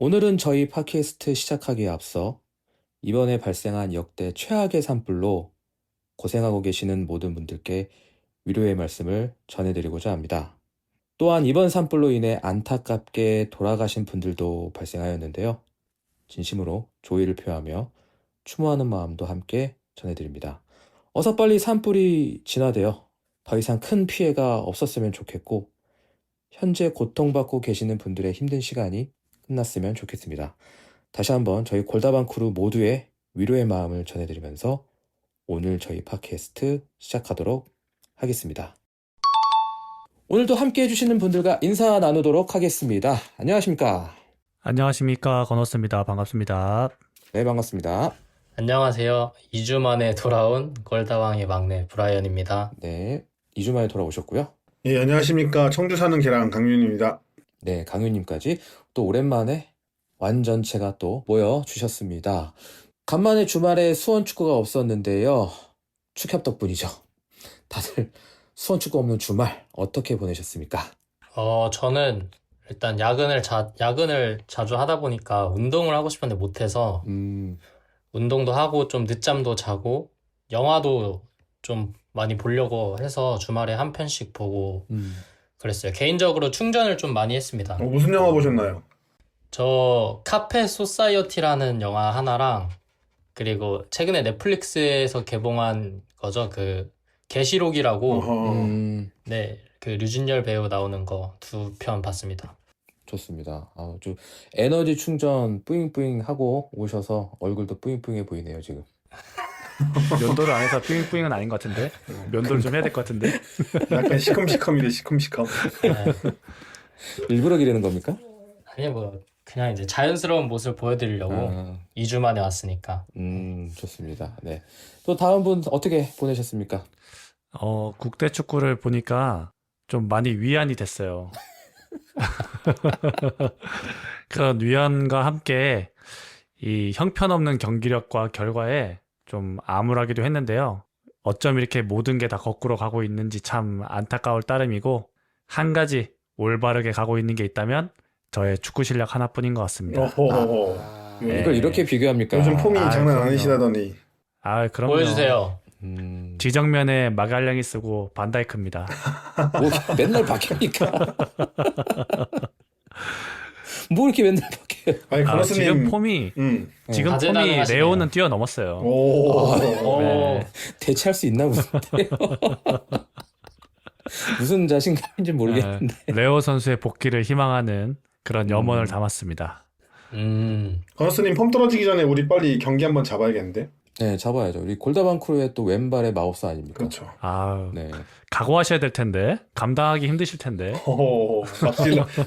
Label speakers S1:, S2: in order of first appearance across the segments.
S1: 오늘은 저희 팟캐스트 시작하기에 앞서 이번에 발생한 역대 최악의 산불로 고생하고 계시는 모든 분들께 위로의 말씀을 전해드리고자 합니다. 또한 이번 산불로 인해 안타깝게 돌아가신 분들도 발생하였는데요. 진심으로 조의를 표하며 추모하는 마음도 함께 전해드립니다. 어서 빨리 산불이 진화되어 더 이상 큰 피해가 없었으면 좋겠고, 현재 고통받고 계시는 분들의 힘든 시간이 끝났으면 좋겠습니다. 다시 한번 저희 골다방 크루 모두의 위로의 마음을 전해드리면서 오늘 저희 팟캐스트 시작하도록 하겠습니다. 오늘도 함께 해주시는 분들과 인사 나누도록 하겠습니다. 안녕하십니까?
S2: 안녕하십니까, 건호스입니다. 반갑습니다.
S1: 네, 반갑습니다.
S3: 안녕하세요. 2주 만에 돌아온 골다왕의 막내 브라이언입니다.
S1: 네, 2주 만에 돌아오셨고요.
S4: 예, 안녕하십니까. 청주 사는 계란 강윤입니다.
S1: 네, 강윤님까지 또 오랜만에 완전체가 또 모여주셨습니다. 간만에 주말에 수원축구가 없었는데요. 축협 덕분이죠. 다들 수원축구 없는 주말 어떻게 보내셨습니까?
S3: 저는 일단 야근을 자주 하다 보니까 운동을 하고 싶었는데 못해서 운동도 하고 좀 늦잠도 자고 영화도 좀 많이 보려고 해서 주말에 한 편씩 보고 그랬어요. 개인적으로 충전을 좀 많이 했습니다.
S4: 무슨 영화 보셨나요?
S3: 저 카페 소사이어티라는 영화 하나랑 그리고 최근에 넷플릭스에서 개봉한 거죠. 그 계시록이라고
S4: 어허.
S3: 네, 그 류준열 배우 나오는 거 2편 봤습니다.
S1: 좋습니다. 좀 에너지 충전 뿌잉뿌잉 하고 오셔서 얼굴도 뿌잉뿌잉해 보이네요, 지금.
S2: 면도를 안 해서 뿌잉뿌잉은 아닌 것 같은데? 면도를 좀 해야 될 것 같은데?
S4: 약간 시컴시컴이래, 시컴시컴.
S3: 네.
S1: 일부러 기르는 겁니까?
S3: 아니 뭐 그냥 이제 자연스러운 모습을 보여드리려고 2주 만에 왔으니까.
S1: 좋습니다. 네. 또 다음 분 어떻게 보내셨습니까?
S2: 국대 축구를 보니까 좀 많이 위안이 됐어요. 그런 위안과 함께 이 형편없는 경기력과 결과에 좀 암울하기도 했는데요. 어쩜 이렇게 모든 게 다 거꾸로 가고 있는지 참 안타까울 따름이고, 한 가지 올바르게 가고 있는 게 있다면 저의 축구 실력 하나뿐인 것 같습니다.
S4: 어허.
S1: 이걸 이렇게 비교합니까?
S4: 요즘 폼이 장난
S2: 그럼요.
S4: 아니시다더니.
S2: 그럼요.
S3: 보여주세요.
S2: 지정면에 마갈량이 쓰고 반다이크입니다.
S1: 뭐 맨날 바뀝니까? 뭐 이렇게 맨날 바뀌어요?
S4: 아니,
S2: 지금
S4: 건호스님.
S2: 폼이 지금 폼이
S3: 다재다능하시네요.
S2: 레오는 뛰어넘었어요.
S4: 오.
S2: 네.
S1: 대체할 수 있나 보는데요. 무슨 자신감인지 모르겠는데.
S2: 레오 선수의 복귀를 희망하는 그런 염원을 담았습니다.
S4: 건호스님 폼 떨어지기 전에 우리 빨리 경기 한번 잡아야겠는데?
S1: 네, 잡아야죠. 우리 골다방 크루의 또 왼발의 마법사 아닙니까?
S4: 그렇죠.
S1: 네.
S2: 각오하셔야 될 텐데, 감당하기 힘드실 텐데.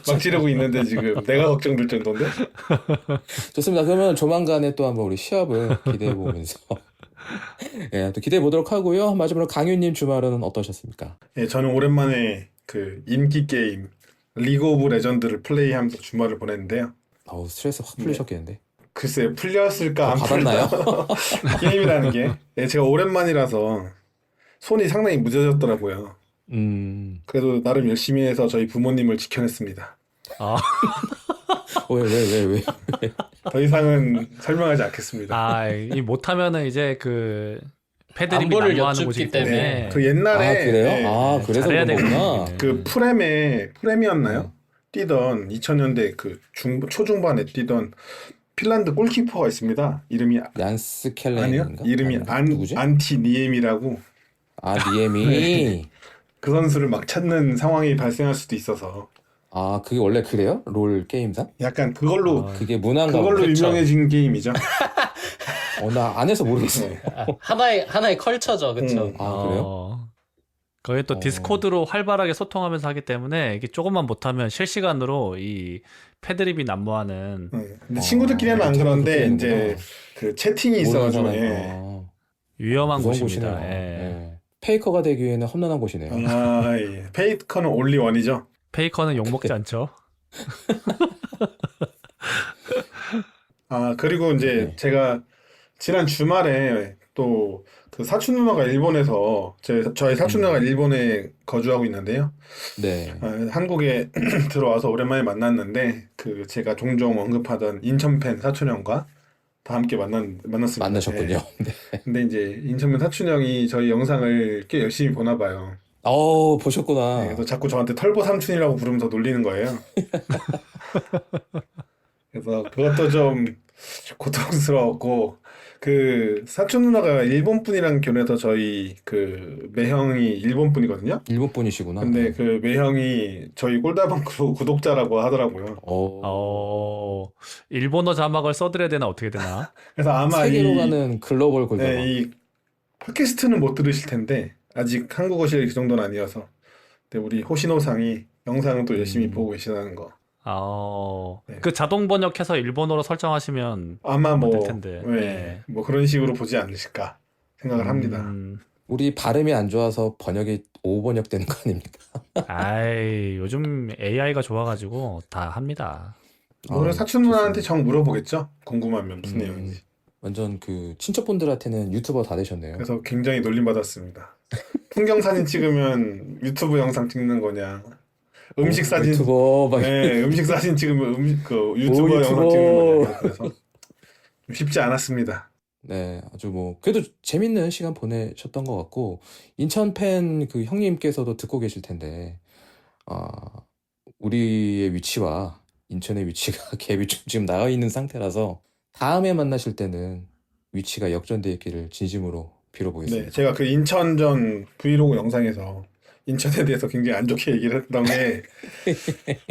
S4: 막 지르고 있는데 지금 내가 걱정될 정도인데?
S1: 좋습니다. 그러면 조만간에 또 한번 우리 시합을 기대해 보면서 또 기대해 보도록 하고요. 마지막으로 강윤님 주말은 어떠셨습니까?
S4: 예, 저는 오랜만에 그 인기 게임 리그 오브 레전드를 플레이하면서 주말을 보냈는데요.
S1: 스트레스 확 풀리셨겠는데.
S4: 글쎄 풀렸을까 안
S1: 받았나요?
S4: 게임이라는 게 제가 오랜만이라서 손이 상당히 무뎌졌더라고요. 그래도 나름 열심히 해서 저희 부모님을 지켜냈습니다.
S1: 왜?
S4: 더 이상은 설명하지 않겠습니다.
S2: 이 못하면은 이제 그 패드립이
S3: 안보를
S2: 난무하는
S3: 여쭙기
S2: 곳이기
S3: 때문에.
S2: 때문에.
S4: 그 옛날에
S1: 그래요? 그래서
S2: 잘해야
S1: 그런 거구나.
S2: 되겠네.
S4: 그 프렘이었나요? 뛰던 2000년대 그 초중반에 뛰던 핀란드 골키퍼가 있습니다. 이름이
S1: 얀스
S4: 아니요?
S1: 켈레인가?
S4: 이름이
S1: 누구지?
S4: 안티 니엠이라고.
S1: 니엠이.
S4: 그 선수를 막 찾는 상황이 발생할 수도 있어서
S1: 그게 원래 그래요? 롤 게임상?
S4: 약간 그걸로
S1: 그게 문화인가
S4: 그걸로
S1: 보네.
S4: 유명해진 게임이죠.
S1: 나 안 해서 모르겠어.
S4: 네.
S3: 하나의 컬처죠, 그쵸?
S1: 그래요?
S2: 거기 또 디스코드로 활발하게 소통하면서 하기 때문에 이게 조금만 못하면 실시간으로 이 패드립이 난무하는.
S4: 근데 친구들끼리는 안 그런데
S1: 친구들끼리는
S4: 이제 그 채팅이 있어가지고
S2: 위험한
S1: 무서운
S2: 곳입니다.
S1: 곳이네요.
S2: 예.
S1: 페이커가 되기 위해는 험난한 곳이네요.
S4: 예. 페이커는 온리 원이죠.
S2: 페이커는 욕먹지 않죠.
S4: 그리고 이제 제가 지난 주말에 또 그 그 사촌 누나가 일본에서 저희 사촌 누나가 일본에 거주하고 있는데요.
S1: 네.
S4: 한국에 들어와서 오랜만에 만났는데 그 제가 종종 언급하던 인천팬 사촌 형과 다 함께 만났습니다.
S1: 만나셨군요.
S4: 네.
S1: 네.
S4: 근데 이제 인천팬 사촌 형이 저희 영상을 꽤 열심히 보나 봐요.
S1: 보셨구나.
S4: 네, 그래서 자꾸 저한테 털보 삼촌이라고 부르면서 놀리는 거예요. 그래서 그것도 좀 고통스러웠고, 그 사촌 누나가 일본 분이랑 결혼해서 저희 그 매형이 일본 분이거든요.
S1: 일본 분이시구나.
S4: 근데 그 매형이 저희 꼴다방 구독자라고 하더라고요.
S2: 일본어 자막을 써드려야 되나 어떻게 되나?
S4: 그래서 아마
S1: 세계로 가는 글로벌 골다방.
S4: 네, 이 팟캐스트는 못 들으실 텐데 아직 한국어 실력이 그 정도는 아니어서. 근데 우리 호시노상이 영상은 또 열심히 보고 계시다는 거. 네.
S2: 그 자동 번역해서 일본어로 설정하시면
S4: 아마 뭐,
S2: 될 텐데.
S4: 네, 뭐 그런 식으로 보지 않으실까 생각을 합니다.
S1: 우리 발음이 안 좋아서 번역이 오번역되는 거 아닙니까?
S2: 아이, 요즘 AI가 좋아가지고 다 합니다.
S4: 오늘 사촌 누나한테 정 물어보겠죠? 궁금하면 무슨 내용인지.
S1: 완전 그 친척분들한테는 유튜버 다 되셨네요.
S4: 그래서 굉장히 놀림받았습니다. 풍경 사진 찍으면 유튜브 영상 찍는 거냐? 음식 사진,
S1: 유튜버 막
S4: 네, 음식 사진 찍으면 유튜버 영상 찍는 거냐? 그래서 좀 쉽지 않았습니다.
S1: 네, 아주 뭐 그래도 재밌는 시간 보내셨던 것 같고 인천 팬 그 형님께서도 듣고 계실 텐데 우리의 위치와 인천의 위치가 갭이 좀 지금 나와 있는 상태라서 다음에 만나실 때는 위치가 역전되어 있기를 진심으로 빌어보겠습니다.
S4: 네, 제가 그 인천전 브이로그 영상에서 인천에 대해서 굉장히 안 좋게 얘기를 했던 게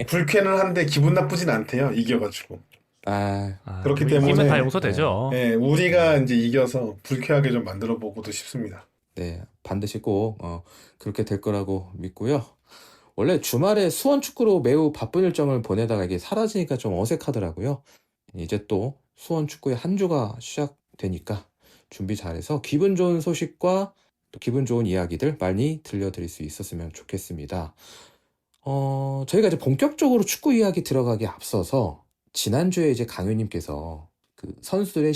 S4: 불쾌는 한데 기분 나쁘진 않대요. 이겨가지고. 그렇기 때문에
S2: 이기면 다 용서되죠.
S4: 네, 우리가 이제 이겨서 불쾌하게 좀 만들어 보고도 싶습니다.
S1: 네, 반드시 꼭 그렇게 될 거라고 믿고요. 원래 주말에 수원 축구로 매우 바쁜 일정을 보내다가 이게 사라지니까 좀 어색하더라고요. 이제 또 수원 축구의 한 주가 시작되니까 준비 잘해서 기분 좋은 소식과 또 기분 좋은 이야기들 많이 들려드릴 수 있었으면 좋겠습니다. 저희가 이제 본격적으로 축구 이야기 들어가기 앞서서 지난주에 이제 강유님께서 그 선수들의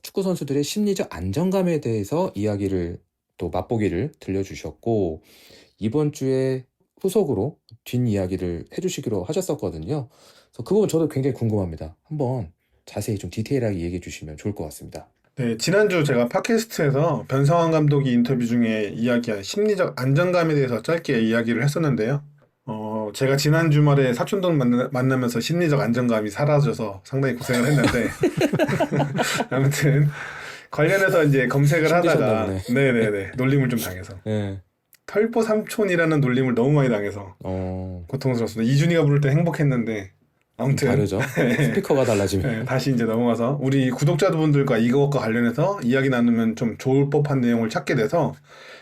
S1: 축구 선수들의 심리적 안정감에 대해서 이야기를 또 맛보기를 들려주셨고 이번 주에 후속으로 뒷이야기를 해주시기로 하셨었거든요. 그래서 그 부분 저도 굉장히 궁금합니다. 한번 자세히 좀 디테일하게 얘기해 주시면 좋을 것 같습니다.
S4: 네, 지난주 제가 팟캐스트에서 변성환 감독이 인터뷰 중에 이야기한 심리적 안정감에 대해서 짧게 이야기를 했었는데요. 제가 지난 주말에 사촌동 만나면서 심리적 안정감이 사라져서 상당히 고생을 했는데 아무튼 관련해서 이제 검색을 하다가 네네네 놀림을 좀 당해서 털보 삼촌이라는 놀림을 너무 많이 당해서 고통스럽습니다. 이준이가 부를 때 행복했는데 아무튼
S1: 다르죠. 스피커가 달라지면
S4: 다시 이제 넘어가서 우리 구독자분들과 이것과 관련해서 이야기 나누면 좀 좋을 법한 내용을 찾게 돼서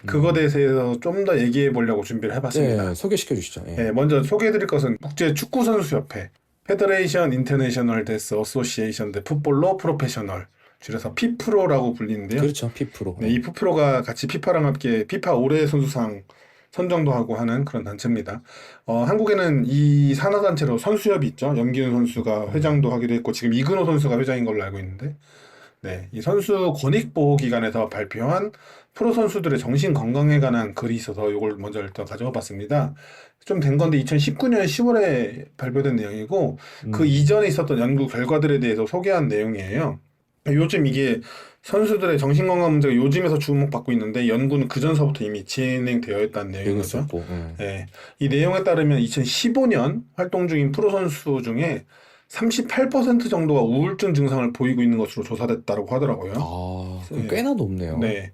S4: 그거 대해서 좀 더 얘기해 보려고 준비를 해봤습니다.
S1: 네, 소개시켜 주시죠.
S4: 네, 먼저 소개해드릴 것은 국제축구선수협회 페더레이션 인터내셔널 데스 어소시에이션 데 풋볼로 프로페셔널 줄여서 피프로라고 불리는데요.
S1: 그렇죠, 피프로.
S4: 네, 이 피프로가 같이 피파랑 함께 피파 올해의 선수상 선정도 하고 하는 그런 단체입니다. 한국에는 이 산하단체로 선수협이 있죠. 염기훈 선수가 회장도 하기도 했고 지금 이근호 선수가 회장인 걸로 알고 있는데 네, 이 선수 권익보호기관에서 발표한 프로 선수들의 정신 건강에 관한 글이 있어서 이걸 먼저 일단 가져와 봤습니다. 좀 된 건데 2019년 10월에 발표된 내용이고 그 이전에 있었던 연구 결과들에 대해서 소개한 내용이에요. 요즘 이게 선수들의 정신건강 문제가 요즘에서 주목받고 있는데 연구는 그전서부터 이미 진행되어 있다는 내용인 거죠. 네. 이 내용에 따르면 2015년 활동 중인 프로 선수 중에 38% 정도가 우울증 증상을 보이고 있는 것으로 조사됐다고 하더라고요.
S1: 꽤나 높네요.
S4: 네.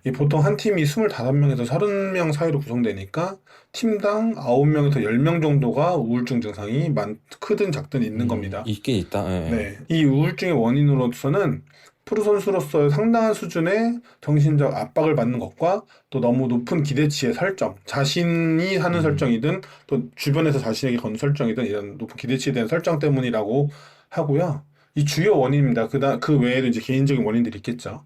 S4: 이 보통 한 팀이 25명에서 30명 사이로 구성되니까 팀당 9명에서 10명 정도가 우울증 증상이 크든 작든 있는 겁니다.
S1: 있긴 있다.
S4: 네. 이 우울증의 원인으로서는 프로 선수로서 상당한 수준의 정신적 압박을 받는 것과 또 너무 높은 기대치의 설정, 자신이 하는 설정이든 또 주변에서 자신에게 거는 설정이든 이런 높은 기대치에 대한 설정 때문이라고 하고요. 이 주요 원인입니다. 그 외에도 이제 개인적인 원인들이 있겠죠.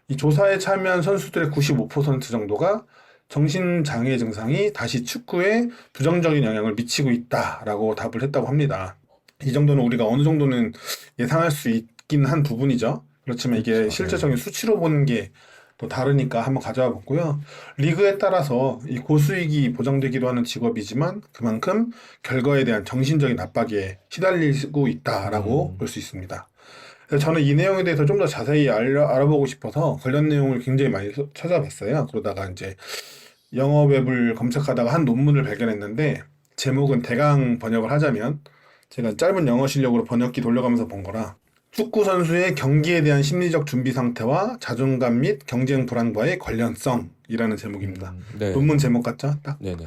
S4: 이 조사에 참여한 선수들의 95% 정도가 정신장애 증상이 다시 축구에 부정적인 영향을 미치고 있다라고 답을 했다고 합니다. 이 정도는 우리가 어느 정도는 예상할 수 있긴 한 부분이죠. 그렇지만 이게 실제적인 수치로 보는 게 또 다르니까 한번 가져와 봤고요. 리그에 따라서 이 고수익이 보장되기도 하는 직업이지만 그만큼 결과에 대한 정신적인 압박에 시달리고 있다라고 볼 수 있습니다. 그래서 저는 이 내용에 대해서 좀 더 자세히 알아보고 싶어서 관련 내용을 굉장히 많이 찾아봤어요. 그러다가 이제 영어 웹을 검색하다가 한 논문을 발견했는데 제목은 대강 번역을 하자면 제가 짧은 영어 실력으로 번역기 돌려가면서 본 거라 축구 선수의 경기에 대한 심리적 준비 상태와 자존감 및 경쟁 불안과의 관련성이라는 제목입니다.
S1: 네.
S4: 논문 제목 같죠? 딱.
S1: 네네.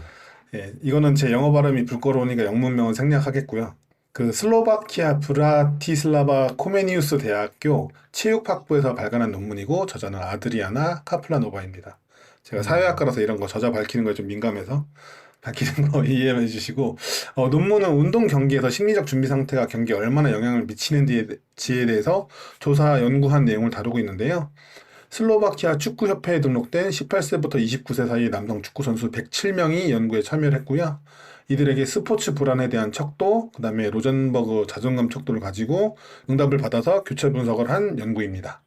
S4: 예, 이거는 제 영어 발음이 불끄러우니까 영문명은 생략하겠고요. 그 슬로바키아 브라티슬라바 코메니우스 대학교 체육학부에서 발간한 논문이고 저자는 아드리아나 카플라노바입니다. 제가 사회학과라서 이런 거 저자 밝히는 거에 좀 민감해서 밝히는 거 이해해 주시고 논문은 운동 경기에서 심리적 준비 상태가 경기에 얼마나 영향을 미치는지에 대해서 조사 연구한 내용을 다루고 있는데요. 슬로바키아 축구협회에 등록된 18세부터 29세 사이 남성 축구 선수 107명이 연구에 참여를 했고요. 이들에게 스포츠 불안에 대한 척도, 그 다음에 로젠버그 자존감 척도를 가지고 응답을 받아서 교차 분석을 한 연구입니다.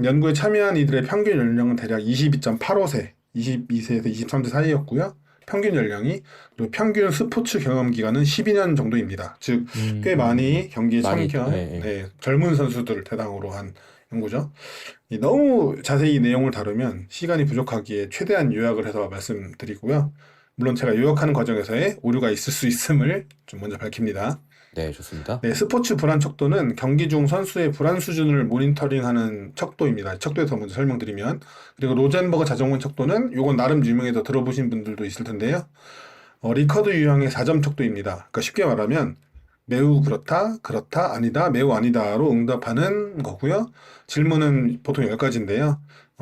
S4: 연구에 참여한 이들의 평균 연령은 대략 22.85세, 22세에서 23세 사이였고요. 평균 연령이, 그리고 평균 스포츠 경험 기간은 12년 정도입니다. 즉, 꽤 많이 경기에 참여한 젊은 선수들을 대상으로 한 연구죠. 너무 자세히 내용을 다루면 시간이 부족하기에 최대한 요약을 해서 말씀드리고요. 물론 제가 요약하는 과정에서의 오류가 있을 수 있음을 좀 먼저 밝힙니다.
S1: 네, 좋습니다.
S4: 네, 스포츠 불안 척도는 경기 중 선수의 불안 수준을 모니터링하는 척도입니다. 척도에서 먼저 설명드리면, 그리고 로젠버그 자존감 척도는 요건 나름 유명해서 들어보신 분들도 있을 텐데요. 리커드 유형의 4점 척도입니다. 그러니까 쉽게 말하면 매우 그렇다, 그렇다, 아니다, 매우 아니다로 응답하는 거고요. 질문은 보통 10가지인데요.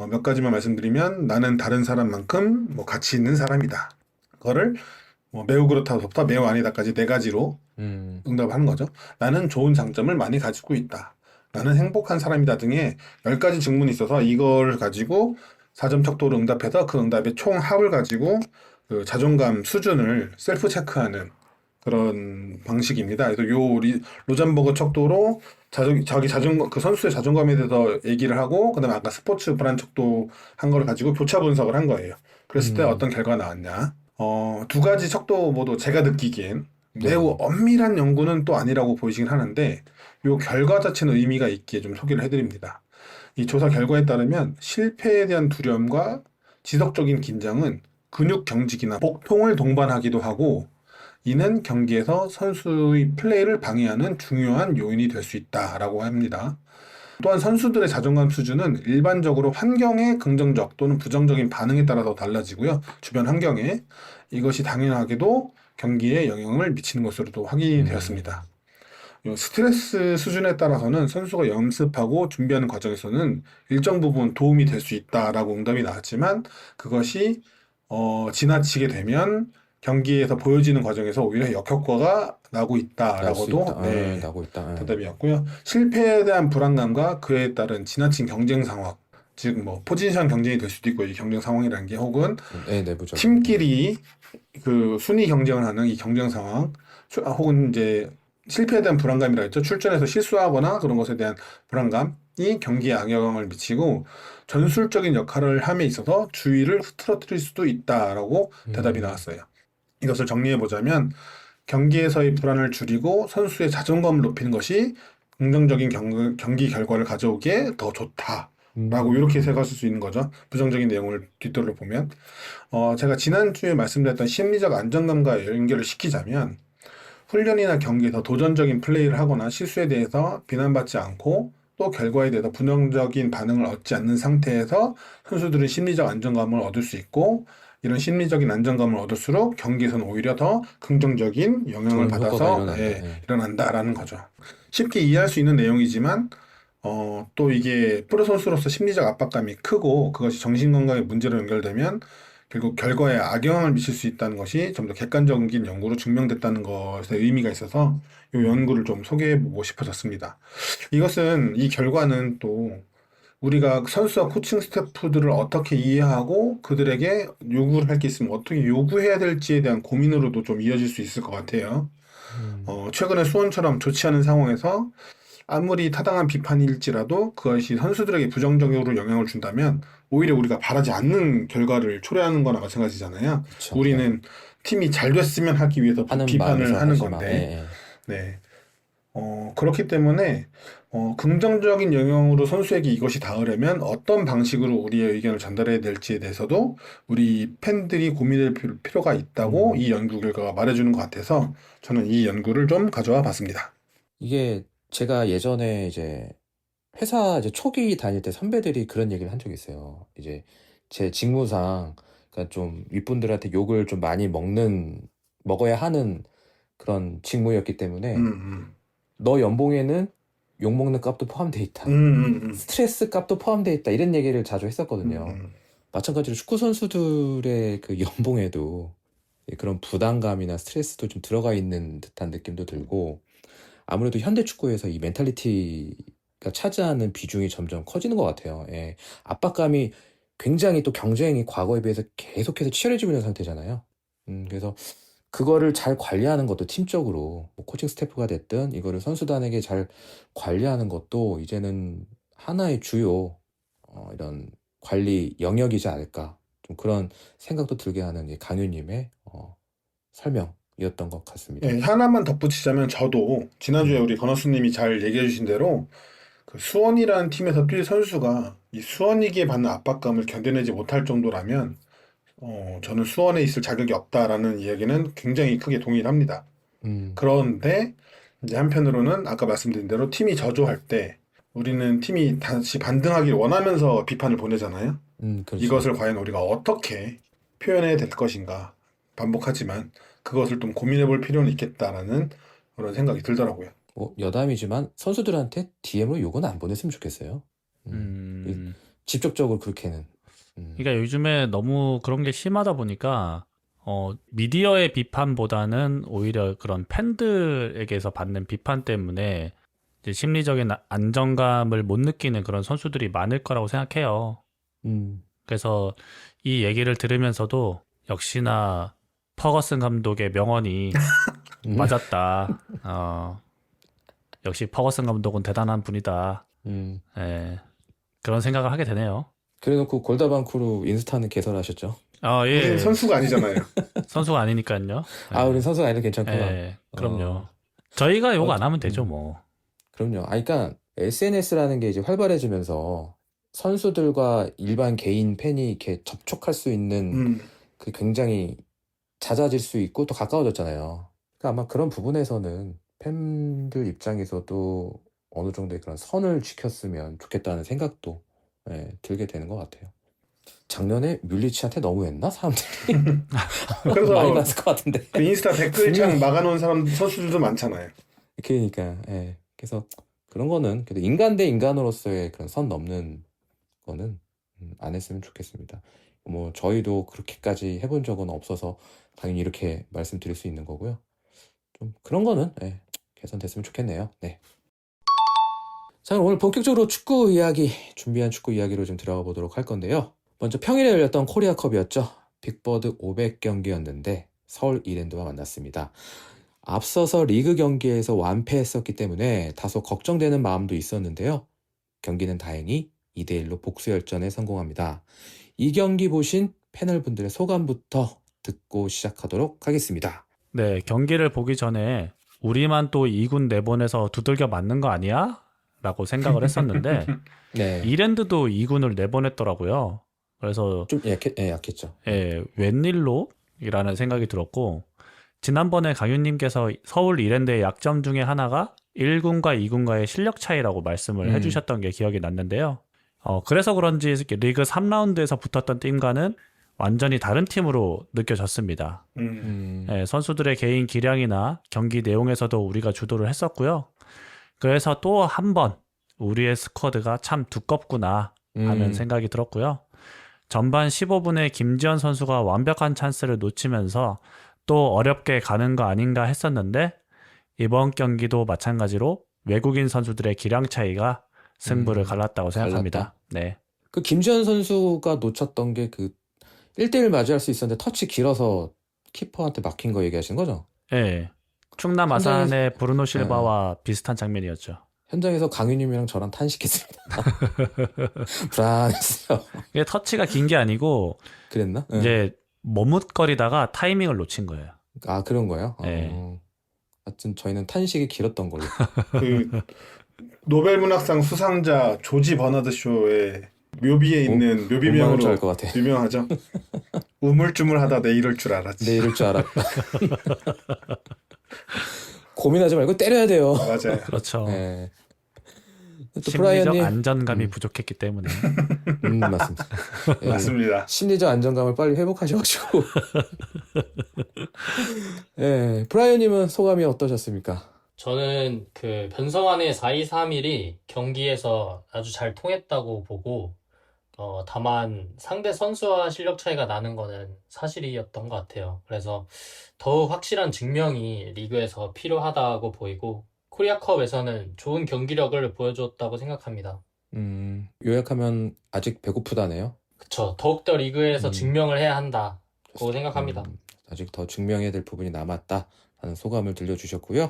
S4: 몇 가지만 말씀드리면 나는 다른 사람만큼 가치 있는 사람이다. 그거를 매우 그렇다부터 매우 아니다까지 4가지로 응답하는 거죠. 나는 좋은 장점을 많이 가지고 있다. 나는 행복한 사람이다 등의 10가지 질문이 있어서 이걸 가지고 4점 척도로 응답해서 그 응답의 총 합을 가지고 그 자존감 수준을 셀프 체크하는 그런 방식입니다. 그래서 로젠버그 척도로 자기 자존감, 그 선수의 자존감에 대해서 얘기를 하고, 그 다음에 아까 스포츠 불안 척도 한 걸 가지고 교차 분석을 한 거예요. 그랬을 때 어떤 결과가 나왔냐. 2가지 척도 모두 제가 느끼기엔 매우 엄밀한 연구는 또 아니라고 보이시긴 하는데, 요 결과 자체는 의미가 있기에 좀 소개를 해드립니다. 이 조사 결과에 따르면 실패에 대한 두려움과 지속적인 긴장은 근육 경직이나 복통을 동반하기도 하고, 이는 경기에서 선수의 플레이를 방해하는 중요한 요인이 될 수 있다라고 합니다. 또한 선수들의 자존감 수준은 일반적으로 환경의 긍정적 또는 부정적인 반응에 따라서 달라지고요. 주변 환경에. 이것이 당연하게도 경기에 영향을 미치는 것으로도 확인이 되었습니다. 스트레스 수준에 따라서는 선수가 연습하고 준비하는 과정에서는 일정 부분 도움이 될 수 있다라고 응답이 나왔지만 그것이 지나치게 되면 경기에서 보여지는 과정에서 오히려 역효과가 나고 있다라고도
S1: 나고 있다.
S4: 대답이었고요. 실패에 대한 불안감과 그에 따른 지나친 경쟁 상황, 즉 포지션 경쟁이 될 수도 있고 이 경쟁 상황이라는 게 혹은
S1: 내부적
S4: 팀끼리 그 순위 경쟁을 하는 이 경쟁 상황, 혹은 이제 실패에 대한 불안감이라 했죠. 출전해서 실수하거나 그런 것에 대한 불안감이 경기에 악영향을 미치고 전술적인 역할을 함에 있어서 주의를 흐트러뜨릴 수도 있다라고 대답이 나왔어요. 이것을 정리해보자면 경기에서의 불안을 줄이고 선수의 자존감을 높이는 것이 긍정적인 경기 결과를 가져오기에 더 좋다라고 이렇게 해석할 수 있는 거죠. 부정적인 내용을 뒤돌려 보면 제가 지난주에 말씀드렸던 심리적 안정감과 연결을 시키자면 훈련이나 경기에서 도전적인 플레이를 하거나 실수에 대해서 비난받지 않고 또 결과에 대해서 부정적인 반응을 얻지 않는 상태에서 선수들은 심리적 안정감을 얻을 수 있고 이런 심리적인 안정감을 얻을수록 경기에서는 오히려 더 긍정적인 영향을 받아서 일어난다라는 거죠. 쉽게 이해할 수 있는 내용이지만 또 이게 프로 선수로서 심리적 압박감이 크고 그것이 정신건강의 문제로 연결되면 결국 결과에 악영향을 미칠 수 있다는 것이 좀 더 객관적인 연구로 증명됐다는 것에 의미가 있어서 이 연구를 좀 소개해보고 싶어졌습니다. 이 결과는 또 우리가 선수와 코칭 스태프들을 어떻게 이해하고 그들에게 요구를 할 게 있으면 어떻게 요구해야 될지에 대한 고민으로도 좀 이어질 수 있을 것 같아요. 최근에 수원처럼 좋지 않은 상황에서 아무리 타당한 비판일지라도 그것이 선수들에게 부정적으로 영향을 준다면 오히려 우리가 바라지 않는 결과를 초래하는 거나 마찬가지잖아요.
S1: 그쵸.
S4: 우리는 팀이 잘 됐으면 하기 위해서
S1: 하는
S4: 비판을
S1: 마음에서
S4: 하는
S1: 하지만,
S4: 건데,
S1: 예, 예.
S4: 네. 그렇기 때문에 긍정적인 영향으로 선수에게 이것이 닿으려면 어떤 방식으로 우리의 의견을 전달해야 될지에 대해서도 우리 팬들이 고민할 필요가 있다고 이 연구 결과가 말해주는 것 같아서 저는 이 연구를 좀 가져와 봤습니다.
S1: 이게 제가 예전에 이제 회사 이제 초기 다닐 때 선배들이 그런 얘기를 한 적이 있어요. 이제 제 직무상 그러니까 좀 윗분들한테 욕을 좀 많이 먹어야 하는 그런 직무였기 때문에 너 연봉에는 욕 먹는 값도 포함돼 있다. 스트레스 값도 포함돼 있다. 이런 얘기를 자주 했었거든요. 마찬가지로 축구 선수들의 그 연봉에도 그런 부담감이나 스트레스도 좀 들어가 있는 듯한 느낌도 들고 아무래도 현대 축구에서 이 멘탈리티가 차지하는 비중이 점점 커지는 것 같아요. 예. 압박감이 굉장히 또 경쟁이 과거에 비해서 계속해서 치열해지고 있는 상태잖아요. 그래서 그거를 잘 관리하는 것도 팀적으로 뭐 코칭 스태프가 됐든 이거를 선수단에게 잘 관리하는 것도 이제는 하나의 주요 이런 관리 영역이지 않을까 좀 그런 생각도 들게 하는 이 강유님의 설명이었던 것 같습니다.
S4: 네, 하나만 덧붙이자면 저도 지난주에 우리 건어스님이 잘 얘기해 주신 대로 그 수원이라는 팀에서 뛸 선수가 이 수원이기에 받는 압박감을 견뎌내지 못할 정도라면 저는 수원에 있을 자격이 없다라는 이야기는 굉장히 크게 동의를 합니다. 그런데 이제 한편으로는 아까 말씀드린 대로 팀이 저조할 때 우리는 팀이 다시 반등하기를 원하면서 비판을 보내잖아요.
S1: 그렇죠.
S4: 이것을 과연 우리가 어떻게 표현해야 될 것인가 반복하지만 그것을 좀 고민해 볼 필요는 있겠다라는 그런 생각이 들더라고요.
S1: 뭐 여담이지만 선수들한테 DM으로 욕은 안 보냈으면 좋겠어요. 직접적으로 그렇게는.
S2: 그러니까 요즘에 너무 그런 게 심하다 보니까 미디어의 비판보다는 오히려 그런 팬들에게서 받는 비판 때문에 이제 심리적인 안정감을 못 느끼는 그런 선수들이 많을 거라고 생각해요. 그래서 이 얘기를 들으면서도 역시나 퍼거슨 감독의 명언이 맞았다. 역시 퍼거슨 감독은 대단한 분이다. 예, 그런 생각을 하게 되네요.
S1: 그래놓고 골다방크루 인스타는 개설하셨죠?
S2: 예.
S4: 우리는 선수가 아니잖아요.
S2: 선수가 아니니까요.
S1: 아, 우린 선수가 아니도 괜찮구나.
S2: 예, 그럼요. 저희가 욕 안 하면 되죠, 뭐.
S1: 그럼요. 그러니까 SNS라는 게 이제 활발해지면서 선수들과 일반 개인 팬이 이렇게 접촉할 수 있는 그 굉장히 잦아질 수 있고 또 가까워졌잖아요. 그러니까 아마 그런 부분에서는 팬들 입장에서도 어느 정도의 그런 선을 지켰으면 좋겠다는 생각도 들게 되는 것 같아요. 작년에 뮬리치한테 너무했나? 사람들이
S4: 그래서
S1: 많이 봤을 것 같은데.
S4: 그 인스타 댓글창 막아놓은 선수들도 많잖아요.
S1: 그러니까 그래서 그런 거는 그래도 인간 대 인간으로서의 그런 선 넘는 거는 안 했으면 좋겠습니다. 뭐 저희도 그렇게까지 해본 적은 없어서 당연히 이렇게 말씀드릴 수 있는 거고요. 좀 그런 거는 개선됐으면 좋겠네요. 네. 자, 그럼 오늘 본격적으로 준비한 축구 이야기로 좀 들어가 보도록 할 건데요. 먼저 평일에 열렸던 코리아컵이었죠. 빅버드 500경기였는데 서울 이랜드와 만났습니다. 앞서서 리그 경기에서 완패했었기 때문에 다소 걱정되는 마음도 있었는데요. 경기는 다행히 2대1로 복수열전에 성공합니다. 이 경기 보신 패널분들의 소감부터 듣고 시작하도록 하겠습니다.
S2: 네, 경기를 보기 전에 우리만 또 2군 내보내서 두들겨 맞는 거 아니야? 라고 생각을 했었는데
S1: 네.
S2: 이랜드도 2군을 내보냈더라고요. 그래서
S1: 좀 약했죠.
S2: 웬일로? 이라는 생각이 들었고 지난번에 강윤님께서 서울 이랜드의 약점 중에 하나가 1군과 2군과의 실력 차이라고 말씀을 해주셨던 게 기억이 났는데요. 그래서 그런지 리그 3라운드에서 붙었던 팀과는 완전히 다른 팀으로 느껴졌습니다. 선수들의 개인 기량이나 경기 내용에서도 우리가 주도를 했었고요. 그래서 또 한 번 우리의 스쿼드가 참 두껍구나 하는 생각이 들었고요. 전반 15분에 김지현 선수가 완벽한 찬스를 놓치면서 또 어렵게 가는 거 아닌가 했었는데 이번 경기도 마찬가지로 외국인 선수들의 기량 차이가 승부를 갈랐다고 생각합니다. 네.
S1: 그 김지현 선수가 놓쳤던 게 그 1대1 맞이할 수 있었는데 터치 길어서 키퍼한테 막힌 거 얘기하시는 거죠?
S2: 네. 충남 아산의 브루노 실바와 비슷한 장면이었죠.
S1: 현장에서 강유님이랑 저랑 탄식했습니다. 불안했어요.
S2: 이게 터치가 긴 게 아니고
S1: 그랬나? 네.
S2: 이제 머뭇거리다가 타이밍을 놓친 거예요.
S1: 아, 그런 거예요?
S2: 네.
S1: 하여튼 저희는 탄식이 길었던 걸로.
S4: 그 노벨 문학상 수상자 조지 버나드 쇼의 묘비에 있는 묘비명으로
S1: 알것 같아.
S4: 유명하죠. 우물쭈물하다 내 이럴 줄 알았지.
S1: 내 이럴 줄 알았다. 고민하지 말고 때려야 돼요.
S4: 맞아요.
S2: 그렇죠.
S1: 네. 또
S2: 심리적
S1: 브라이언님,
S2: 안전감이 부족했기 때문에.
S1: 맞습니다. 예,
S4: 맞습니다.
S1: 심리적 안정감을 빨리 회복하셔가지고. 예, 브라이언님은 소감이 어떠셨습니까?
S3: 저는 그 변성환의 4-2-3-1이 경기에서 아주 잘 통했다고 보고, 다만 상대 선수와 실력 차이가 나는 거는 사실이었던 것 같아요. 그래서 더욱 확실한 증명이 리그에서 필요하다고 보이고, 코리아컵에서는 좋은 경기력을 보여줬다고 생각합니다.
S1: 요약하면 아직 배고프다네요.
S3: 그쵸. 더욱더 리그에서
S1: 음.
S3: 증명을 해야 한다고 생각합니다.
S1: 아직 더 증명해야 될 부분이 남았다 하는 소감을 들려주셨고요.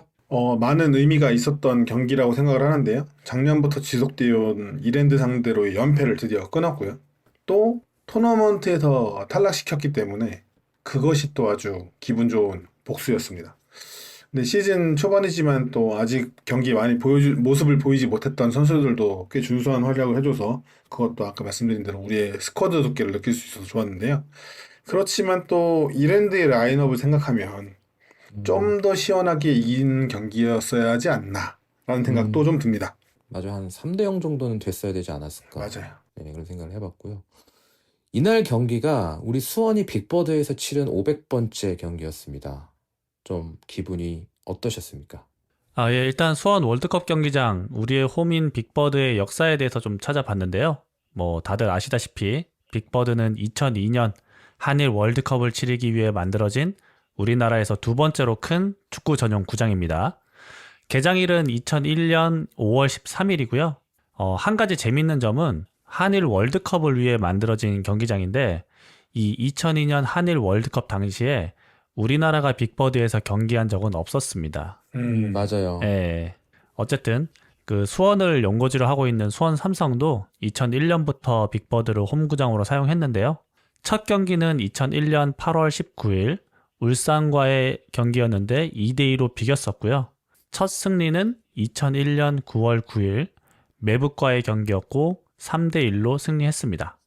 S4: 많은 의미가 있었던 경기라고 생각을 하는데요. 작년부터 지속되어 온 이랜드 상대로의 연패를 드디어 끊었고요. 또 토너먼트에서 탈락시켰기 때문에 그것이 또 아주 기분 좋은 복수였습니다. 근데 시즌 초반이지만 또 아직 경기 많이 모습을 보이지 못했던 선수들도 꽤 준수한 활약을 해줘서 그것도 아까 말씀드린 대로 우리의 스쿼드 두께를 느낄 수 있어서 좋았는데요. 그렇지만 또 이랜드의 라인업을 생각하면 좀 더 시원하게 이긴 경기였어야 하지 않나 라는 생각도 좀 듭니다.
S1: 맞아, 한 3대0 정도는 됐어야 되지 않았을까.
S4: 맞아요.
S1: 네, 그런 생각을 해봤고요. 이날 경기가 우리 수원이 빅버드에서 치른 500번째 경기였습니다. 좀 기분이 어떠셨습니까?
S2: 예, 일단 수원 월드컵 경기장, 우리의 홈인 빅버드의 역사에 대해서 좀 찾아봤는데요. 뭐 다들 아시다시피 빅버드는 2002년 한일 월드컵을 치르기 위해 만들어진 우리나라에서 두 번째로 큰 축구 전용 구장입니다. 개장일은 2001년 5월 13일이고요. 한 가지 재밌는 점은 한일 월드컵을 위해 만들어진 경기장인데 이 2002년 한일 월드컵 당시에 우리나라가 빅버드에서 경기한 적은 없었습니다.
S1: 맞아요.
S2: 예. 어쨌든 그 수원을 연고지로 하고 있는 수원 삼성도 2001년부터 빅버드를 홈구장으로 사용했는데요. 첫 경기는 2001년 8월 19일 울산과의 경기였는데 2대2로 비겼었고요. 첫 승리는 2001년 9월 9일 매북과의 경기였고 3대1로 승리했습니다.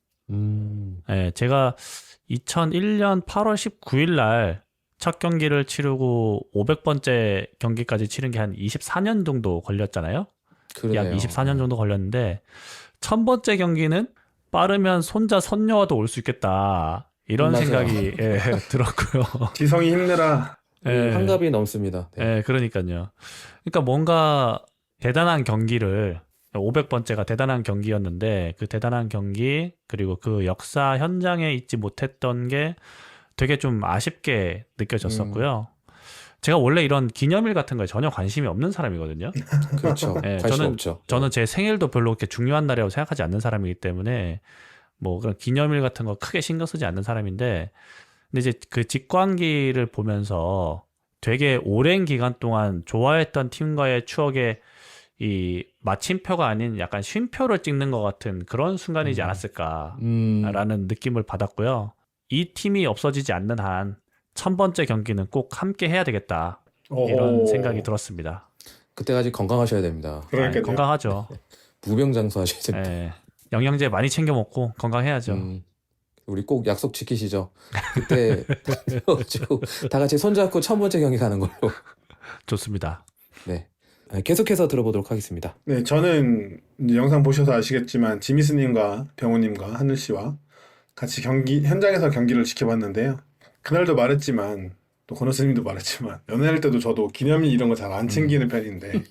S2: 예, 제가 2001년 8월 19일 날 첫 경기를 치르고 500번째 경기까지 치른 게 한 24년 정도 걸렸잖아요.
S1: 그러네요.
S2: 약 24년 정도 걸렸는데 1000번째 경기는 빠르면 손자 손녀와도 올 수 있겠다. 이런
S1: 맞아요.
S2: 생각이 들었고요.
S4: 지성이 힘내라.
S1: 환갑이 넘습니다. 네.
S2: 그러니까요. 그러니까 뭔가 대단한 경기를 500번째가 대단한 경기였는데 그 대단한 경기 그리고 그 역사 현장에 있지 못했던 게 되게 좀 아쉽게 느껴졌었고요. 제가 원래 이런 기념일 같은 거에 전혀 관심이 없는 사람이거든요.
S1: 그렇죠. 관심 없죠.
S2: 저는 제 생일도 별로 그렇게 중요한 날이라고 생각하지 않는 사람이기 때문에 뭐 그런 기념일 같은 거 크게 신경 쓰지 않는 사람인데 근데 이제 그 직관기를 보면서 되게 오랜 기간 동안 좋아했던 팀과의 추억에 이 마침표가 아닌 약간 쉼표를 찍는 것 같은 그런 순간이지 않았을까라는 느낌을 받았고요. 이 팀이 없어지지 않는 한 1000번째 경기는 꼭 함께 해야 되겠다. 이런 생각이 들었습니다.
S1: 그때까지 건강하셔야 됩니다.
S4: 그러니까요.
S2: 건강하죠.
S1: 무병장수 하셔야 됩니다.
S2: 영양제 많이 챙겨 먹고 건강해야죠.
S1: 우리 꼭 약속 지키시죠. 그때 다 같이 손잡고 1000번째 경기 가는 걸로.
S2: 좋습니다.
S1: 네. 계속해서 들어보도록 하겠습니다.
S4: 네, 저는 이제 영상 보셔서 아시겠지만 지미스님과 병호님과 하늘씨와 같이 현장에서 경기를 지켜봤는데요. 그날도 말했지만 또 권호스님도 말했지만 연애할 때도 저도 기념일 이런 거 잘 안 챙기는 편인데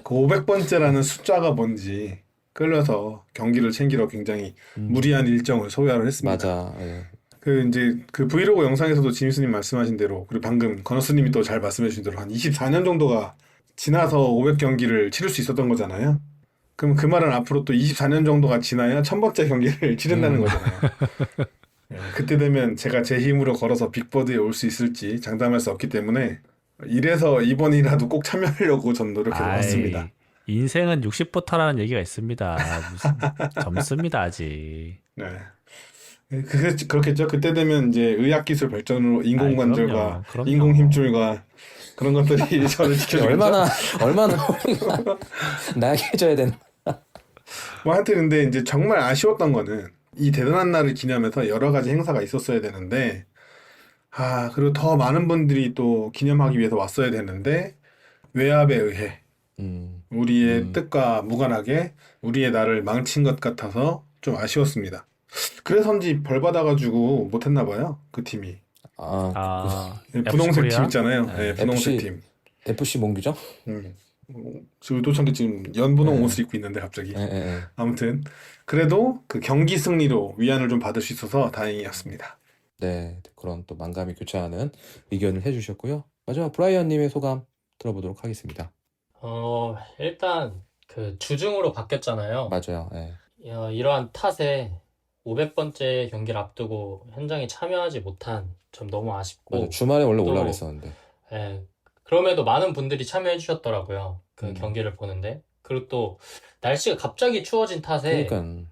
S4: 그 500번째라는 숫자가 뭔지 끌려서 경기를 챙기러 굉장히 무리한 일정을 소화를 했습니다.
S1: 맞아. 예.
S4: 그 브이로그 영상에서도 지미스님 말씀하신 대로 그리고 방금 권호스님이 또 잘 말씀해 주신 대로 한 24년 정도가 지나서 500경기를 치를 수 있었던 거잖아요. 그럼 그 말은 앞으로 또 24년 정도가 지나야 1000번째 경기를 치른다는 거잖아요. 네, 그때 되면 제가 제 힘으로 걸어서 빅버드에 올 수 있을지 장담할 수 없기 때문에 이래서 이번이라도 꼭 참여하려고 전 노력해봤습니다.
S2: 인생은 60부터라는 얘기가 있습니다. 무슨 젊습니다 아직.
S4: 네. 그렇겠죠. 그때 되면 이제 의학기술 발전으로
S2: 아이,
S4: 인공관절과
S2: 그럼요.
S4: 인공힘줄과 그런 것들이 저를 지켜주겠죠.
S1: 얼마나 나약해져야 되나.
S4: 뭐 하여튼 근데 이제 정말 아쉬웠던 거는 이 대단한 날을 기념해서 여러 가지 행사가 있었어야 되는데 그리고 더 많은 분들이 또 기념하기 위해서 왔어야 되는데 외압에 의해 우리의 뜻과 무관하게 우리의 날을 망친 것 같아서 좀 아쉬웠습니다. 그래서인지 벌 받아가지고 못했나 봐요. 그 팀이. 분홍색
S2: FC
S4: 팀 있잖아요.
S2: 네.
S4: 네, 분홍색
S1: FC
S4: 팀.
S1: FC 몽규죠?
S4: 지금 의도찮게 지금 연분홍
S1: 네.
S4: 옷을 입고 있는데 갑자기.
S1: 예.
S4: 아무튼 그래도 그 경기 승리로 위안을 좀 받을 수 있어서 다행이었습니다.
S1: 네, 그런 또 만감이 교차하는 의견을 해주셨고요. 마지막 브라이언님의 소감 들어보도록 하겠습니다.
S3: 일단 그 주중으로 바뀌었잖아요.
S1: 맞아요. 예.
S3: 이러한 탓에 500번째 경기를 앞두고 현장에 참여하지 못한 점 너무 아쉽고
S1: 맞아. 주말에 원래
S3: 또
S1: 올라 그랬었는데.
S3: 예, 그럼에도 많은 분들이 참여해 주셨더라고요. 그
S1: 음.
S3: 경기를 보는데. 그리고 또 날씨가 갑자기 추워진 탓에
S1: 그러니까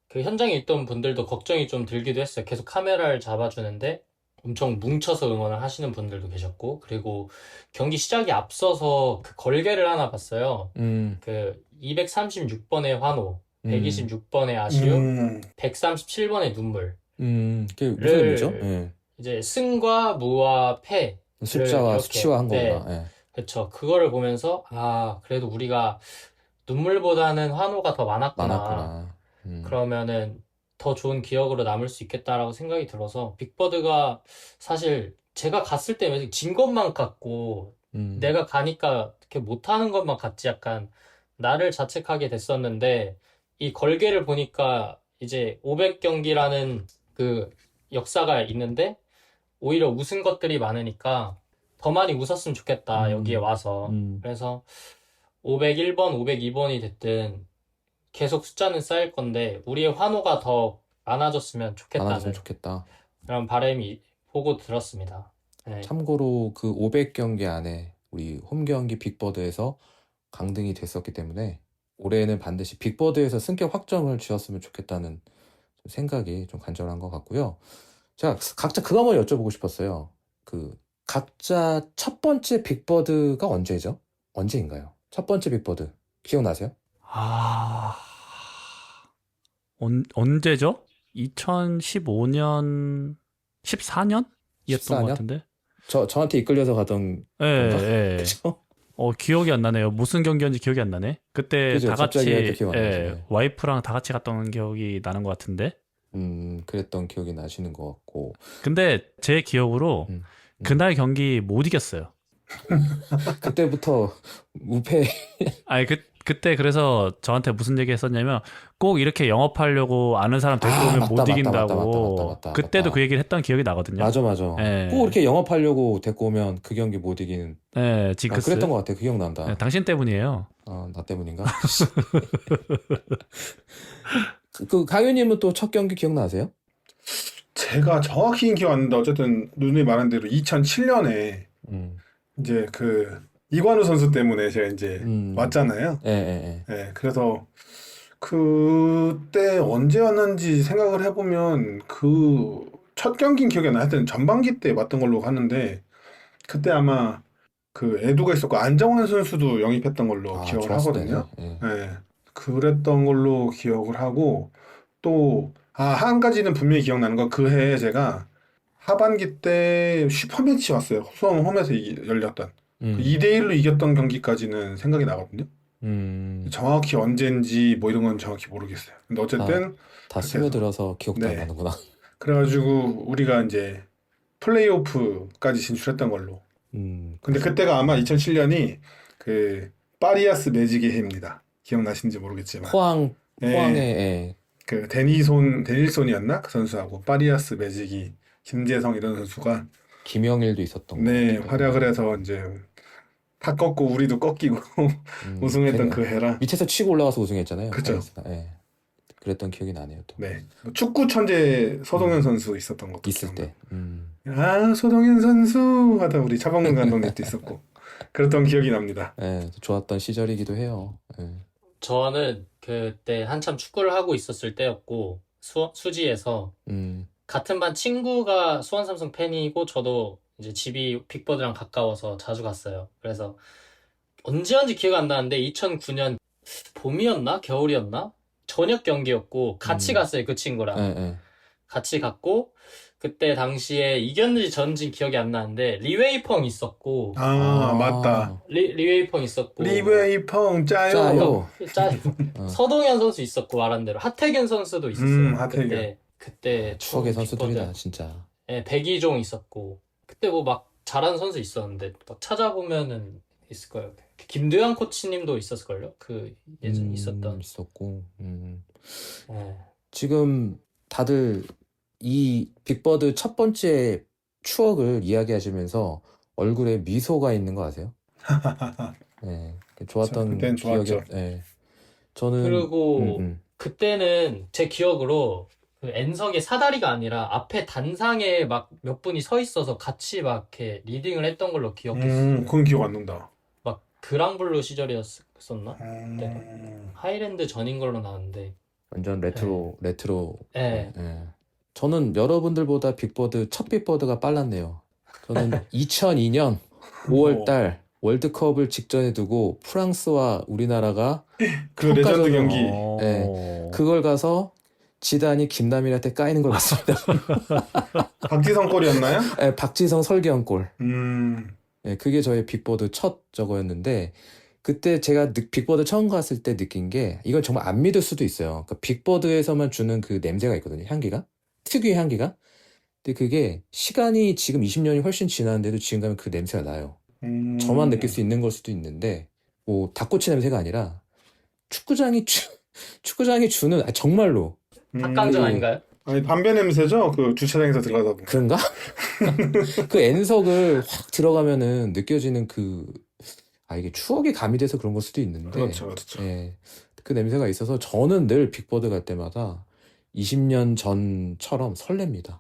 S3: 그 현장에 있던 분들도 걱정이 좀 들기도 했어요. 계속 카메라를 잡아주는데 엄청 뭉쳐서 응원을 하시는 분들도 계셨고, 그리고 경기 시작이 앞서서 그 걸개를 하나 봤어요. 그 236번의 환호, 126번의 아쉬움, 137번의 눈물.
S1: 그게 무슨 의미죠? 예.
S3: 이제 승과 무와 패.
S1: 숫자와
S3: 이렇게,
S1: 수치와 한
S3: 네.
S1: 거구나. 예.
S3: 그쵸. 그거를 보면서, 그래도 우리가 눈물보다는 환호가 더
S1: 많았구나.
S3: 그러면은 더 좋은 기억으로 남을 수 있겠다라고 생각이 들어서, 빅버드가 사실 제가 갔을 때 진 것만 같고, 내가 가니까 이렇게 못하는 것만 같지 약간 나를 자책하게 됐었는데, 이 걸개를 보니까 이제 500경기라는 그 역사가 있는데, 오히려 웃은 것들이 많으니까 더 많이 웃었으면 좋겠다, 여기에 와서. 그래서 501번, 502번이 됐든 계속 숫자는 쌓일 건데 우리의 환호가 더 많아졌으면
S1: 많아졌으면
S3: 좋겠다는
S1: 좋겠다.
S3: 그런 바람이 보고 들었습니다. 네.
S1: 참고로 그 500경기 안에 우리 홈 경기 빅버드에서 강등이 됐었기 때문에 올해는 반드시 빅버드에서 승격 확정을 지었으면 좋겠다는 생각이 좀 간절한 것 같고요. 제가 각자 그거 한번 여쭤보고 싶었어요. 그 각자 첫 번째 빅버드가 언제죠? 언제인가요? 첫 번째 빅버드 기억나세요?
S2: 언제죠? 2015년, 14년? 이었던
S1: 14년?
S2: 것 같은데?
S1: 저한테 이끌려서 가던 건가?
S2: 예.
S1: 그죠?
S2: 기억이 안 나네요. 무슨 경기였는지 기억이 안 나네. 그때
S1: 그죠?
S2: 다
S1: 갑자기
S2: 같이,
S1: 이렇게 기억 안 나시네.
S2: 와이프랑 다 같이 갔던 기억이 나는 것 같은데?
S1: 그랬던 기억이 나시는 것 같고.
S2: 근데 제 기억으로 그날 경기 못 이겼어요.
S1: 그때부터 무패.
S2: 아니, 그때 그래서 저한테 무슨 얘기 했었냐면 꼭 이렇게 영업하려고 아는 사람 데리고 오면
S1: 맞다,
S2: 못
S1: 맞다,
S2: 이긴다고.
S1: 맞다.
S2: 그때도 그 얘기를 했던 기억이 나거든요.
S1: 맞아.
S2: 예.
S1: 꼭 이렇게 영업하려고 데리고 오면 그 경기 못 이기는.
S2: 네, 징크스.
S1: 그랬던 것 같아. 그 기억난다.
S2: 네, 당신 때문이에요.
S1: 나 때문인가? 그 강윤님은 또 첫 경기 기억나세요?
S4: 제가 정확히는 기억 안 나는데 어쨌든 누누이 말한 대로 2007년에 이제 그 이관우 선수 때문에 제가 이제 왔잖아요.
S1: 예.
S4: 네, 그래서 그때 언제였는지 생각을 해보면 그 첫 경기는 기억이 안 나. 하여튼 전반기 때 왔던 걸로 하는데 그때 아마 그 에두가 있었고 안정환 선수도 영입했던 걸로 기억을
S1: 좋았을
S4: 하거든요.
S1: 때네.
S4: 네, 그랬던 걸로 기억을 하고 또 한 가지는 분명히 기억나는 건 그 해에 제가 하반기 때 슈퍼매치 왔어요. 수원 홈에서 열렸던. 2대1로 이겼던 경기까지는 생각이 나거든요. 정확히 언제인지 뭐 이런 건 정확히 모르겠어요. 근데 어쨌든
S1: 다 스며들어서 기억도 안 나는구나.
S4: 그래가지고 우리가 이제 플레이오프까지 진출했던 걸로. 근데 그때가 아마 2007년이 그 파리아스 매직의 해입니다. 기억나시는지 모르겠지만.
S1: 포항에
S4: 그 데닐손이었나? 그 선수하고 파리아스 매직이 김재성 이런 선수가
S1: 김영일도 있었던
S4: 네,
S1: 거.
S4: 활약을 해서 이제 다 꺾고 우리도 꺾이고 우승했던 그 해라.
S1: 밑에서 치고 올라가서 우승했잖아요.
S4: 그쵸.
S1: 예. 그랬던 기억이 나네요. 또.
S4: 네, 축구 천재 서동현 선수 있었던 것도
S1: 있을
S4: 기억나.
S1: 때.
S4: 서동현 선수 하다 우리 차범근 감독님도 있었고. 그랬던 기억이 납니다.
S1: 예, 좋았던 시절이기도 해요. 예.
S3: 저는 그때 한참 축구를 하고 있었을 때였고, 수지에서
S1: 음,
S3: 같은 반 친구가 수원 삼성 팬이고, 저도 이제 집이 빅버드랑 가까워서 자주 갔어요. 그래서 언제인지 기억 안 나는데 2009년 봄이었나? 겨울이었나? 저녁 경기였고 같이
S1: 음.
S3: 갔어요. 그
S1: 예,
S3: 친구랑.
S1: 예.
S3: 같이 갔고 그때 당시에 이겼는지 졌는지 기억이 안 나는데 리웨이펑 있었고
S4: 아, 맞다.
S3: 리웨이펑 있었고
S4: 리베이펑 짜요.
S1: 짜요.
S3: 짜
S1: 어.
S3: 서동현 선수 있었고 말한 대로 하태균 선수도 있었어요.
S4: 하태균.
S3: 그때
S1: 추억의
S3: 좀
S1: 선수들이다,
S3: 빅버드.
S1: 진짜.
S3: 예, 백이종 있었고 그때 뭐 막 잘하는 선수 있었는데 막 찾아보면은 있을 거예요. 김도현 코치님도 있었을걸요? 그 예전 있었던.
S1: 있었고.
S3: 예.
S1: 지금 다들 이 빅버드 첫 번째 추억을 이야기하시면서 얼굴에 미소가 있는 거 아세요? 예, 좋았던
S4: 그땐
S1: 기억이,
S4: 좋았죠.
S1: 예. 저는,
S3: 그리고 그때는 제 기억으로 그 N석에 사다리가 아니라 앞에 단상에 막 몇 분이 서 있어서 같이 막 이렇게 리딩을 했던 걸로 기억했어요.
S4: 그건 기억 안 난다.
S3: 막 그랑블루 시절이었었나?
S4: 음,
S3: 하이랜드 전인 걸로 나왔는데.
S1: 완전 레트로.
S3: 예.
S1: 예. 저는 여러분들보다 빅버드, 첫 빅버드가 빨랐네요. 저는 2002년 5월 달 월드컵을 직전에 두고 프랑스와 우리나라가
S4: 그 레전드
S1: 평가전을-
S4: 경기.
S1: 네. 그걸 가서 지단이 김남일한테 까이는 걸 봤습니다.
S4: 박지성 골이었나요?
S1: 예, 박지성 설계한 골.
S4: 음,
S1: 예, 그게 저의 빅버드 첫 저거였는데, 그때 제가 빅버드 처음 갔을 때 느낀 게, 이걸 정말 안 믿을 수도 있어요. 그러니까 빅버드에서만 주는 그 냄새가 있거든요, 향기가. 특유의 향기가. 근데 그게 시간이 지금 20년이 훨씬 지났는데도 지금 가면 그 냄새가 나요. 저만 느낄 수 있는 걸 수도 있는데, 뭐, 닭꼬치 냄새가 아니라, 축구장이 주는, 정말로.
S3: 닭강정 아닌가요?
S4: 아니, 담배 냄새죠? 그 주차장에서 들어가다 보면.
S1: 그런가? 그 N석을 확 들어가면은 느껴지는 이게 추억이 가미돼서 그런 걸 수도 있는데,
S4: 그렇죠, 그렇죠.
S1: 예, 그 냄새가 있어서 저는 늘 빅버드 갈 때마다 20년 전처럼 설렙니다.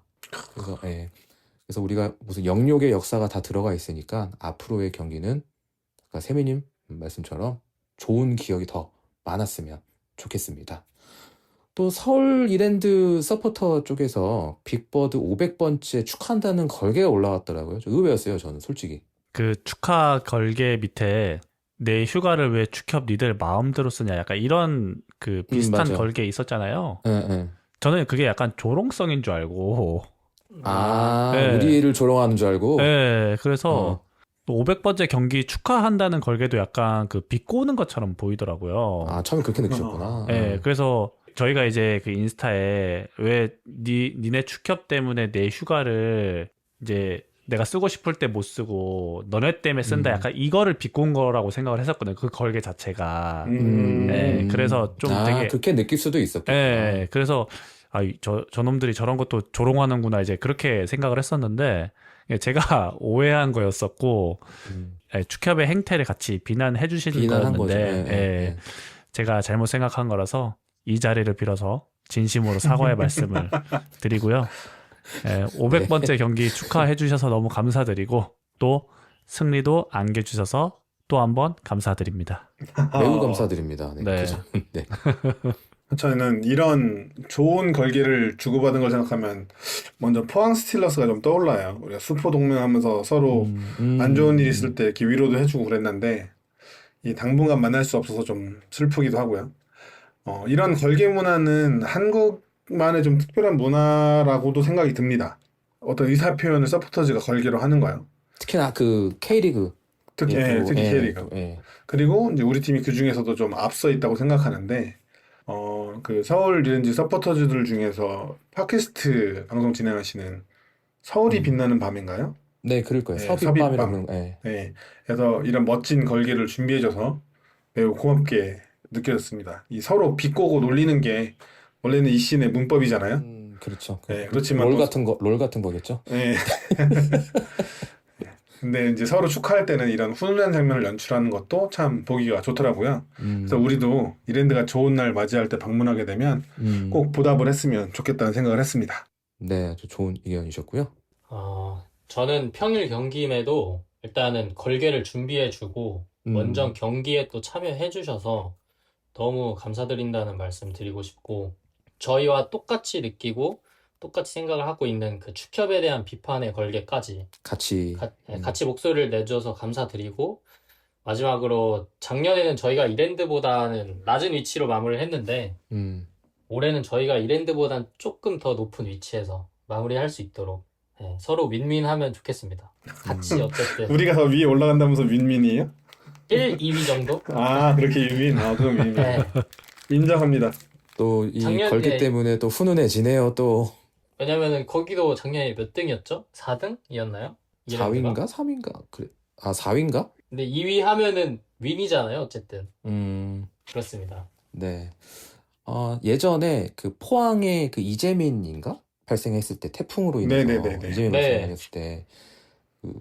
S1: 그래서, 예. 그래서 우리가 무슨 영욕의 역사가 다 들어가 있으니까 앞으로의 경기는 아까 세미님 말씀처럼 좋은 기억이 더 많았으면 좋겠습니다. 또 서울 이랜드 서포터 쪽에서 빅버드 500번째 축하한다는 걸개가 올라왔더라고요. 좀 의외였어요, 저는 솔직히.
S2: 그 축하 걸개 밑에 내 휴가를 왜 축협 니들 마음대로 쓰냐 약간 이런 그 비슷한
S1: 맞아.
S2: 걸개 있었잖아요.
S1: 예, 예.
S2: 저는 그게 약간 조롱성인 줄 알고. 네.
S1: 우리를 조롱하는 줄 알고.
S2: 네, 그래서 500번째 경기 축하한다는 걸개도 약간 그 비꼬는 것처럼 보이더라고요.
S1: 처음에 그렇게 느끼셨구나.
S2: 네, 그래서 저희가 이제 그 인스타에 왜 니네 축협 때문에 내 휴가를 이제 내가 쓰고 싶을 때 못 쓰고 너네 때문에 쓴다 약간 이거를 비꼰 거라고 생각을 했었거든요. 그 걸개 자체가. 네, 그래서 좀 되게
S1: 그렇게 느낄 수도 있었겠구나.
S2: 네, 그래서 저놈들이 저런 것도 조롱하는구나 이제 그렇게 생각을 했었는데 제가 오해한 거였었고 축협의 행태를 같이 비난해 주시는
S1: 비난한 거죠.
S2: 거였는데
S1: 예.
S2: 제가 잘못 생각한 거라서 이 자리를 빌어서 진심으로 사과의 말씀을 드리고요. 500번째 경기 축하해 주셔서 너무 감사드리고 또 승리도 안겨주셔서 또 한번 감사드립니다.
S1: 매우 감사드립니다. 네.
S2: 네.
S1: 그죠? 네.
S4: 저는 이런 좋은 걸개를 주고받은 걸 생각하면 먼저 포항 스틸러스가 좀 떠올라요. 우리가 수포 동맹하면서 서로 안 좋은 일 있을 때 이렇게 위로도 해주고 그랬는데 이 당분간 만날 수 없어서 좀 슬프기도 하고요. 이런 걸개 문화는 한국만의 좀 특별한 문화라고도 생각이 듭니다. 어떤 의사 표현을 서포터즈가 걸개로 하는 거예요.
S1: 특히나 그 K리그.
S4: 특히 K리그. 그리고 이제 우리 팀이 그 중에서도 좀 앞서 있다고 생각하는데 그 서울 리렌지 서포터즈들 중에서 팟캐스트 방송 진행하시는 서울이 빛나는 밤인가요?
S1: 네, 그럴 거예요.
S4: 네,
S1: 서빛밤이라고.
S4: 네. 그래서 이런 멋진 걸개를 준비해줘서 매우 고맙게 느껴졌습니다. 이 서로 비꼬고 놀리는 게 원래는 이 씬의 문법이잖아요.
S1: 그렇죠.
S4: 네, 그렇지만
S1: 롤 같은 거겠죠?
S4: 네. 근데 이제 서로 축하할 때는 이런 훈훈한 장면을 연출하는 것도 참 보기가 좋더라고요. 그래서 우리도 이랜드가 좋은 날 맞이할 때 방문하게 되면 꼭 보답을 했으면 좋겠다는 생각을 했습니다.
S1: 네, 아주 좋은 의견이셨고요.
S3: 저는 평일 경기임에도 일단은 걸개를 준비해주고 원정 경기에 또 참여해주셔서 너무 감사드린다는 말씀 드리고 싶고, 저희와 똑같이 느끼고 똑같이 생각을 하고 있는 그 축협에 대한 비판의 걸개까지
S1: 같이,
S3: 같이 목소리를 내줘서 감사드리고, 마지막으로 작년에는 저희가 이랜드보다는 낮은 위치로 마무리를 했는데 올해는 저희가 이랜드보단 조금 더 높은 위치에서 마무리할 수 있도록 서로 윈윈하면 좋겠습니다. 같이 어쨌든
S4: 우리가 더 위에 올라간다면서 윈윈이에요?
S3: 1, 2위 정도?
S4: 아, 그렇게 윈윈. 아, 그럼 윈윈.
S3: 네.
S4: 인정합니다.
S1: 또 이
S3: 작년에-
S1: 걸기 때문에 또 훈훈해지네요. 또
S3: 왜냐면은 거기도 작년에 몇 등이었죠? 4등이었나요?
S1: 4위인가? 3위인가? 그래. 아, 4위인가?
S3: 근데 2위 하면은 윈이잖아요, 어쨌든.
S1: 음,
S3: 그렇습니다.
S1: 네. 예전에 그 포항에 그 이재민인가? 발생했을 때 태풍으로 인해서
S4: 네네네네.
S1: 이재민
S3: 네.
S1: 발생했을 때 그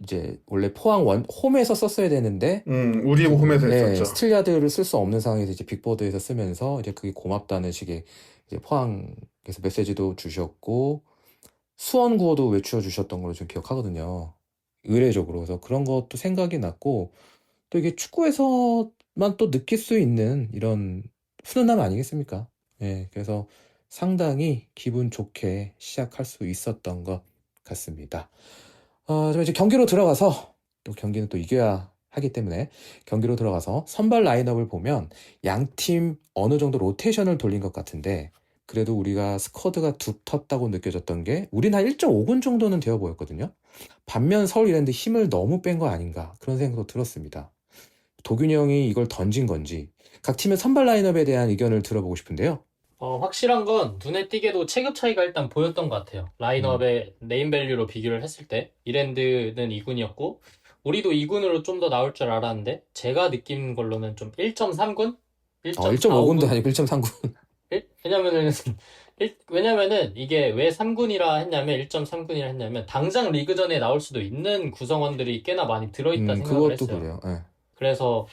S1: 이제 원래 포항 홈에서 썼어야 되는데
S4: 우리 홈에서
S1: 네,
S4: 했었죠.
S1: 스틸야드를 쓸 수 없는 상황에서 이제 빅보드에서 쓰면서 이제 그게 고맙다는 식의 이제 포항에서 메시지도 주셨고 수원 구호도 외쳐 주셨던 걸로 좀 기억하거든요. 의례적으로. 그래서 그런 것도 생각이 났고 또 이게 축구에서만 또 느낄 수 있는 이런 훈훈함 아니겠습니까? 예, 그래서 상당히 기분 좋게 시작할 수 있었던 것 같습니다. 좀 이제 경기로 들어가서 또 경기는 또 이겨야 하기 때문에 경기로 들어가서 선발 라인업을 보면 양팀 어느 정도 로테이션을 돌린 것 같은데 그래도 우리가 스쿼드가 두텁다고 느껴졌던 게 우린 한 1.5군 정도는 되어 보였거든요. 반면 서울 이랜드 힘을 너무 뺀 거 아닌가 그런 생각도 들었습니다. 도균이 형이 이걸 던진 건지 각 팀의 선발 라인업에 대한 의견을 들어보고 싶은데요.
S3: 확실한 건 눈에 띄게도 체급 차이가 일단 보였던 것 같아요. 라인업의 네임밸류로 비교를 했을 때 이랜드는 2군이었고 우리도 2군으로 좀 더 나올 줄 알았는데 제가 느낀 걸로는 좀 1.3군?
S1: 1.5군도 아니고 1.3군.
S3: 왜냐면은 이게 왜 3군이라 했냐면 1.3군이라 했냐면 당장 리그전에 나올 수도 있는 구성원들이 꽤나 많이 들어있다 생각을
S1: 그것도
S3: 했어요.
S1: 그래요. 예.
S3: 그래서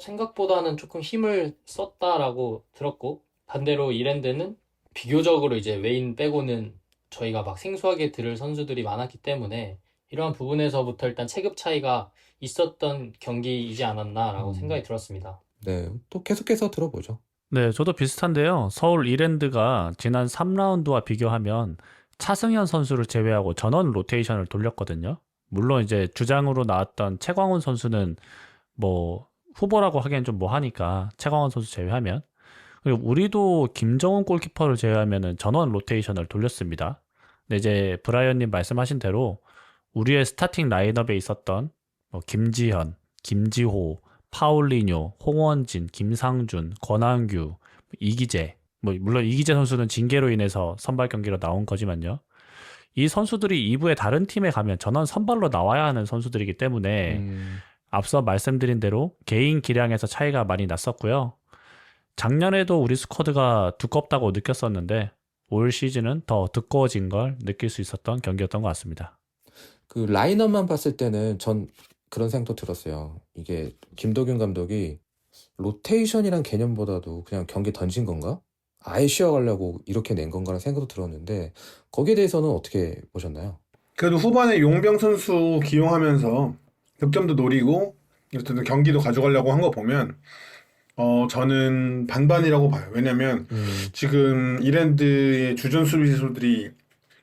S3: 생각보다는 조금 힘을 썼다라고 들었고 반대로 이랜드는 비교적으로 이제 웨인 빼고는 저희가 막 생소하게 들을 선수들이 많았기 때문에 이러한 부분에서부터 일단 체급 차이가 있었던 경기이지 않았나라고 생각이 들었습니다.
S1: 네, 또 계속해서 들어보죠.
S2: 네, 저도 비슷한데요. 서울 이랜드가 지난 3라운드와 비교하면 차승현 선수를 제외하고 전원 로테이션을 돌렸거든요. 물론 이제 주장으로 나왔던 최광훈 선수는 뭐 후보라고 하기엔 좀 뭐하니까 최광훈 선수 제외하면 그리고 우리도 김정훈 골키퍼를 제외하면은 전원 로테이션을 돌렸습니다. 근데 이제 브라이언님 말씀하신 대로 우리의 스타팅 라인업에 있었던 뭐 김지현, 김지호, 파울리뇨, 홍원진, 김상준, 권한규, 이기재 뭐 물론 이기재 선수는 징계로 인해서 선발 경기로 나온 거지만요. 이 선수들이 2부의 다른 팀에 가면 전원 선발로 나와야 하는 선수들이기 때문에 앞서 말씀드린 대로 개인 기량에서 차이가 많이 났었고요. 작년에도 우리 스쿼드가 두껍다고 느꼈었는데 올 시즌은 더 두꺼워진 걸 느낄 수 있었던 경기였던 것 같습니다.
S1: 그 라인업만 봤을 때는 전 그런 생각도 들었어요. 이게 김도균 감독이 로테이션이란 개념보다도 그냥 경기 던진 건가? 아예 쉬어가려고 이렇게 낸 건가라는 생각도 들었는데 거기에 대해서는 어떻게 보셨나요?
S4: 그래도 후반에 용병 선수 기용하면서 득점도 노리고 어쨌든 경기도 가져가려고 한 거 보면 저는 반반이라고 봐요. 왜냐면 지금 이랜드의 주전 수비수들이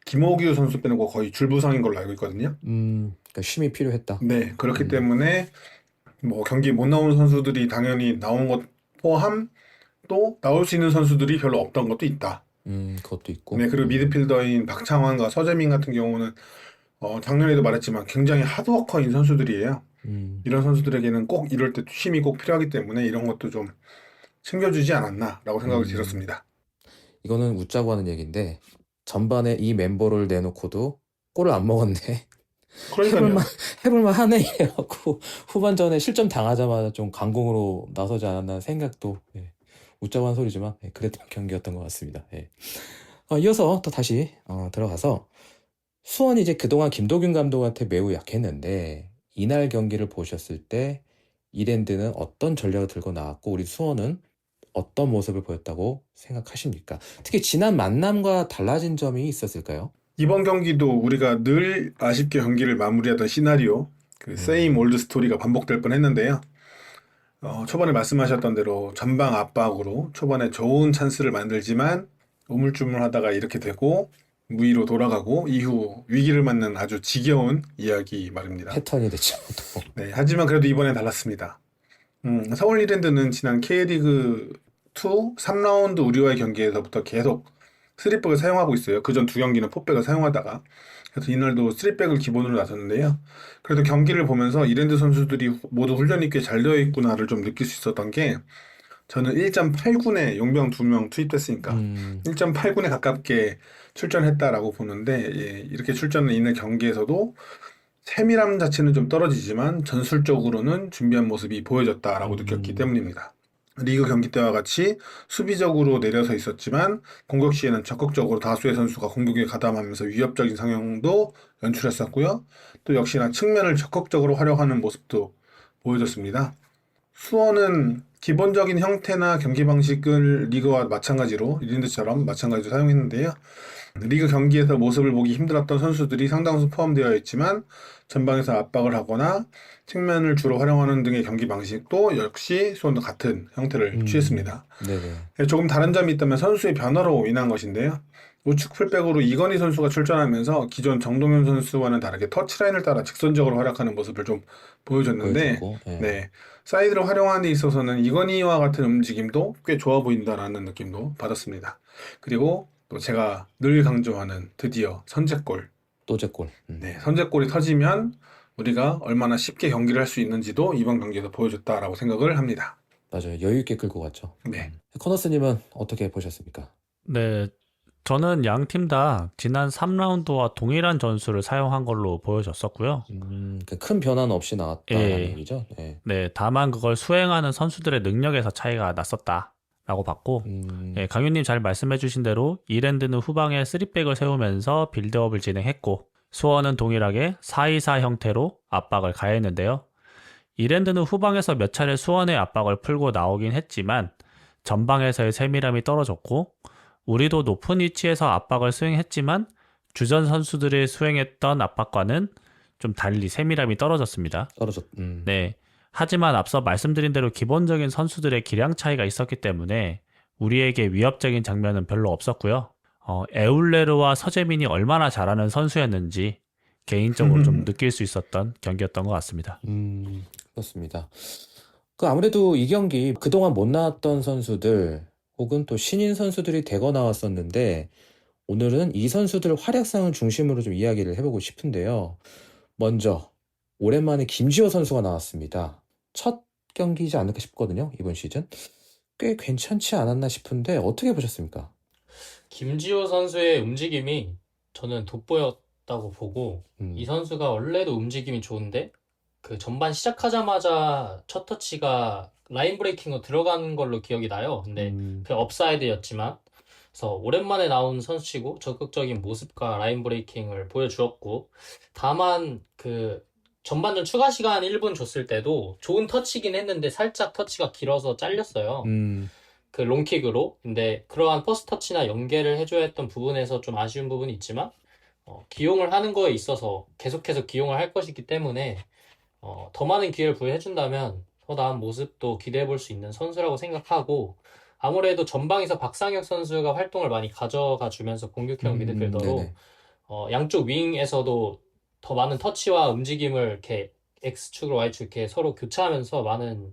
S4: 김호규 선수 빼놓고 거의 줄부상인 걸로 알고 있거든요.
S1: 그러니까 쉼이 필요했다.
S4: 네, 그렇기 때문에 뭐 경기 못 나오는 선수들이 당연히 나온 것 포함 또 나올 수 있는 선수들이 별로 없던 것도 있다.
S1: 그것도 있고.
S4: 네, 그리고 미드필더인 박창환과 서재민 같은 경우는 작년에도 말했지만 굉장히 하드워커인 선수들이에요. 이런 선수들에게는 꼭 이럴 때 쉼이 꼭 필요하기 때문에 이런 것도 좀 챙겨주지 않았나라고 생각이 들었습니다.
S1: 이거는 웃자고 하는 얘기인데 전반에 이 멤버를 내놓고도 골을 안 먹었네.
S4: 그러니까요.
S1: 해볼만 하네 하고 후반전에 실점 당하자마자 좀 강공으로 나서지 않았나 생각도 웃자고 한 소리지만 그랬던 경기였던 것 같습니다. 이어서 또 다시 들어가서 수원이 이제 그동안 김도균 감독한테 매우 약했는데 이날 경기를 보셨을 때 이랜드는 어떤 전략을 들고 나왔고 우리 수원은 어떤 모습을 보였다고 생각하십니까? 특히 지난 만남과 달라진 점이 있었을까요?
S4: 이번 경기도 우리가 늘 아쉽게 경기를 마무리하던 시나리오 그 세임 올드 스토리가 반복될 뻔했는데요. 초반에 말씀하셨던 대로 전방 압박으로 초반에 좋은 찬스를 만들지만 우물쭈물하다가 이렇게 되고 무위로 돌아가고 이후 위기를 맞는 아주 지겨운 이야기 말입니다.
S1: 패턴이 됐죠. 또.
S4: 네, 하지만 그래도 이번엔 달랐습니다. 서울 이랜드는 지난 K리그 2 3라운드 우리와의 경기에서부터 계속 3백을 사용하고 있어요. 그전 두 경기는 4백을 사용하다가 그래서 이날도 3백을 기본으로 나섰는데요. 그래도 경기를 보면서 이랜드 선수들이 모두 훈련이 꽤 잘 되어 있구나를 좀 느낄 수 있었던 게 저는 1.8군에 용병 2명 투입됐으니까 1.8군에 가깝게 출전했다라고 보는데 예, 이렇게 출전을 있는 경기에서도 세밀함 자체는 좀 떨어지지만 전술적으로는 준비한 모습이 보여졌다라고 느꼈기 때문입니다. 리그 경기 때와 같이 수비적으로 내려서 있었지만 공격 시에는 적극적으로 다수의 선수가 공격에 가담하면서 위협적인 상황도 연출했었고요. 또 역시나 측면을 적극적으로 활용하는 모습도 보여줬습니다. 수원은 기본적인 형태나 경기 방식을 리그와 마찬가지로 이랜드처럼 마찬가지로 사용했는데요. 리그 경기에서 모습을 보기 힘들었던 선수들이 상당수 포함되어 있지만 전방에서 압박을 하거나 측면을 주로 활용하는 등의 경기 방식도 역시 수원도 같은 형태를 취했습니다.
S1: 네네.
S4: 조금 다른 점이 있다면 선수의 변화로 인한 것인데요. 우측 풀백으로 이건희 선수가 출전하면서 기존 정동현 선수와는 다르게 터치라인을 따라 직선적으로 활약하는 모습을 좀 보여줬는데
S1: 보여줬고, 예.
S4: 네, 사이드를 활용하는 데 있어서는 이건희와 같은 움직임도 꽤 좋아 보인다라는 느낌도 받았습니다. 그리고 또 제가 늘 강조하는 드디어 선제골.
S1: 또 제 골.
S4: 네, 선제골이 터지면 우리가 얼마나 쉽게 경기를 할 수 있는지도 이번 경기에서 보여줬다라고 생각을 합니다.
S1: 맞아요. 여유 있게 끌고 갔죠.
S4: 네.
S1: 커너스님은 어떻게 보셨습니까?
S2: 네, 저는 양 팀 다 지난 3라운드와 동일한 전술을 사용한 걸로 보여졌었고요.
S1: 큰 변화는 없이 나왔다는
S2: 예.
S1: 얘기죠. 네.
S2: 네, 다만 그걸 수행하는 선수들의 능력에서 차이가 났었다라고 봤고, 예, 강윤님 잘 말씀해주신 대로 이랜드는 후방에 3백을 세우면서 빌드업을 진행했고, 수원은 동일하게 4-2-4 형태로 압박을 가했는데요. 이랜드는 후방에서 몇 차례 수원의 압박을 풀고 나오긴 했지만 전방에서의 세밀함이 떨어졌고, 우리도 높은 위치에서 압박을 수행했지만 주전 선수들이 수행했던 압박과는 좀 달리 세밀함이 떨어졌습니다. 네. 하지만 앞서 말씀드린 대로 기본적인 선수들의 기량 차이가 있었기 때문에 우리에게 위협적인 장면은 별로 없었고요. 에울레르와 서재민이 얼마나 잘하는 선수였는지 개인적으로 좀 느낄 수 있었던 경기였던 것 같습니다.
S1: 그렇습니다. 아무래도 이 경기 그동안 못 나왔던 선수들 혹은 또 신인 선수들이 대거 나왔었는데 오늘은 이 선수들 활약상을 중심으로 좀 이야기를 해보고 싶은데요. 먼저 오랜만에 김지호 선수가 나왔습니다. 첫 경기이지 않을까 싶거든요. 이번 시즌. 꽤 괜찮지 않았나 싶은데 어떻게 보셨습니까?
S3: 김지호 선수의 움직임이 저는 돋보였다고 보고 이 선수가 원래도 움직임이 좋은데 그 전반 시작하자마자 첫 터치가 라인 브레이킹으로 들어간 걸로 기억이 나요. 근데 그 업사이드였지만 그래서 오랜만에 나온 선수치고 적극적인 모습과 라인 브레이킹을 보여주었고 다만 그 전반전 추가 시간 1분 줬을 때도 좋은 터치긴 했는데 살짝 터치가 길어서 잘렸어요. 그 롱킥으로. 근데 그러한 퍼스트 터치나 연계를 해줘야 했던 부분에서 좀 아쉬운 부분이 있지만 기용을 하는 거에 있어서 계속해서 기용을 할 것이기 때문에 더 많은 기회를 부여해준다면 더 나은 모습도 기대해 볼 수 있는 선수라고 생각하고 아무래도 전방에서 박상혁 선수가 활동을 많이 가져가 주면서 공격형 미드필더로 양쪽 윙에서도 더 많은 터치와 움직임을 이렇게 X축으로 Y축 이렇게 서로 교차하면서 많은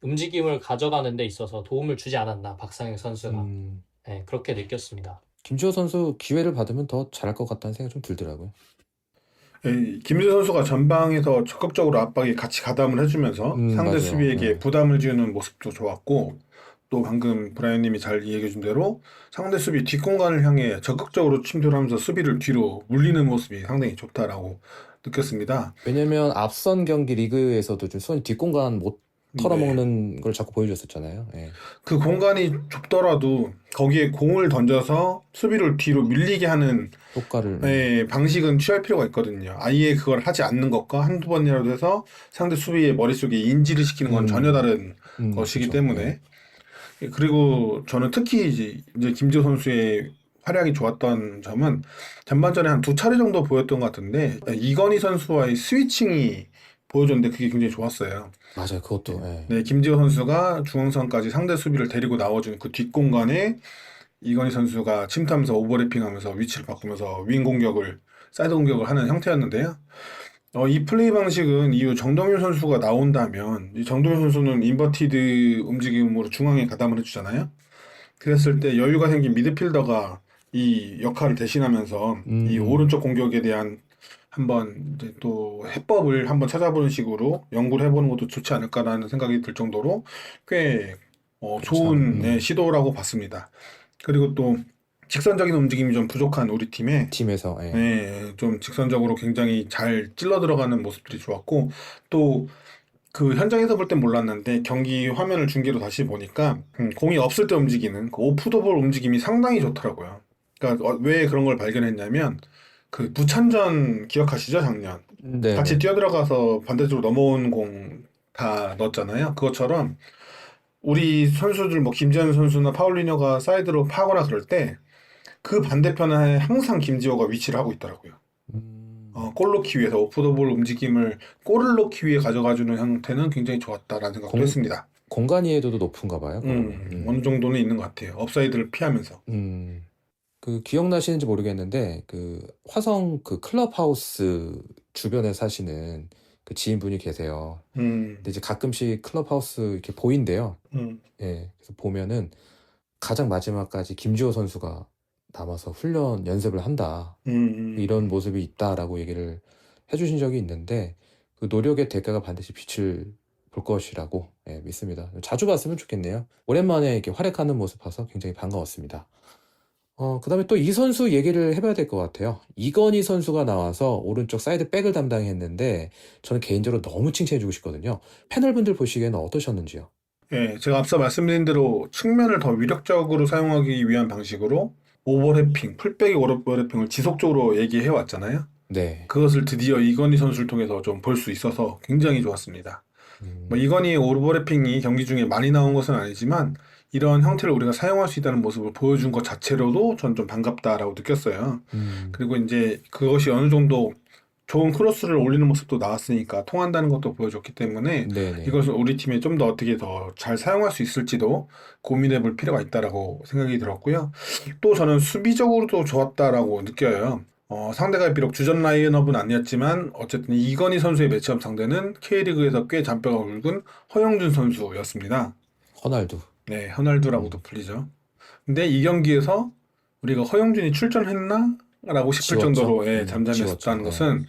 S3: 움직임을 가져가는 데 있어서 도움을 주지 않았나 박상혁 선수가 네, 그렇게 느꼈습니다.
S1: 김지호 선수 기회를 받으면 더 잘할 것 같다는 생각이 좀 들더라고요.
S4: 김지호 선수가 전방에서 적극적으로 압박에 같이 가담을 해주면서 상대
S1: 맞아요.
S4: 수비에게 부담을 지우는 모습도 좋았고 또 방금 브라이언님이 잘 얘기해준 대로 상대 수비 뒷공간을 향해 적극적으로 침투하면서 수비를 뒤로 물리는 모습이 상당히 좋다라고 느꼈습니다.
S1: 왜냐면 앞선 경기 리그에서도 좀 수원이 뒷공간 못 털어먹는 걸 자꾸 보여줬었잖아요. 예.
S4: 그 공간이 좁더라도 거기에 공을 던져서 수비를 뒤로 밀리게 하는
S1: 효과를
S4: 방식은 취할 필요가 있거든요. 아예 그걸 하지 않는 것과 한두 번이라도 해서 상대 수비의 머릿속에 인지를 시키는 건 전혀 다른 것이기
S1: 그렇죠.
S4: 때문에 그리고 저는 특히 이제 김지호 선수의 활약이 좋았던 점은 전반전에 한 2차례 정도 보였던 것 같은데 이건희 선수와의 스위칭이 보여줬는데 그게 굉장히 좋았어요.
S1: 맞아요. 그것도, 예.
S4: 네, 김지호 선수가 중앙선까지 상대 수비를 데리고 나와준 그 뒷공간에 이건희 선수가 침투하면서 오버래핑하면서 위치를 바꾸면서 윙 공격을, 사이드 공격을 하는 형태였는데요. 이 플레이 방식은 이후 정동윤 선수가 나온다면, 이 정동윤 선수는 인버티드 움직임으로 중앙에 가담을 해주잖아요. 그랬을 때 여유가 생긴 미드필더가 이 역할을 대신하면서 이 오른쪽 공격에 대한 한번 이제 또 해법을 한번 찾아보는 식으로 연구를 해보는 것도 좋지 않을까라는 생각이 들 정도로 꽤 좋은 예, 시도라고 봤습니다. 그리고 또 직선적인 움직임이 좀 부족한 우리 팀에
S1: 팀에서, 예.
S4: 예, 좀 직선적으로 굉장히 잘 찔러 들어가는 모습들이 좋았고, 또 그 현장에서 볼 땐 몰랐는데 경기 화면을 중계로 다시 보니까 공이 없을 때 움직이는 그 오프더볼 움직임이 상당히 좋더라고요. 그러니까 왜 그런 걸 발견했냐면 그 부천전 기억하시죠? 작년
S1: 네.
S4: 같이 뛰어들어가서 반대쪽으로 넘어온 공 다 넣었잖아요. 그것처럼 우리 선수들 뭐 김지현 선수나 파울리뇨가 사이드로 파거나 그럴 때 그 반대편에 항상 김지호가 위치를 하고 있더라고요. 골 넣기 위해서 오프더볼 움직임을 골을 넣기 위해 가져가주는 형태는 굉장히 좋았다라는 생각도 했습니다.
S1: 공간 이해도도 높은가 봐요.
S4: 어느 정도는 있는 것 같아요. 업사이드를 피하면서.
S1: 그 기억나시는지 모르겠는데 그 화성 그 클럽하우스 주변에 사시는 그 지인분이 계세요. 근데 이제 가끔씩 클럽하우스 이렇게 보인대요. 예, 그래서 보면은 가장 마지막까지 김지호 선수가 남아서 훈련 연습을 한다. 이런 모습이 있다라고 얘기를 해주신 적이 있는데 그 노력의 대가가 반드시 빛을 볼 것이라고 예, 믿습니다. 자주 봤으면 좋겠네요. 오랜만에 이렇게 활약하는 모습 봐서 굉장히 반가웠습니다. 그다음에 또 이 선수 얘기를 해봐야 될 것 같아요. 이건희 선수가 나와서 오른쪽 사이드 백을 담당했는데 저는 개인적으로 너무 칭찬해주고 싶거든요. 패널분들 보시기에는 어떠셨는지요?
S4: 예, 제가 앞서 말씀드린 대로 측면을 더 위력적으로 사용하기 위한 방식으로 오버래핑, 풀백의 오버래핑을 지속적으로 얘기해 왔잖아요.
S1: 네.
S4: 그것을 드디어 이건희 선수를 통해서 좀 볼 수 있어서 굉장히 좋았습니다. 뭐 이건희의 오버래핑이 경기 중에 많이 나온 것은 아니지만 이런 형태를 우리가 사용할 수 있다는 모습을 보여준 것 자체로도 전 좀 반갑다라고 느꼈어요. 그리고 이제 그것이 어느 정도 좋은 크로스를 올리는 모습도 나왔으니까 통한다는 것도 보여줬기 때문에
S1: 네네.
S4: 이것을 우리 팀에 좀 더 어떻게 더 잘 사용할 수 있을지도 고민해 볼 필요가 있다라고 생각이 들었고요. 또 저는 수비적으로도 좋았다라고 느껴요. 상대가 비록 주전 라인업은 아니었지만 어쨌든 이건희 선수의 매치업 상대는 K리그에서 꽤 잔뼈가 굵은 허영준 선수였습니다.
S1: 호날두.
S4: 네, 호날두라고도 불리죠. 근데 이 경기에서 우리가 허영준이 출전했나? 라고 싶을
S1: 지웠죠.
S4: 정도로 예,
S1: 지웠죠.
S4: 잠잠했었다는
S1: 네.
S4: 것은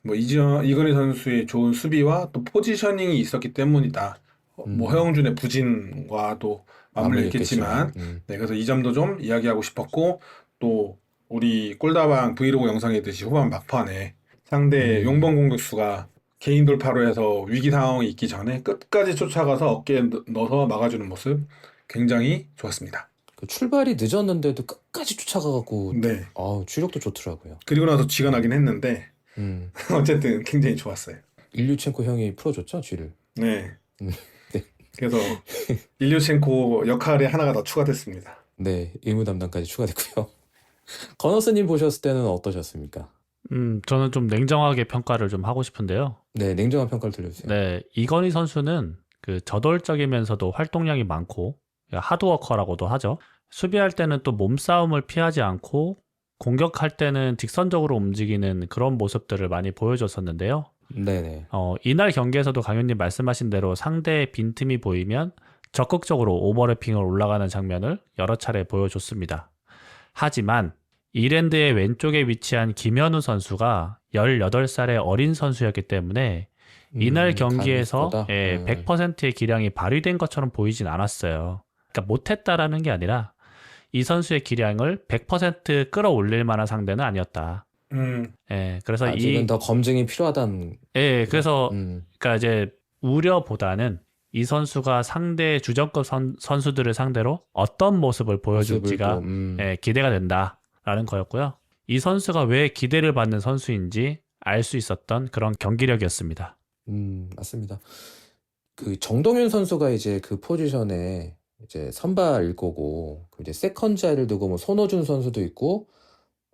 S4: 뭐 이건희 선수의 좋은 수비와 또 포지셔닝이 있었기 때문이다. 뭐 허영준의 부진과도 맞물렸겠지만 네, 그래서 이 점도 좀 이야기하고 싶었고 또 우리 꿀다방 브이로그 영상이듯이 후반 막판에 상대 용병 공격수가 개인 돌파로 해서 위기 상황이 있기 전에 끝까지 쫓아가서 어깨에 넣어서 막아주는 모습 굉장히 좋았습니다.
S1: 그 출발이 늦었는데도 끝까지 쫓아가갖고
S4: 네.
S1: 주력도 좋더라고요.
S4: 그리고 나서 쥐가 나긴 했는데 어쨌든 굉장히 좋았어요.
S1: 일류첸코 형이 풀어줬죠, 쥐를.
S4: 네.
S1: 네.
S4: 그래서 일류첸코 역할에 하나가 더 추가됐습니다.
S1: 네, 의무 담당까지 추가됐고요. 건너스님 보셨을 때는 어떠셨습니까?
S2: 저는 좀 냉정하게 평가를 좀 하고 싶은데요.
S1: 네, 냉정한 평가를 들려주세요.
S2: 네, 이건희 선수는 그 저돌적이면서도 활동량이 많고 하드워커라고도 하죠. 수비할 때는 또 몸싸움을 피하지 않고 공격할 때는 직선적으로 움직이는 그런 모습들을 많이 보여줬었는데요.
S1: 네네.
S2: 이날 경기에서도 강현님 말씀하신 대로 상대의 빈틈이 보이면 적극적으로 오버래핑을 올라가는 장면을 여러 차례 보여줬습니다. 하지만 이랜드의 왼쪽에 위치한 김현우 선수가 18살의 어린 선수였기 때문에 이날 경기에서
S1: 가능성보다?
S2: 100%의 기량이 발휘된 것처럼 보이진 않았어요. 그러니까 못했다라는 게 아니라 이 선수의 기량을 100% 끌어올릴 만한 상대는 아니었다. 그래서
S1: 아직은 더 검증이 필요하다는.
S2: 그래서 그러니까 이제 우려보다는 이 선수가 상대 주전급 선수들을 상대로 어떤 모습을 보여줄지가 기대가 된다라는 거였고요. 이 선수가 왜 기대를 받는 선수인지 알 수 있었던 그런 경기력이었습니다.
S1: 맞습니다. 그 정동윤 선수가 이제 그 포지션에 이제 선발일 거고, 이제 세컨 자리를 두고 뭐 손호준 선수도 있고,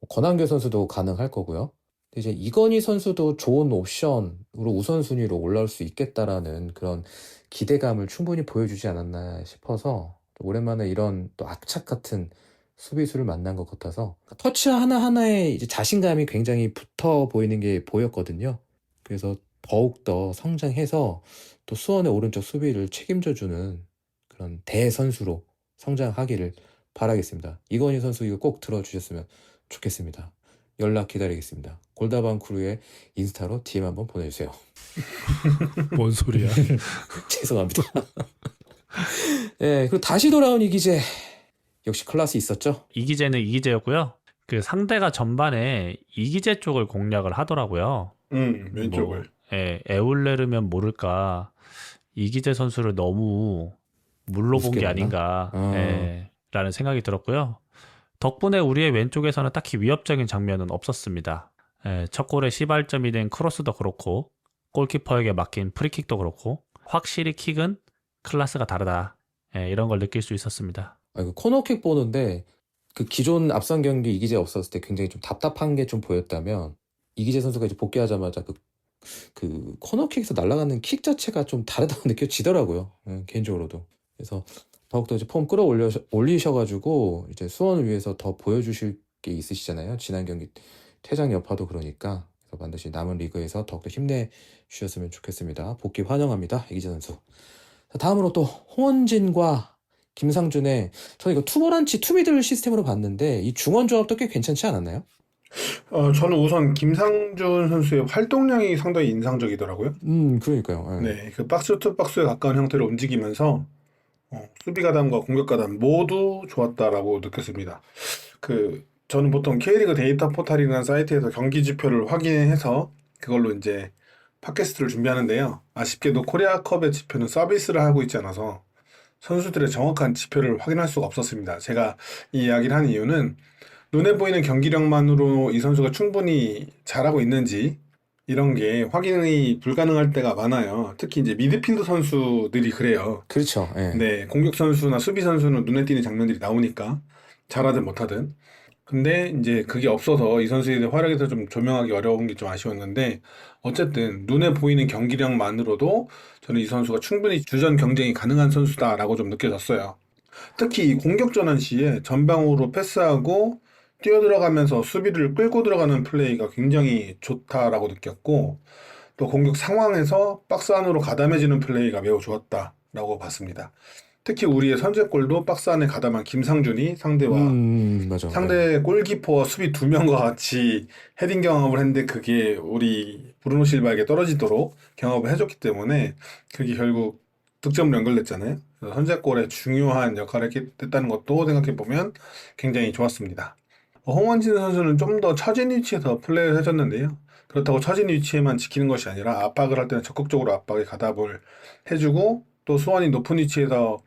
S1: 권한규 선수도 가능할 거고요. 근데 이제 이건희 선수도 좋은 옵션으로 우선순위로 올라올 수 있겠다라는 그런 기대감을 충분히 보여주지 않았나 싶어서 또 오랜만에 이런 또 악착 같은 수비수를 만난 것 같아서 터치 하나하나에 이제 자신감이 굉장히 붙어 보이는 게 보였거든요. 그래서 더욱더 성장해서 또 수원의 오른쪽 수비를 책임져주는 그런 대선수로 성장하기를 바라겠습니다. 이건희 선수 이거 꼭 들어주셨으면 좋겠습니다. 연락 기다리겠습니다. 골다방 크루의 인스타로 DM 한번 보내주세요.
S2: 뭔 소리야?
S1: 죄송합니다. 네, 그리고 다시 돌아온 이기재. 역시 클래스 있었죠?
S2: 이기재는 이기재였고요. 그 상대가 전반에 이기재 쪽을 공략을 하더라고요.
S4: 왼쪽을.
S2: 에울레르면 모를까 이기재 선수를 너무 물로 본
S1: 우습게
S2: 게
S1: 봤나?
S2: 아닌가 라는 생각이 들었고요. 덕분에 우리의 왼쪽에서는 딱히 위협적인 장면은 없었습니다. 첫 골에 시발점이 된 크로스도 그렇고 골키퍼에게 막힌 프리킥도 그렇고 확실히 킥은 클래스가 다르다. 이런 걸 느낄 수 있었습니다.
S1: 그 코너킥 보는데 그 기존 앞선 경기 이기재 없었을 때 굉장히 좀 답답한 게 좀 보였다면 이기재 선수가 이제 복귀하자마자 그 코너킥에서 날아가는 킥 자체가 좀 다르다고 느껴지더라고요. 개인적으로도. 그래서 더욱더 이제 폼 올리셔가지고 이제 수원을 위해서 더 보여주실 게 있으시잖아요. 지난 경기 퇴장 여파도 그러니까 그래서 반드시 남은 리그에서 더욱더 힘내주셨으면 좋겠습니다. 복귀 환영합니다. 이기재 선수. 자, 다음으로 또 홍원진과 김상준의 저는 이거 투보란치 투미들 시스템으로 봤는데 이 중원 조합도 꽤 괜찮지 않았나요?
S4: 저는 우선 김상준 선수의 활동량이 상당히 인상적이더라고요.
S1: 그러니까요.
S4: 네, 그 박스 투 박스에 가까운 형태로 움직이면서 수비 가담과 공격 가담 모두 좋았다라고 느꼈습니다. 저는 보통 K리그 데이터 포탈이라는 사이트에서 경기 지표를 확인해서 그걸로 이제 팟캐스트를 준비하는데요. 아쉽게도 코리아컵의 지표는 서비스를 하고 있지 않아서 선수들의 정확한 지표를 확인할 수가 없었습니다. 제가 이 이야기를 한 이유는 눈에 보이는 경기력만으로 이 선수가 충분히 잘하고 있는지 이런 게 확인이 불가능할 때가 많아요. 특히 이제 미드필드 선수들이 그래요.
S1: 그렇죠. 예.
S4: 네, 공격 선수나 수비 선수는 눈에 띄는 장면들이 나오니까 잘하든 못하든. 근데 이제 그게 없어서 이 선수에 대해 활약에서 좀 조명하기 어려운 게 좀 아쉬웠는데 어쨌든 눈에 보이는 경기력만으로도 저는 이 선수가 충분히 주전 경쟁이 가능한 선수다라고 좀 느껴졌어요. 특히 이 공격 전환 시에 전방으로 패스하고 뛰어들어가면서 수비를 끌고 들어가는 플레이가 굉장히 좋다라고 느꼈고 또 공격 상황에서 박스 안으로 가담해지는 플레이가 매우 좋았다라고 봤습니다. 특히 우리의 선제골도 박스 안에 가담한 김상준이
S1: 맞아.
S4: 상대 골키퍼와 수비 두 명과 같이 헤딩 경합을 했는데 그게 우리 브루노 실바에게 떨어지도록 경합을 해줬기 때문에 그게 결국 득점으로 연결됐잖아요. 그래서 선제골에 중요한 역할을 했다는 것도 생각해보면 굉장히 좋았습니다. 홍원진 선수는 좀 더 처진 위치에서 플레이를 해줬는데요. 그렇다고 처진 위치에만 지키는 것이 아니라 압박을 할 때는 적극적으로 압박에 가담을 해주고 또 수원이 높은 위치에서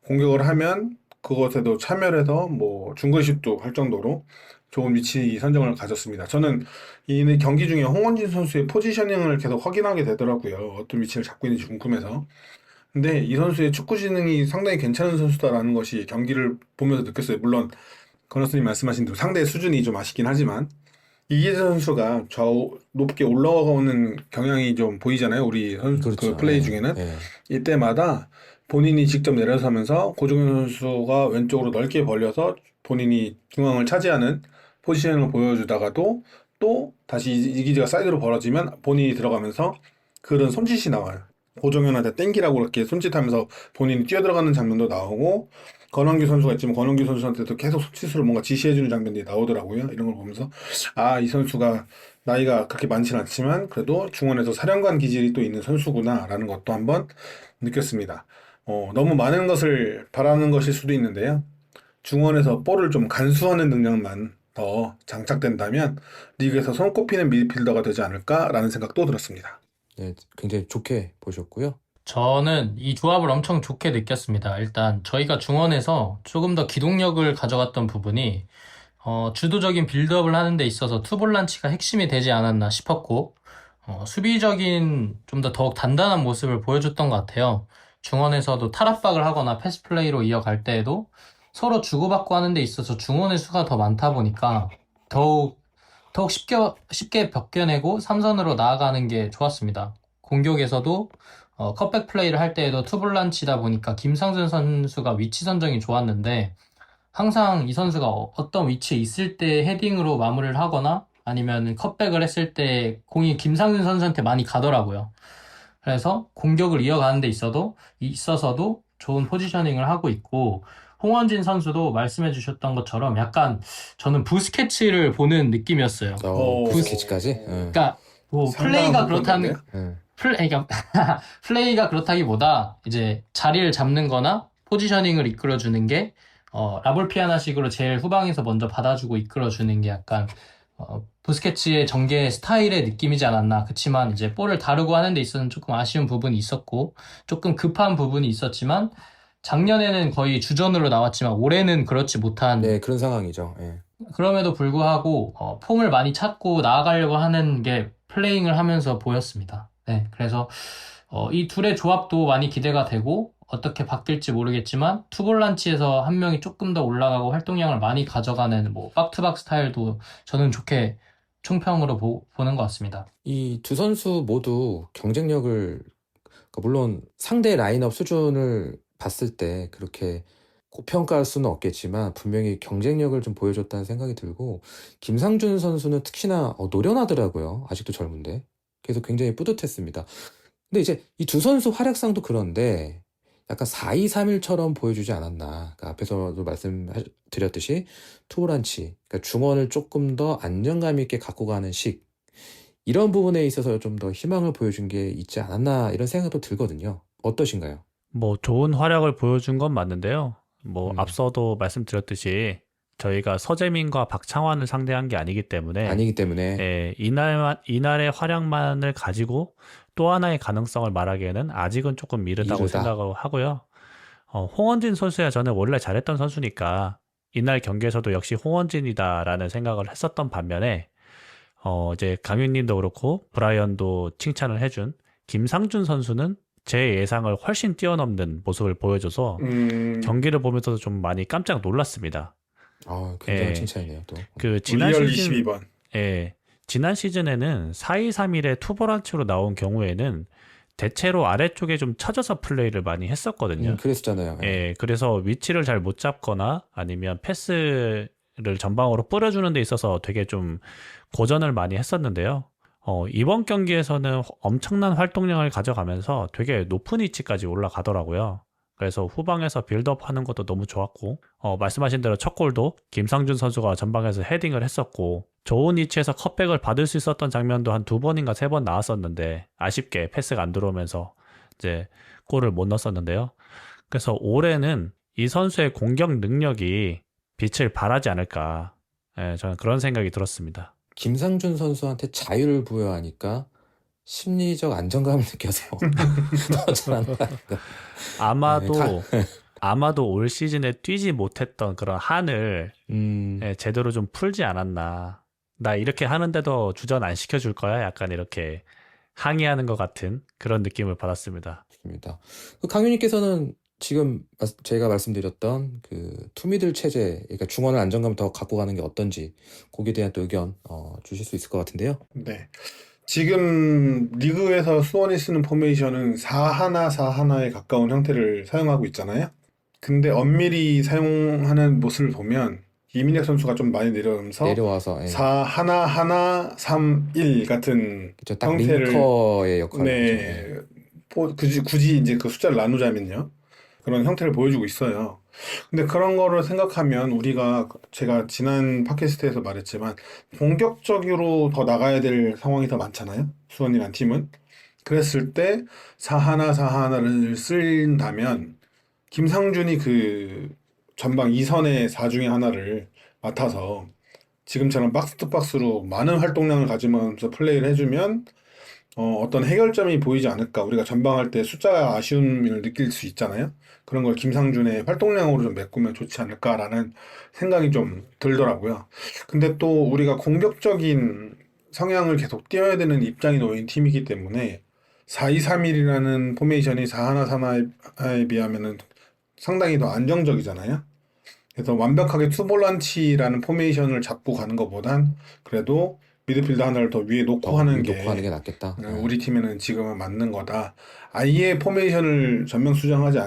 S4: 공격을 하면 그것에도 참여를 해서 뭐 중거리슛도 할 정도로 좋은 위치 선정을 가졌습니다. 저는 이 경기 중에 홍원진 선수의 포지셔닝을 계속 확인하게 되더라고요. 어떤 위치를 잡고 있는지 궁금해서. 근데 이 선수의 축구 지능이 상당히 괜찮은 선수다라는 것이 경기를 보면서 느꼈어요. 물론 건호스님 말씀하신 대로 상대의 수준이 좀 아쉽긴 하지만 이기재 선수가 높게 올라가는 경향이 좀 보이잖아요. 우리
S1: 그렇죠.
S4: 그 플레이 중에는. 이때마다 본인이 직접 내려서면서 고종현 선수가 왼쪽으로 넓게 벌려서 본인이 중앙을 차지하는 포지션을 보여주다가도 또 다시 이기재가 사이드로 벌어지면 본인이 들어가면서 그런 손짓이 나와요. 고종현한테 땡기라고 그렇게 손짓하면서 본인이 뛰어들어가는 장면도 나오고 권원규 선수가 있지만 권원규 선수한테도 계속 손짓으로 뭔가 지시해주는 장면들이 나오더라고요. 이런 걸 보면서 이 선수가 나이가 그렇게 많지는 않지만 그래도 중원에서 사령관 기질이 또 있는 선수구나 라는 것도 한번 느꼈습니다. 너무 많은 것을 바라는 것일 수도 있는데요. 중원에서 볼을 좀 간수하는 능력만 더 장착된다면 리그에서 손꼽히는 미드필더가 되지 않을까라는 생각도 들었습니다.
S1: 네, 굉장히 좋게 보셨고요.
S3: 저는 이 조합을 엄청 좋게 느꼈습니다. 일단 저희가 중원에서 조금 더 기동력을 가져갔던 부분이 주도적인 빌드업을 하는 데 있어서 투볼란치가 핵심이 되지 않았나 싶었고 수비적인 좀 더 더욱 단단한 모습을 보여줬던 것 같아요. 중원에서도 탈압박을 하거나 패스플레이로 이어갈 때에도 서로 주고받고 하는 데 있어서 중원의 수가 더 많다 보니까 더욱 더욱 쉽게 벗겨내고 삼선으로 나아가는 게 좋았습니다. 공격에서도 컷백 플레이를 할 때에도 투볼란치다 보니까 김상준 선수가 위치 선정이 좋았는데 항상 이 선수가 어떤 위치에 있을 때 헤딩으로 마무리를 하거나 아니면 컷백을 했을 때 공이 김상준 선수한테 많이 가더라고요. 그래서 공격을 이어가는 데 있어서도 좋은 포지셔닝을 하고 있고, 홍원진 선수도 말씀해 주셨던 것처럼 약간 저는 부스케츠를 보는 느낌이었어요.
S1: 부스케츠까지?
S3: 그러니까 뭐
S4: 상당한 건데.
S3: 그러니까 플레이가 그렇다기보다 이제 자리를 잡는 거나 포지셔닝을 이끌어주는 게 라볼 피아나식으로 제일 후방에서 먼저 받아주고 이끌어주는 게 약간 부스케츠의 전개 스타일의 느낌이지 않았나. 그치만 이제 볼을 다루고 하는 데 있어서는 조금 아쉬운 부분이 있었고 조금 급한 부분이 있었지만 작년에는 거의 주전으로 나왔지만 올해는 그렇지 못한
S1: 네, 그런 상황이죠. 예.
S3: 그럼에도 불구하고 폼을 많이 찾고 나아가려고 하는 게 플레잉을 하면서 보였습니다. 네, 그래서 이 둘의 조합도 많이 기대가 되고 어떻게 바뀔지 모르겠지만 투볼란치에서 한 명이 조금 더 올라가고 활동량을 많이 가져가는 뭐 박투박 스타일도 저는 좋게 총평으로 보는 것 같습니다.
S1: 이 두 선수 모두 경쟁력을, 그러니까 물론 상대 라인업 수준을 봤을 때 그렇게 고평가할 수는 없겠지만 분명히 경쟁력을 좀 보여줬다는 생각이 들고, 김상준 선수는 특히나 노련하더라고요. 아직도 젊은데. 그래서 굉장히 뿌듯했습니다. 근데 이제 이 두 선수 활약상도 그런데 약간 4-2-3-1처럼 보여주지 않았나. 그러니까 앞에서도 말씀드렸듯이 투보란치, 그러니까 중원을 조금 더 안정감 있게 갖고 가는 식, 이런 부분에 있어서 좀 더 희망을 보여준 게 있지 않았나, 이런 생각도 들거든요. 어떠신가요?
S2: 뭐 좋은 활약을 보여준 건 맞는데요. 뭐 앞서도 말씀드렸듯이 저희가 서재민과 박창환을 상대한 게 아니기 때문에 예, 이날의 활약만을 가지고 또 하나의 가능성을 말하기에는 아직은 조금 미르다고 생각을 하고요. 홍원진 선수야 저는 원래 잘했던 선수니까 이날 경기에서도 역시 홍원진이다라는 생각을 했었던 반면에 이제 강윤님도 그렇고 브라이언도 칭찬을 해준 김상준 선수는 제 예상을 훨씬 뛰어넘는 모습을 보여줘서 경기를 보면서도 좀 많이 깜짝 놀랐습니다.
S1: 굉장히 칭찬이네요, 또.
S4: 지난 시즌 22번.
S2: 지난 시즌에는 4-2-3-1의 투보란치로 나온 경우에는 대체로 아래쪽에 좀 쳐져서 플레이를 많이 했었거든요.
S1: 그랬었잖아요.
S2: 그래서 위치를 잘 못 잡거나 아니면 패스를 전방으로 뿌려주는 데 있어서 되게 좀 고전을 많이 했었는데요. 이번 경기에서는 엄청난 활동량을 가져가면서 되게 높은 위치까지 올라가더라고요. 그래서 후방에서 빌드업 하는 것도 너무 좋았고, 말씀하신 대로 첫 골도 김상준 선수가 전방에서 헤딩을 했었고, 좋은 위치에서 컷백을 받을 수 있었던 장면도 한 2번인가 3번 나왔었는데, 아쉽게 패스가 안 들어오면서 이제 골을 못 넣었었는데요. 그래서 올해는 이 선수의 공격 능력이 빛을 발하지 않을까, 저는 그런 생각이 들었습니다.
S1: 김상준 선수한테 자유를 부여하니까 심리적 안정감을 느껴서 더 잘한다.
S2: 아마도 올 시즌에 뛰지 못했던 그런 한을 제대로 좀 풀지 않았나. 나 이렇게 하는데도 주전 안 시켜줄 거야? 약간 이렇게 항의하는 것 같은 그런 느낌을 받았습니다.
S1: 강윤님께서는 지금 제가 말씀드렸던 그 투미들 체제, 그러니까 중원을 안정감 더 갖고 가는 게 어떤지, 거기에 대한 또 의견 주실 수 있을 것 같은데요.
S4: 네. 지금 리그에서 수원이 쓰는 포메이션은 4-1-4-1에 가까운 형태를 사용하고 있잖아요. 근데 엄밀히 사용하는 모습을 보면 이민혁 선수가 좀 많이 내려와서 4-1-1-3-1 같은
S1: 그쵸, 딱
S4: 형태를,
S1: 링커의 역할이죠.
S4: 굳이 이제 그 숫자를 나누자면요, 그런 형태를 보여주고 있어요. 근데 그런 거를 생각하면 제가 지난 팟캐스트에서 말했지만 공격적으로 더 나가야 될 상황이 더 많잖아요, 수원이란 팀은. 그랬을 때 4-1-4-1을 쓴다면 김상준이 그 전방 2선의 4 중에 하나를 맡아서 지금처럼 박스투박스로 많은 활동량을 가지면서 플레이를 해주면 어떤 해결점이 보이지 않을까. 우리가 전방할 때 숫자 아쉬움을 느낄 수 있잖아요. 그런 걸 김상준의 활동량으로 좀 메꾸면 좋지 않을까라는 생각이 좀 들더라고요. 근데 또 우리가 공격적인 성향을 계속 띄워야 되는 입장이 놓인 팀이기 때문에 4-2-3-1이라는 포메이션이 4-1-4-1에 비하면은 상당히 더 안정적이잖아요. 그래서 완벽하게 투볼란치라는 포메이션을 잡고 가는 것보단 그래도 미드필더 하나를 더 위에 놓고 하는 게
S1: 낫겠다.
S4: 우리 팀에는 지금은 맞는 거다. 아예 포메이션을 전면 수정하지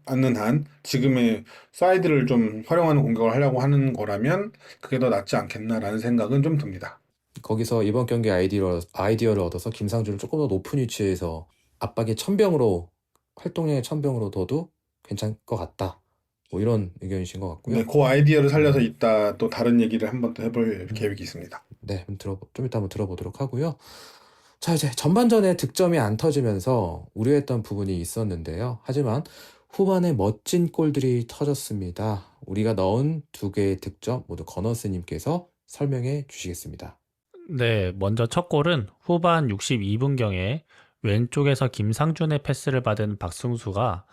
S4: 않는 한 지금의 사이드를 좀 활용하는 공격을 하려고 하는 거라면 그게 더 낫지 않겠나라는 생각은 좀 듭니다.
S1: 거기서 이번 경기 아이디어를 얻어서 김상준을 조금 더 높은 위치에서 압박의 천병으로, 활동량의 천병으로 둬도 괜찮을 것 같다. 뭐 이런 의견이신 것 같고요.
S4: 네, 그 아이디어를 살려서 이따 또 다른 얘기를 한번 더 해볼 계획이 있습니다.
S1: 네, 좀 이따 한번 들어보도록 하고요. 자, 이제 전반전에 득점이 안 터지면서 우려했던 부분이 있었는데요. 하지만 후반에 멋진 골들이 터졌습니다. 우리가 넣은 2개의 득점 모두 건너스님께서 설명해 주시겠습니다.
S2: 네, 먼저 첫 골은 후반 62분경에 왼쪽에서 김상준의 패스를 받은 박승수가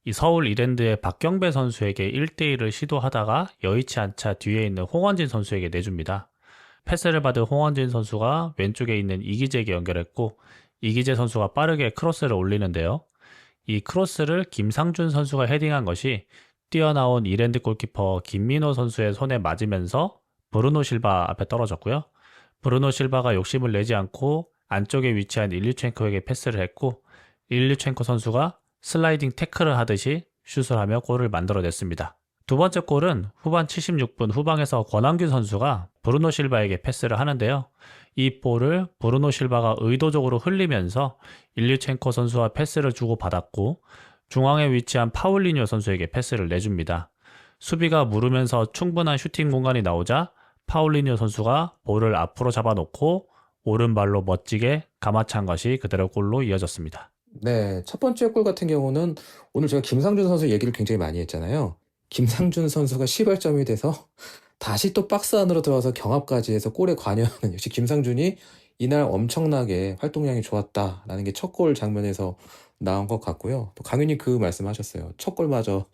S2: 이 서울 이랜드의 박경배 선수에게 1대1을 시도하다가 여의치 않자 뒤에 있는 홍원진 선수에게 내줍니다. 패스를 받은 홍원진 선수가 왼쪽에 있는 이기재에게 연결했고 이기재 선수가 빠르게 크로스를 올리는데요. 이 크로스를 김상준 선수가 헤딩한 것이 뛰어나온 이랜드 골키퍼 김민호 선수의 손에 맞으면서 브루노 실바 앞에 떨어졌고요. 브루노 실바가 욕심을 내지 않고 안쪽에 위치한 일류첸코에게 패스를 했고 일류첸코 선수가 슬라이딩 태클을 하듯이 슛을 하며 골을 만들어냈습니다. 두 번째 골은 후반 76분 후방에서 권한규 선수가 브루노 실바에게 패스를 하는데요. 이 볼을 브루노 실바가 의도적으로 흘리면서 일류첸코 선수와 패스를 주고받았고 중앙에 위치한 파울리뉴 선수에게 패스를 내줍니다. 수비가 무르면서 충분한 슈팅 공간이 나오자 파울리뉴 선수가 볼을 앞으로 잡아놓고 오른발로 멋지게 감아찬 것이 그대로 골로 이어졌습니다.
S1: 네, 첫 번째 골 같은 경우는 오늘 제가 김상준 선수 얘기를 굉장히 많이 했잖아요. 김상준 선수가 시발점이 돼서 다시 또 박스 안으로 들어와서 경합까지 해서 골에 관여하는, 역시 김상준이 이날 엄청나게 활동량이 좋았다라는 게 첫 골 장면에서 나온 것 같고요. 또 강윤님 그 말씀하셨어요. 첫 골마저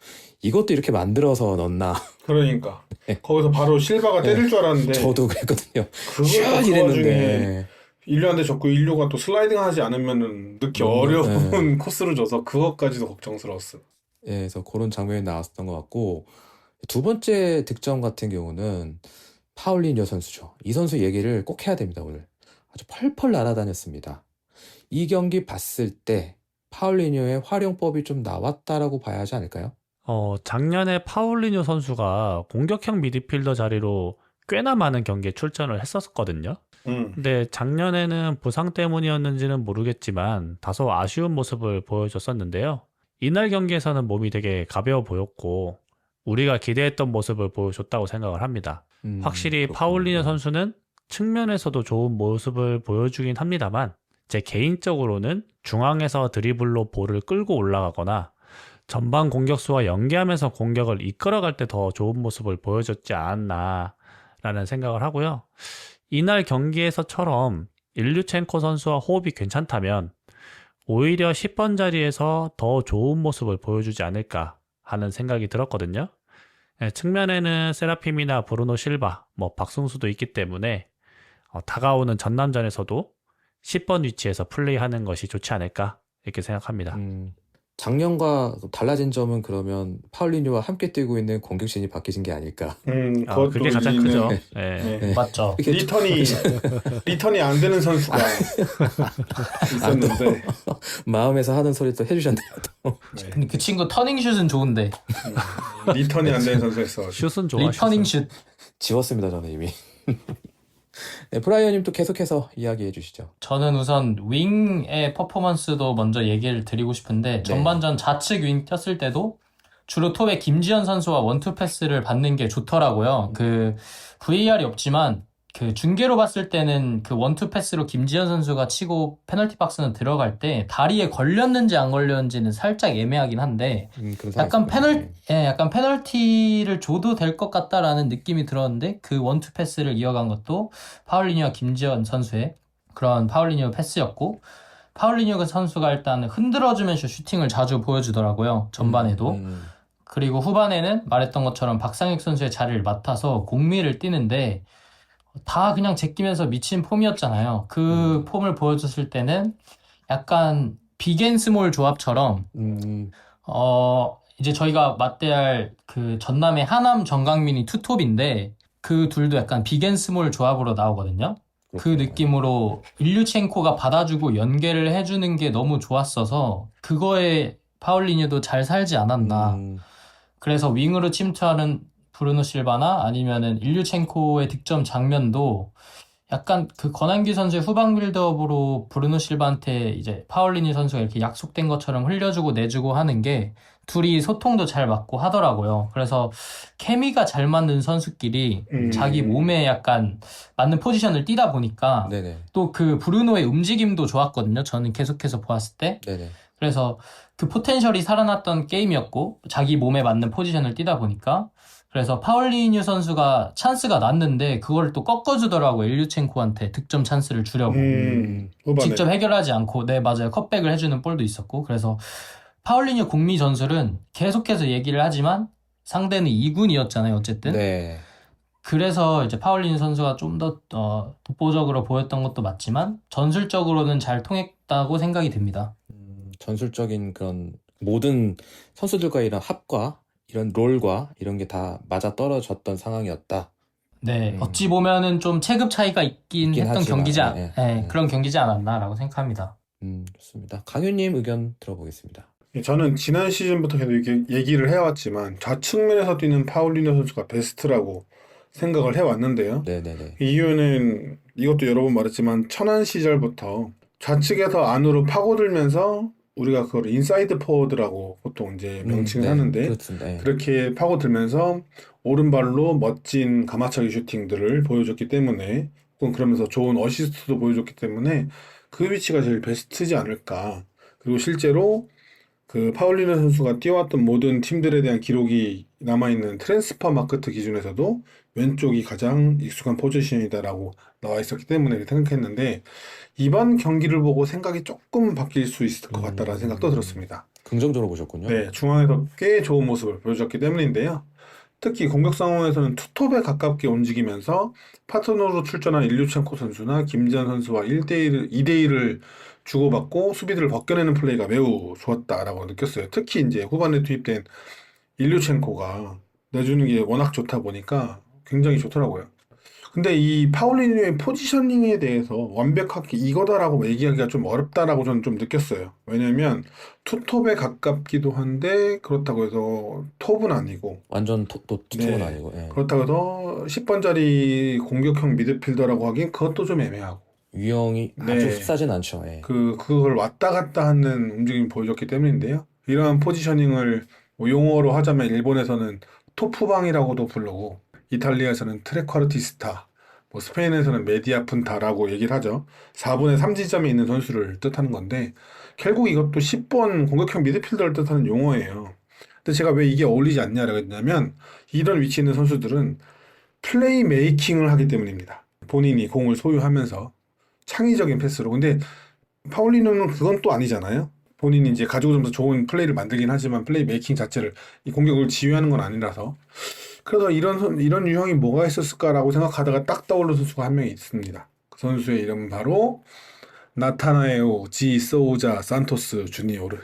S1: 이것도 이렇게 만들어서 넣나.
S4: 그러니까
S1: 네.
S4: 거기서 바로 실바가 때릴 줄 알았는데
S1: 저도 그랬거든요.
S4: 그걸
S1: 슛
S4: 또 그 와중에
S1: 이랬는데.
S4: 인류한테 졌고 인류가 또 슬라이딩 하지 않으면은 넣기 어려운 코스를 줘서 그것까지도 걱정스러웠어요.
S1: 예, 그래서 그런 장면이 나왔었던 것 같고, 두 번째 득점 같은 경우는 파울리뉴 선수죠. 이 선수 얘기를 꼭 해야 됩니다, 오늘. 아주 펄펄 날아다녔습니다. 이 경기 봤을 때 파울리뉴의 활용법이 좀 나왔다라고 봐야 하지 않을까요?
S2: 작년에 파울리뉴 선수가 공격형 미드필더 자리로 꽤나 많은 경기에 출전을 했었거든요. 근데 작년에는 부상 때문이었는지는 모르겠지만 다소 아쉬운 모습을 보여줬었는데요. 이날 경기에서는 몸이 되게 가벼워 보였고 우리가 기대했던 모습을 보여줬다고 생각을 합니다. 확실히
S1: 그렇군요.
S2: 파울리뉴 선수는 측면에서도 좋은 모습을 보여주긴 합니다만 제 개인적으로는 중앙에서 드리블로 볼을 끌고 올라가거나 전방 공격수와 연계하면서 공격을 이끌어갈 때 더 좋은 모습을 보여줬지 않았나라는 생각을 하고요. 이날 경기에서처럼 일류첸코 선수와 호흡이 괜찮다면 오히려 10번 자리에서 더 좋은 모습을 보여주지 않을까 하는 생각이 들었거든요. 측면에는 세라핌이나 브루노 실바, 박승수도 있기 때문에 다가오는 전남전에서도 10번 위치에서 플레이하는 것이 좋지 않을까 이렇게 생각합니다.
S1: 작년과 달라진 점은 그러면 파울리뉴와 함께 뛰고 있는 공격진이 바뀌신 게 아닐까.
S4: 그것도
S2: 그게 가장
S4: 우리는
S2: 크죠.
S3: 네, 맞죠.
S4: 리턴이 안 되는 선수가 있었는데
S1: 마음에서 하는 소리 또 해주셨네요.
S3: 근데 그 친구 터닝슛은 좋은데
S4: 리턴이 안 되는 선수였어.
S2: 슛은 좋아.
S3: 리터닝
S2: 슛은.
S3: 슛.
S1: 지웠습니다, 저는 이미. 네, 브라이언님 또 계속해서 이야기해 주시죠.
S3: 저는 우선 윙의 퍼포먼스도 먼저 얘기를 드리고 싶은데 전반전 좌측 윙 튀었을 때도 주로 톱에 김지현 선수와 원투 패스를 받는 게 좋더라고요. 그 VAR이 없지만 그 중계로 봤을 때는 그 원투 패스로 김지현 선수가 치고 페널티 박스는 들어갈 때 다리에 걸렸는지 안 걸렸는지는 살짝 애매하긴 한데 약간 약간 페널티를 줘도 될 것 같다라는 느낌이 들었는데 그 원투 패스를 이어간 것도 파울리뉴와 김지현 선수의 그런 파울리뉴 패스였고 파울리뉴 선수가 일단 흔들어주면서 슈팅을 자주 보여주더라고요. 전반에도. 그리고 후반에는 말했던 것처럼 박상익 선수의 자리를 맡아서 공미를 뛰는데 다 그냥 제끼면서 미친 폼이었잖아요. 그 폼을 보여줬을 때는 약간 빅앤스몰 조합처럼 이제 저희가 맞대할 그 전남의 하남 정강민이 투톱인데 그 둘도 약간 빅앤스몰 조합으로 나오거든요. 그
S1: 그렇군요.
S3: 느낌으로 일류첸코가 받아주고 연계를 해주는 게 너무 좋았어서 그거에 파울리뉴도 잘 살지 않았나. 그래서 윙으로 침투하는 브루노 실바나 아니면은 일류첸코의 득점 장면도 약간 그 권한기 선수의 후방 빌드업으로 브루노 실바한테 이제 파울리니 선수가 이렇게 약속된 것처럼 흘려주고 내주고 하는 게 둘이 소통도 잘 맞고 하더라고요. 그래서 케미가 잘 맞는 선수끼리 자기 몸에 약간 맞는 포지션을 뛰다 보니까
S1: 네네.
S3: 또 그 브루노의 움직임도 좋았거든요. 저는 계속해서 보았을 때.
S1: 네네.
S3: 그래서 그 포텐셜이 살아났던 게임이었고 자기 몸에 맞는 포지션을 뛰다 보니까 그래서 파울리뉴 선수가 찬스가 났는데 그걸 또 꺾어주더라고요. 일류첸코한테 득점 찬스를 주려고.
S4: 후반에.
S3: 직접 해결하지 않고 네 맞아요. 컷백을 해주는 볼도 있었고 그래서 파울리뉴 공미 전술은 계속해서 얘기를 하지만 상대는 2군이었잖아요. 어쨌든.
S1: 네.
S3: 그래서 이제 파울리뉴 선수가 좀 더 독보적으로 보였던 것도 맞지만 전술적으로는 잘 통했다고 생각이 듭니다.
S1: 전술적인 그런 모든 선수들과 이런 합과 이런 롤과 이런 게 다 맞아 떨어졌던 상황이었다.
S3: 네, 어찌 보면은 좀 체급 차이가 있긴 했던
S1: 하지만,
S3: 경기지,
S1: 예.
S3: 그런 경기지 않았나라고 생각합니다.
S1: 좋습니다. 강윤님 의견 들어보겠습니다.
S4: 저는 지난 시즌부터 계속 이렇게 얘기를 해왔지만 좌측면에서 뛰는 파울리뉴 선수가 베스트라고 생각을 해왔는데요.
S1: 네네네.
S4: 이유는 이것도 여러 번 말했지만 천안 시절부터 좌측에서 안으로 파고들면서 우리가 그걸 인사이드 포워드라고 보통 이제 명칭을
S1: 네,
S4: 하는데
S1: 그렇습니다. 예.
S4: 그렇게 파고들면서 오른발로 멋진 가마차기 슈팅들을 보여줬기 때문에 혹은 그러면서 좋은 어시스트도 보여줬기 때문에 그 위치가 제일 베스트지 않을까. 그리고 실제로 그 파울리노 선수가 뛰어왔던 모든 팀들에 대한 기록이 남아있는 트랜스퍼 마크트 기준에서도 왼쪽이 가장 익숙한 포지션이다라고 나와 있었기 때문에 생각했는데 이번 경기를 보고 생각이 조금 바뀔 수 있을 것 같다라는 생각도 들었습니다.
S1: 긍정적으로 보셨군요.
S4: 네, 중앙에서 꽤 좋은 모습을 보여줬기 때문인데요. 특히 공격 상황에서는 투톱에 가깝게 움직이면서 파트너로 출전한 일류첸코 선수나 김지한 선수와 1대1, 2대1을 주고받고 수비들을 벗겨내는 플레이가 매우 좋았다라고 느꼈어요. 특히 이제 후반에 투입된 일류첸코가 내주는 게 워낙 좋다 보니까 굉장히 좋더라고요. 근데 이 파울리뉴의 포지셔닝에 대해서 완벽하게 이거다라고 얘기하기가 좀 어렵다라고 저는 좀 느꼈어요. 왜냐면 투톱에 가깝기도 한데 그렇다고 해서 톱은 아니고
S1: 완전 톱은
S4: 네.
S1: 아니고. 예.
S4: 그렇다고 해서 10번짜리 공격형 미드필더라고 하긴 그것도 좀 애매하고
S1: 유형이
S4: 네.
S1: 아주 흡사진 않죠. 예.
S4: 그걸 왔다 갔다 하는 움직임이 보여줬기 때문인데요. 이러한 포지셔닝을 뭐 용어로 하자면 일본에서는 토프방이라고도 부르고 이탈리아에서는 트레쿼르티스타, 뭐 스페인에서는 메디아 푼타라고 얘기를 하죠. 4분의 3지점에 있는 선수를 뜻하는 건데 결국 이것도 10번 공격형 미드필더를 뜻하는 용어예요. 근데 제가 왜 이게 어울리지 않냐라고 했냐면 이런 위치에 있는 선수들은 플레이 메이킹을 하기 때문입니다. 본인이 공을 소유하면서 창의적인 패스로. 근데 파울리노는 그건 또 아니잖아요. 본인이 이제 가지고 좀 더 좋은 플레이를 만들긴 하지만 플레이 메이킹 자체를 이 공격을 지휘하는 건 아니라서. 그래서 이런 유형이 뭐가 있었을까라고 생각하다가 딱 떠오르는 선수가 한 명이 있습니다. 그 선수의 이름은 바로 나타나에오 지 소우자 산토스 주니오르.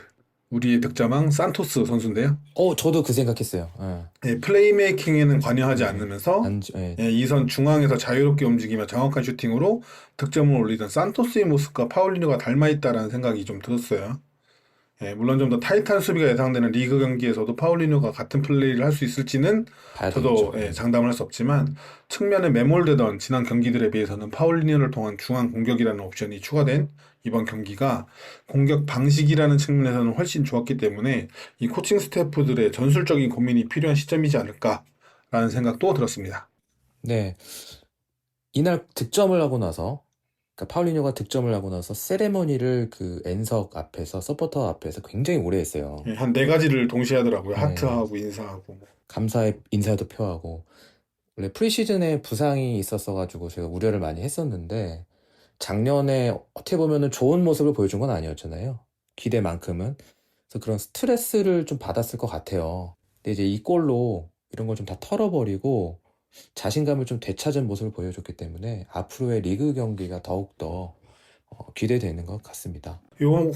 S4: 우리의 득점왕 산토스 선수인데요.
S1: 저도 그 생각했어요. 예.
S4: 예, 플레이메이킹에는 관여하지 않으면서
S1: 예.
S4: 예, 이선 중앙에서 자유롭게 움직이며 정확한 슈팅으로 득점을 올리던 산토스의 모습과 파울리뉴가 닮아있다라는 생각이 좀 들었어요. 예, 물론 좀 더 타이트한 수비가 예상되는 리그 경기에서도 파울리뉴가 같은 플레이를 할 수 있을지는
S1: 봐야
S4: 저도
S1: 되겠죠.
S4: 장담을 할 수 없지만 측면에 매몰되던 지난 경기들에 비해서는 파울리뉴를 통한 중앙 공격이라는 옵션이 추가된 이번 경기가 공격 방식이라는 측면에서는 훨씬 좋았기 때문에 이 코칭 스태프들의 전술적인 고민이 필요한 시점이지 않을까라는 생각도 들었습니다.
S1: 네. 이날 득점을 하고 나서 그러니까 파울리뉴가 득점을 하고 나서 세레머니를 그 N석 앞에서 서포터 앞에서 굉장히 오래 했어요.
S4: 예, 한 4가지를 동시에 하더라고요. 하트하고 인사하고.
S1: 감사의 인사도 표하고. 원래 프리시즌에 부상이 있었어가지고 제가 우려를 많이 했었는데 작년에 어떻게 보면은 좋은 모습을 보여준 건 아니었잖아요. 기대만큼은. 그래서 그런 스트레스를 좀 받았을 것 같아요. 근데 이제 이 골로 이런 걸 좀 다 털어버리고 자신감을 좀 되찾은 모습을 보여줬기 때문에 앞으로의 리그 경기가 더욱더 기대되는 것 같습니다.
S4: 요,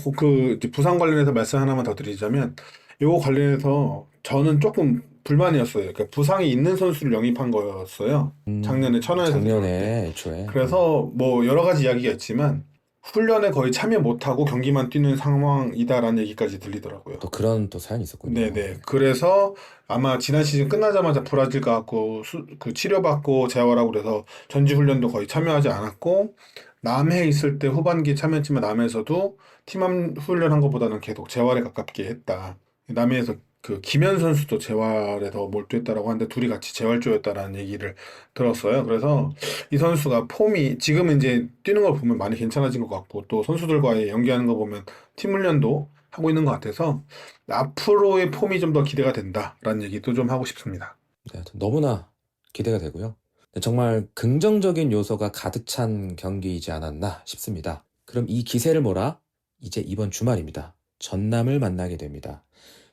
S4: 이제 부상 관련해서 말씀 하나만 더 드리자면, 요거 관련해서 저는 조금 불만이었어요. 그러니까 부상이 있는 선수를 영입한 거였어요. 작년에 천안에서 들어갈 때.
S1: 작년에 애초에.
S4: 그래서 뭐 여러 가지 이야기가 있지만 훈련에 거의 참여 못하고 경기만 뛰는 상황이다라는 얘기까지 들리더라고요.
S1: 또 그런 또 사연이 있었군요.
S4: 네네. 그래서 아마 지난 시즌 끝나자마자 브라질 가고 그 치료받고 재활하고 그래서 전지 훈련도 거의 참여하지 않았고 남해에 있을 때 후반기에 참여했지만 남해에서도 팀 훈련한 것보다는 계속 재활에 가깝게 했다. 남해에서 그 김현 선수도 재활에 더 몰두했다라고 하는데 둘이 같이 재활조였다라는 얘기를 들었어요. 그래서 이 선수가 폼이 지금은 이제 뛰는 걸 보면 많이 괜찮아진 것 같고 또 선수들과의 연기하는 거 보면 팀 훈련도 하고 있는 것 같아서 앞으로의 폼이 좀 더 기대가 된다라는 얘기도 좀 하고 싶습니다.
S1: 네, 너무나 기대가 되고요. 네, 정말 긍정적인 요소가 가득 찬 경기이지 않았나 싶습니다. 그럼 이 기세를 몰아 이제 이번 주말입니다. 전남을 만나게 됩니다.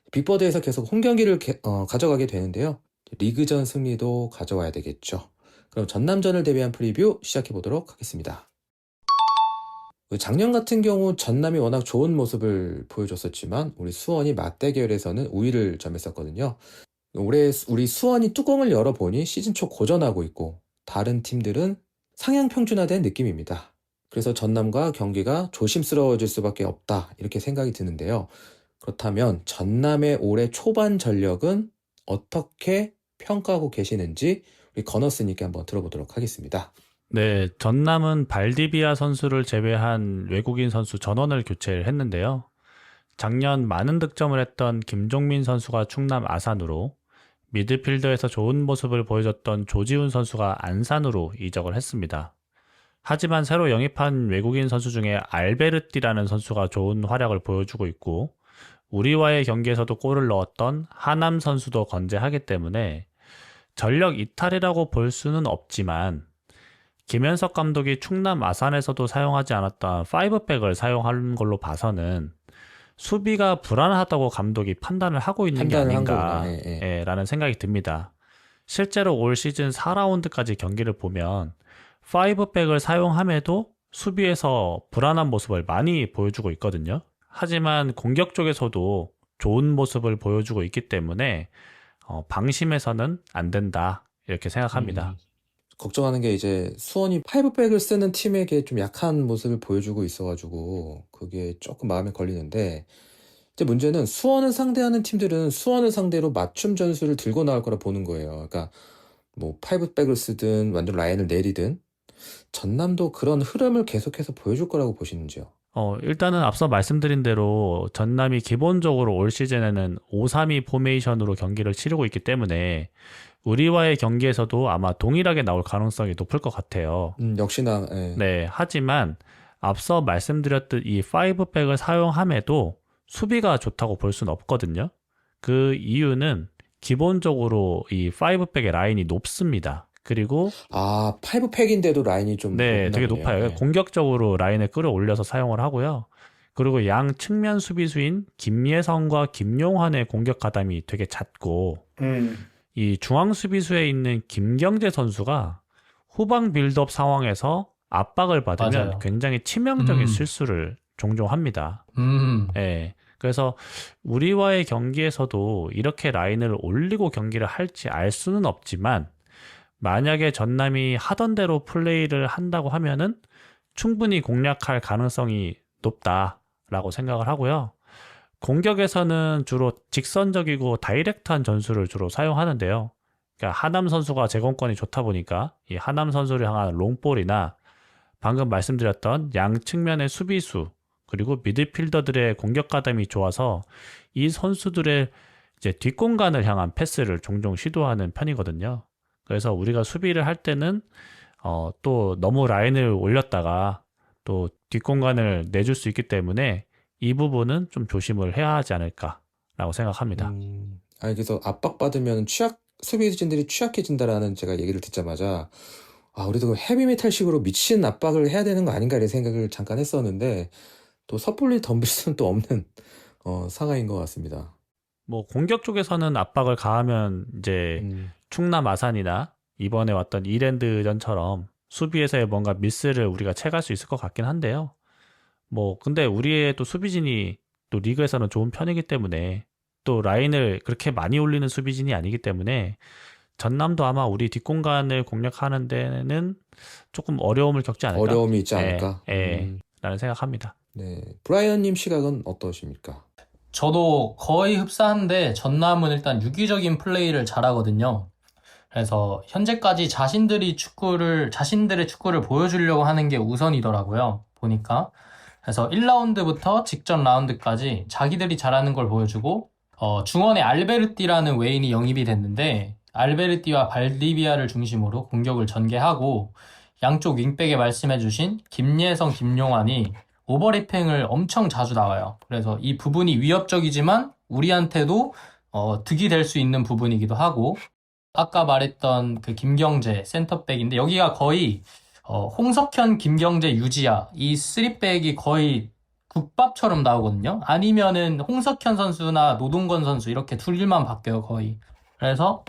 S1: 빅보드에서 계속 홈 경기를 가져가게 되는데요. 리그전 승리도 가져와야 되겠죠. 그럼 전남전을 대비한 프리뷰 시작해 보도록 하겠습니다. 작년 같은 경우 전남이 워낙 좋은 모습을 보여줬었지만 우리 수원이 맞대결에서는 우위를 점했었거든요. 올해 우리 수원이 뚜껑을 열어보니 시즌 초 고전하고 있고 다른 팀들은 상향 평준화된 느낌입니다. 그래서 전남과 경기가 조심스러워질 수밖에 없다 이렇게 생각이 드는데요. 그렇다면 전남의 올해 초반 전력은 어떻게 평가하고 계시는지 우리 건너스님께 한번 들어보도록 하겠습니다.
S2: 네, 전남은 발디비아 선수를 제외한 외국인 선수 전원을 교체를 했는데요. 작년 많은 득점을 했던 김종민 선수가 충남 아산으로, 미드필더에서 좋은 모습을 보여줬던 조지훈 선수가 안산으로 이적을 했습니다. 하지만 새로 영입한 외국인 선수 중에 알베르티라는 선수가 좋은 활약을 보여주고 있고, 우리와의 경기에서도 골을 넣었던 하남 선수도 건재하기 때문에 전력 이탈이라고 볼 수는 없지만 김현석 감독이 충남 아산에서도 사용하지 않았던 5백을 사용한 걸로 봐서는 수비가 불안하다고 감독이 판단을 하고 있는 게
S1: 판단을 한 거구나.
S2: 아닌가라는 생각이 듭니다. 실제로 올 시즌 4라운드까지 경기를 보면 5백을 사용함에도 수비에서 불안한 모습을 많이 보여주고 있거든요. 하지만 공격 쪽에서도 좋은 모습을 보여주고 있기 때문에 방심해서는 안 된다 이렇게 생각합니다.
S1: 걱정하는 게 이제 수원이 5백을 쓰는 팀에게 좀 약한 모습을 보여주고 있어가지고 그게 조금 마음에 걸리는데 이제 문제는 수원을 상대하는 팀들은 수원을 상대로 맞춤 전술을 들고 나올 거라 보는 거예요. 그러니까 뭐 5백을 쓰든 완전 라인을 내리든 전남도 그런 흐름을 계속해서 보여줄 거라고 보시는지요?
S2: 일단은 앞서 말씀드린 대로 전남이 기본적으로 올 시즌에는 5-3-2 포메이션으로 경기를 치르고 있기 때문에 우리와의 경기에서도 아마 동일하게 나올 가능성이 높을 것 같아요.
S1: 역시나.
S2: 네, 하지만 앞서 말씀드렸듯 이 5백을 사용함에도 수비가 좋다고 볼 수는 없거든요. 그 이유는 기본적으로 이 5백의 라인이 높습니다. 그리고
S1: 5팩인데도 라인이 좀
S2: 네, 되게
S1: 보네요.
S2: 높아요. 공격적으로 라인을 끌어올려서 사용을 하고요. 그리고 양 측면 수비수인 김예성과 김용환의 공격 가담이 되게 잦고 이 중앙 수비수에 있는 김경재 선수가 후방 빌드업 상황에서 압박을 받으면
S3: 맞아요.
S2: 굉장히 치명적인 실수를 종종 합니다. 네, 그래서 우리와의 경기에서도 이렇게 라인을 올리고 경기를 할지 알 수는 없지만 만약에 전남이 하던 대로 플레이를 한다고 하면은 충분히 공략할 가능성이 높다라고 생각을 하고요. 공격에서는 주로 직선적이고 다이렉트한 전술을 주로 사용하는데요. 그러니까 하남 선수가 제공권이 좋다 보니까 이 하남 선수를 향한 롱볼이나 방금 말씀드렸던 양 측면의 수비수 그리고 미드필더들의 공격 가담이 좋아서 이 선수들의 이제 뒷공간을 향한 패스를 종종 시도하는 편이거든요. 그래서 우리가 수비를 할 때는 또 너무 라인을 올렸다가 또 뒷공간을 내줄 수 있기 때문에 이 부분은 좀 조심을 해야 하지 않을까라고 생각합니다.
S1: 그래서 압박받으면 수비진들이 취약해진다라는 제가 얘기를 듣자마자 우리도 헤비메탈식으로 미친 압박을 해야 되는 거 아닌가 이런 생각을 잠깐 했었는데 또 섣불리 덤빌 수는 또 없는 상황인 것 같습니다.
S2: 뭐 공격 쪽에서는 압박을 가하면 이제 충남 아산이나 이번에 왔던 이랜드전처럼 수비에서의 뭔가 미스를 우리가 채갈 수 있을 것 같긴 한데요. 뭐 근데 우리의 또 수비진이 또 리그에서는 좋은 편이기 때문에 또 라인을 그렇게 많이 올리는 수비진이 아니기 때문에 전남도 아마 우리 뒷공간을 공략하는 데는 조금 어려움을 겪지 않을까?
S1: 어려움이 있지 않을까?
S2: 라는 생각합니다.
S1: 네. 브라이언님 시각은 어떠십니까?
S3: 저도 거의 흡사한데 전남은 일단 유기적인 플레이를 잘하거든요. 그래서 현재까지 자신들의 축구를 보여주려고 하는 게 우선이더라고요. 보니까. 그래서 1라운드부터 직전 라운드까지 자기들이 잘하는 걸 보여주고 중원에 알베르티라는 외인이 영입이 됐는데 알베르티와 발디비아를 중심으로 공격을 전개하고 양쪽 윙백에 말씀해주신 김예성, 김용환이 오버래핑을 엄청 자주 나와요. 그래서 이 부분이 위협적이지만 우리한테도 득이 될 수 있는 부분이기도 하고 아까 말했던 그 김경재 센터백인데 여기가 거의 홍석현, 김경재, 유지아 이 3백이 거의 국밥처럼 나오거든요. 아니면은 홍석현 선수나 노동건 선수 이렇게 둘만 바뀌어요 거의. 그래서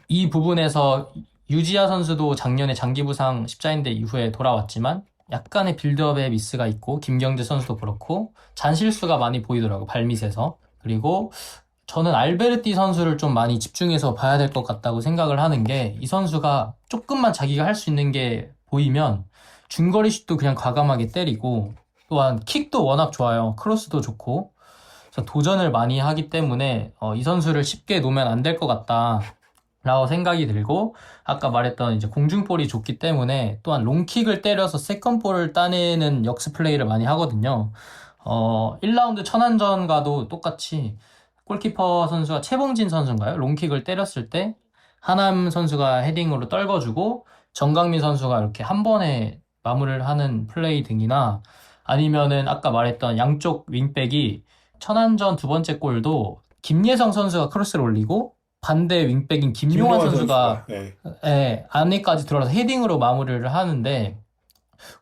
S3: 이 부분에서 유지아 선수도 작년에 장기 부상 십자인대 이후에 돌아왔지만 약간의 빌드업에 미스가 있고 김경재 선수도 그렇고 잔실수가 많이 보이더라고 발밑에서. 그리고 저는 알베르티 선수를 좀 많이 집중해서 봐야 될 것 같다고 생각을 하는 게 이 선수가 조금만 자기가 할 수 있는 게 보이면 중거리 슛도 그냥 과감하게 때리고 또한 킥도 워낙 좋아요. 크로스도 좋고 그래서 도전을 많이 하기 때문에 이 선수를 쉽게 놓으면 안 될 것 같다 라고 생각이 들고 아까 말했던 이제 공중볼이 좋기 때문에 또한 롱킥을 때려서 세컨볼을 따내는 역습 플레이를 많이 하거든요. 1라운드 천안전과도 똑같이 골키퍼 선수가 최봉진 선수인가요? 롱킥을 때렸을 때 하남 선수가 헤딩으로 떨궈주고 정강민 선수가 이렇게 한 번에 마무리를 하는 플레이 등이나 아니면은 아까 말했던 양쪽 윙백이 천안전 두 번째 골도 김예성 선수가 크로스를 올리고 반대 윙백인 김용환 선수가 안에까지 들어가서 헤딩으로 마무리를 하는데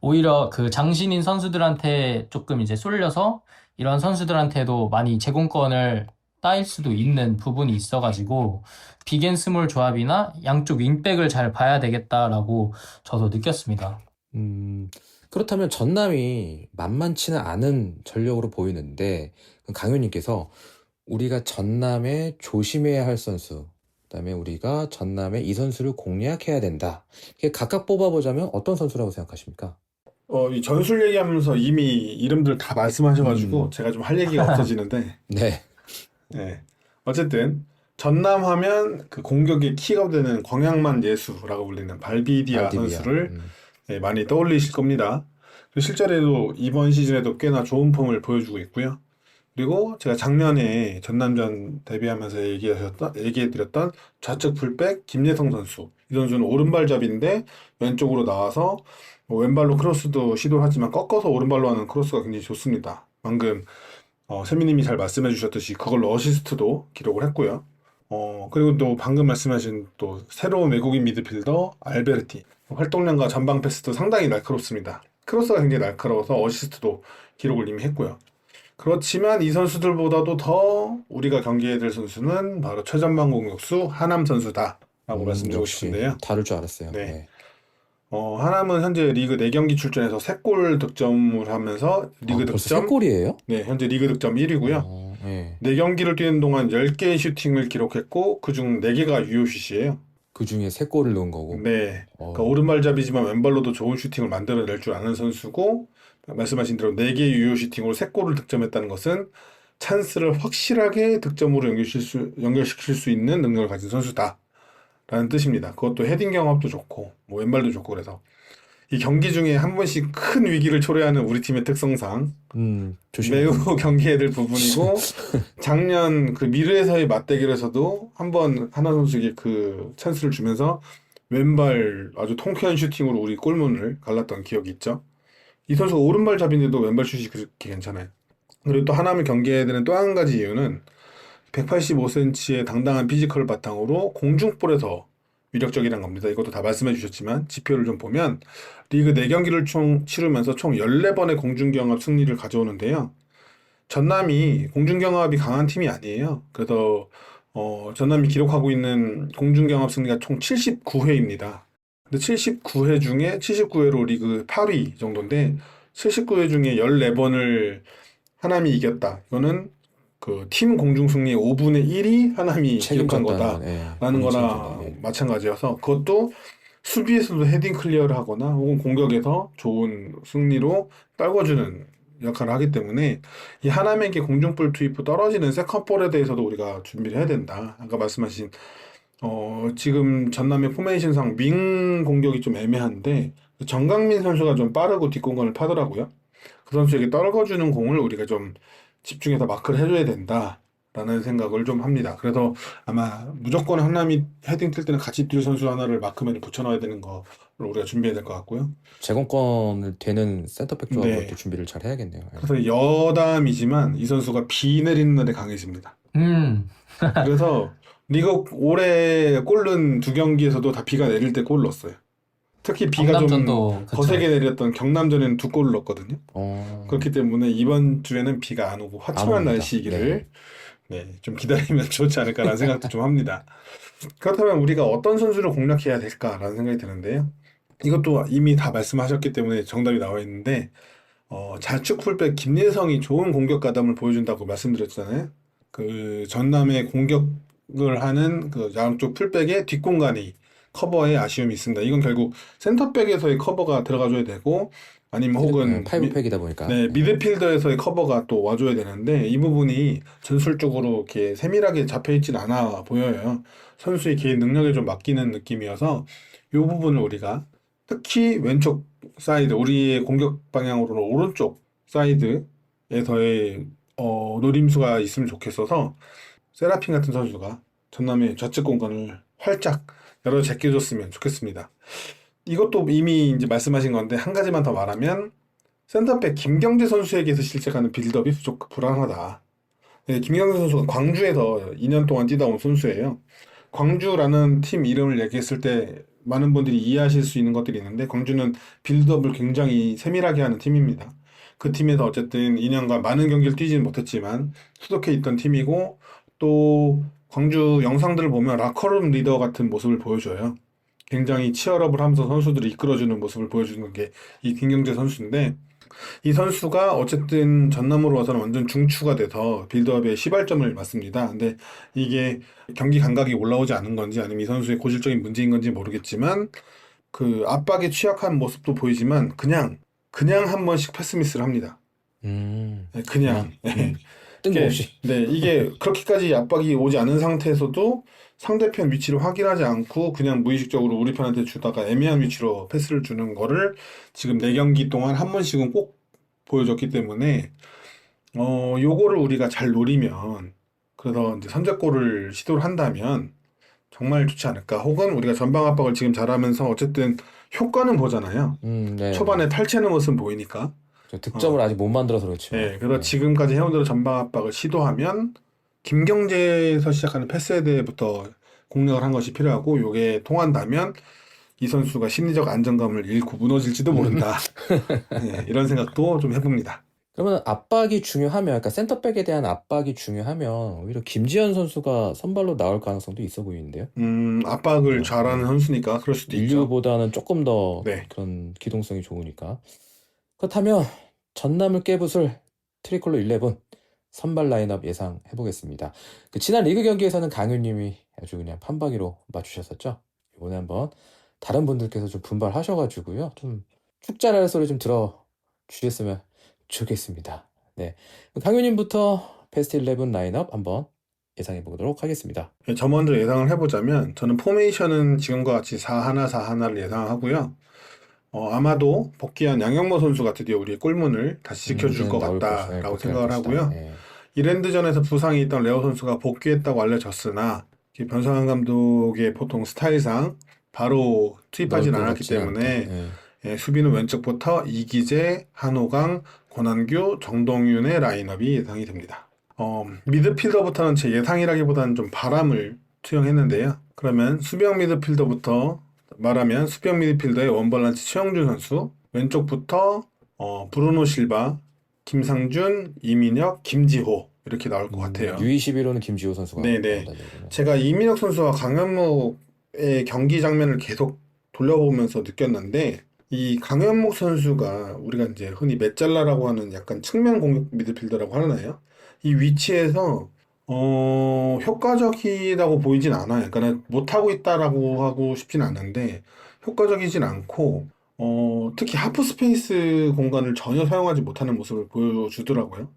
S3: 오히려 그 장신인 선수들한테 조금 이제 쏠려서 이런 선수들한테도 많이 제공권을 따일 수도 있는 부분이 있어가지고 빅앤스몰 조합이나 양쪽 윙백을 잘 봐야 되겠다라고 저도 느꼈습니다.
S1: 그렇다면 전남이 만만치는 않은 전력으로 보이는데 강효님께서 우리가 전남에 조심해야 할 선수, 그다음에 우리가 전남에 이 선수를 공략해야 된다. 이게 각각 뽑아보자면 어떤 선수라고 생각하십니까?
S4: 이 전술 얘기하면서 이미 이름들 다 말씀하셔가지고 제가 좀 할 얘기가 없어지는데
S1: 네.
S4: 네. 어쨌든 전남 하면 그 공격의 키가 되는 광양만 예수라고 불리는 발비디아 선수를 많이 떠올리실 겁니다. 실제로도 이번 시즌에도 꽤나 좋은 폼을 보여주고 있고요. 그리고 제가 작년에 전남전 데뷔하면서 얘기해드렸던 좌측 풀백 김예성 선수. 이 선수는 오른발잡이인데 왼쪽으로 나와서 왼발로 크로스도 시도하지만 꺾어서 오른발로 하는 크로스가 굉장히 좋습니다. 방금 세미님이 잘 말씀해 주셨듯이 그걸로 어시스트도 기록을 했고요. 그리고 또 방금 말씀하신 또 새로운 외국인 미드필더 알베르티. 활동량과 전방 패스도 상당히 날카롭습니다. 크로스가 굉장히 날카로워서 어시스트도 기록을 이미 했고요. 그렇지만 이 선수들보다도 더 우리가 경기해야 될 선수는 바로 최전방 공격수 하남 선수다라고 말씀드리고 싶은데요.
S1: 다를 줄 알았어요.
S4: 네. 하남은 현재 리그 4경기 출전해서 3골 득점을 하면서 리그
S1: 벌써
S4: 득점
S1: 3골이에요?
S4: 네, 현재 리그 득점 1위고요.
S1: 네.
S4: 4경기를 뛰는 동안 10개의 슈팅을 기록했고 그중 4개가 유효슛이에요.
S1: 그 중에 3골을 넣은 거고.
S4: 네. 그러니까 오른발잡이지만 왼발로도 좋은 슈팅을 만들어낼 줄 아는 선수고 말씀하신 대로 4개의 유효 슈팅으로 3골을 득점했다는 것은 찬스를 확실하게 득점으로 연결시킬 수 있는 능력을 가진 선수다라는 뜻입니다. 그것도 헤딩 경험도 좋고 왼발도 좋고 그래서 이 경기 중에 한 번씩 큰 위기를 초래하는 우리 팀의 특성상 매우 경계해야 될 부분이고 작년 그 미르에서의 맞대결에서도 한번 하나 선수에게 그 찬스를 주면서 왼발 아주 통쾌한 슈팅으로 우리 골문을 갈랐던 기억이 있죠. 이 선수가 오른발잡이인데도 왼발 슛이 그렇게 괜찮아요. 그리고 또 하나를 경계해야 되는 또 한 가지 이유는 185cm의 당당한 피지컬을 바탕으로 공중볼에서 위력적이란 겁니다. 이것도 다 말씀해 주셨지만 지표를 좀 보면 리그 4경기를 총 치르면서 총 14번의 공중경합 승리를 가져오는데요. 전남이 공중경합이 강한 팀이 아니에요. 그래서 전남이 기록하고 있는 공중경합 승리가 총 79회입니다. 근데 79회 중에 79회로 리그 8위 정도인데 79회 중에 14번을 하남이 이겼다. 이거는 그 팀 공중 승리 5분의 1이 하남이 기록한
S1: 책임졌다는 건, 예,
S4: 거다라는
S1: 본인이
S4: 거나
S1: 책임졌네. 예.
S4: 마찬가지여서 그것도 수비에서도 헤딩 클리어를 하거나 혹은 공격에서 좋은 승리로 떨궈주는 역할을 하기 때문에 이 하남에게 공중볼 투입 후 떨어지는 세컨볼에 대해서도 우리가 준비를 해야 된다. 아까 말씀하신 지금 전남의 포메이션상 윙 공격이 좀 애매한데 정강민 선수가 좀 빠르고 뒷공간을 파더라고요. 그 선수에게 떨궈주는 공을 우리가 좀 집중해서 마크를 해줘야 된다라는 생각을 좀 합니다. 그래서 아마 무조건 한남이 헤딩 뛸 때는 같이 뛸 선수 하나를 마크맨을 붙여넣어야 되는 거를 우리가 준비해야 될 것 같고요.
S1: 제공권을 되는 센터백 조합으로
S4: 네.
S1: 또 준비를 잘 해야겠네요. 예.
S4: 그래서 여담이지만 이 선수가 비 내리는 날에 강해집니다. 그래서 리그 올해 골 넣은 2경기에서도 다 비가 내릴 때 골 넣었어요. 특히 비가 좀
S3: 경남전도 그쵸.
S4: 거세게 내렸던 경남전에는 2골을 넣었거든요.
S1: 그렇기
S4: 그렇기 때문에 이번 주에는 비가 안 오고 화창한
S1: 옵니다.
S4: 날씨이기를 좀 기다리면 좋지 않을까라는 생각도 좀 합니다. 그렇다면 우리가 어떤 선수를 공략해야 될까라는 생각이 드는데요. 이것도 이미 다 말씀하셨기 때문에 정답이 나와 있는데 좌측 풀백 김예성이 좋은 공격 가담을 보여준다고 말씀드렸잖아요. 그 전남의 공격을 하는 그 양쪽 풀백의 뒷공간이 커버에 아쉬움이 있습니다. 이건 결국 센터백에서의 커버가 들어가줘야 되고 아니면 혹은
S1: 파이브팩이다 보니까.
S4: 미드필더에서의 커버가 또 와줘야 되는데 이 부분이 전술적으로 이렇게 세밀하게 잡혀있진 않아 보여요. 선수의 개인 능력에 좀 맡기는 느낌이어서 이 부분을 우리가 특히 왼쪽 사이드, 우리의 공격 방향으로는 오른쪽 사이드에서의 노림수가 있으면 좋겠어서 세라핀 같은 선수가 전남의 좌측 공간을 활짝 열어 제껴줬으면 좋겠습니다. 이것도 이미 이제 말씀하신 건데 한 가지만 더 말하면 센터백 김경재 선수에게서 실책하는 빌드업이 불안하다. 네, 김경재 선수가 광주에서 2년 동안 뛰다 온 선수예요. 광주라는 팀 이름을 얘기했을 때 많은 분들이 이해하실 수 있는 것들이 있는데 광주는 빌드업을 굉장히 세밀하게 하는 팀입니다. 그 팀에서 어쨌든 2년간 많은 경기를 뛰지는 못했지만 소속해 있던 팀이고 또 광주 영상들을 보면 라커룸 리더 같은 모습을 보여줘요. 굉장히 치열업을 하면서 선수들을 이끌어주는 모습을 보여주는 게 이 김경재 선수인데 이 선수가 어쨌든 전남으로 와서는 완전 중추가 돼서 빌드업에 시발점을 맞습니다. 근데 이게 경기 감각이 올라오지 않은 건지 아니면 이 선수의 고질적인 문제인 건지 모르겠지만 그 압박에 취약한 모습도 보이지만 그냥 한 번씩 패스미스를 합니다. 그냥.
S1: 뜬금없이.
S4: 이게 그렇게까지 압박이 오지 않은 상태에서도 상대편 위치를 확인하지 않고 그냥 무의식적으로 우리 편한테 주다가 애매한 위치로 패스를 주는 거를 지금 4경기 동안 한 번씩은 꼭 보여줬기 때문에 요거를 우리가 잘 노리면 그래서 이제 선제골을 시도를 한다면 정말 좋지 않을까. 혹은 우리가 전방 압박을 지금 잘하면서 어쨌든 효과는 보잖아요.
S1: 네.
S4: 초반에 탈취하는 모습은 보이니까.
S1: 득점을 아직 못 만들어서 그렇죠.
S4: 네, 그래서 지금까지 해온 대로 전방 압박을 시도하면 김경재에서 시작하는 패스에 대해부터 공략을 한 것이 필요하고 요게 통한다면 이 선수가 심리적 안정감을 잃고 무너질지도 모른다. 네, 이런 생각도 좀 해봅니다.
S1: 그러면 압박이 중요하면, 그러니까 센터백에 대한 압박이 중요하면 오히려 김지현 선수가 선발로 나올 가능성도 있어 보이는데요.
S4: 압박을 잘하는 선수니까 그럴 수도 있죠.
S1: 인류보다는 조금 더
S4: 네.
S1: 그런 기동성이 좋으니까. 그렇다면 전남을 깨부술 트리콜로 11 선발 라인업 예상해보겠습니다. 그 지난 리그 경기에서는 강윤님이 아주 그냥 판박이로 맞추셨었죠. 이번에 한번 다른 분들께서 좀 분발하셔가지고요. 좀 축자라는 소리 좀 들어주셨으면 좋겠습니다. 네, 강윤님부터 베스트 11 라인업 한번 예상해보도록 하겠습니다.
S4: 네, 저 먼저 예상을 해보자면 저는 포메이션은 지금과 같이 4-1, 4-1를 예상하고요. 아마도 복귀한 양영모 선수가 드디어 우리의 골문을 다시 지켜줄 것 같다라고 생각을 하고요. 이랜드전에서 부상이 있던 레오 선수가 복귀했다고 알려졌으나 변상환 감독의 보통 스타일상 바로 투입하진 않았기 때문에 수비는 왼쪽부터 이기재, 한호강, 권한규, 정동윤의 라인업이 예상이 됩니다. 미드필더부터는 제 예상이라기보다는 좀 바람을 투영했는데요. 그러면 수비형 미드필더부터 말하면 수비형 미드필더의 원볼란치 최영준 선수, 왼쪽부터 브루노 실바, 김상준, 이민혁, 김지호 이렇게 나올 것 같아요.
S1: U21호는 김지호 선수가
S4: 네네. 제가 이민혁 선수와 강현목의 경기 장면을 계속 돌려보면서 느꼈는데 이 강현목 선수가 우리가 이제 흔히 메잘라라고 하는 약간 측면 공격 미드필더라고 하나요? 이 위치에서 효과적이라고 보이진 않아요. 그러니까 못하고 있다라고 하고 싶진 않은데 효과적이진 않고 특히 하프 스페이스 공간을 전혀 사용하지 못하는 모습을 보여주더라고요.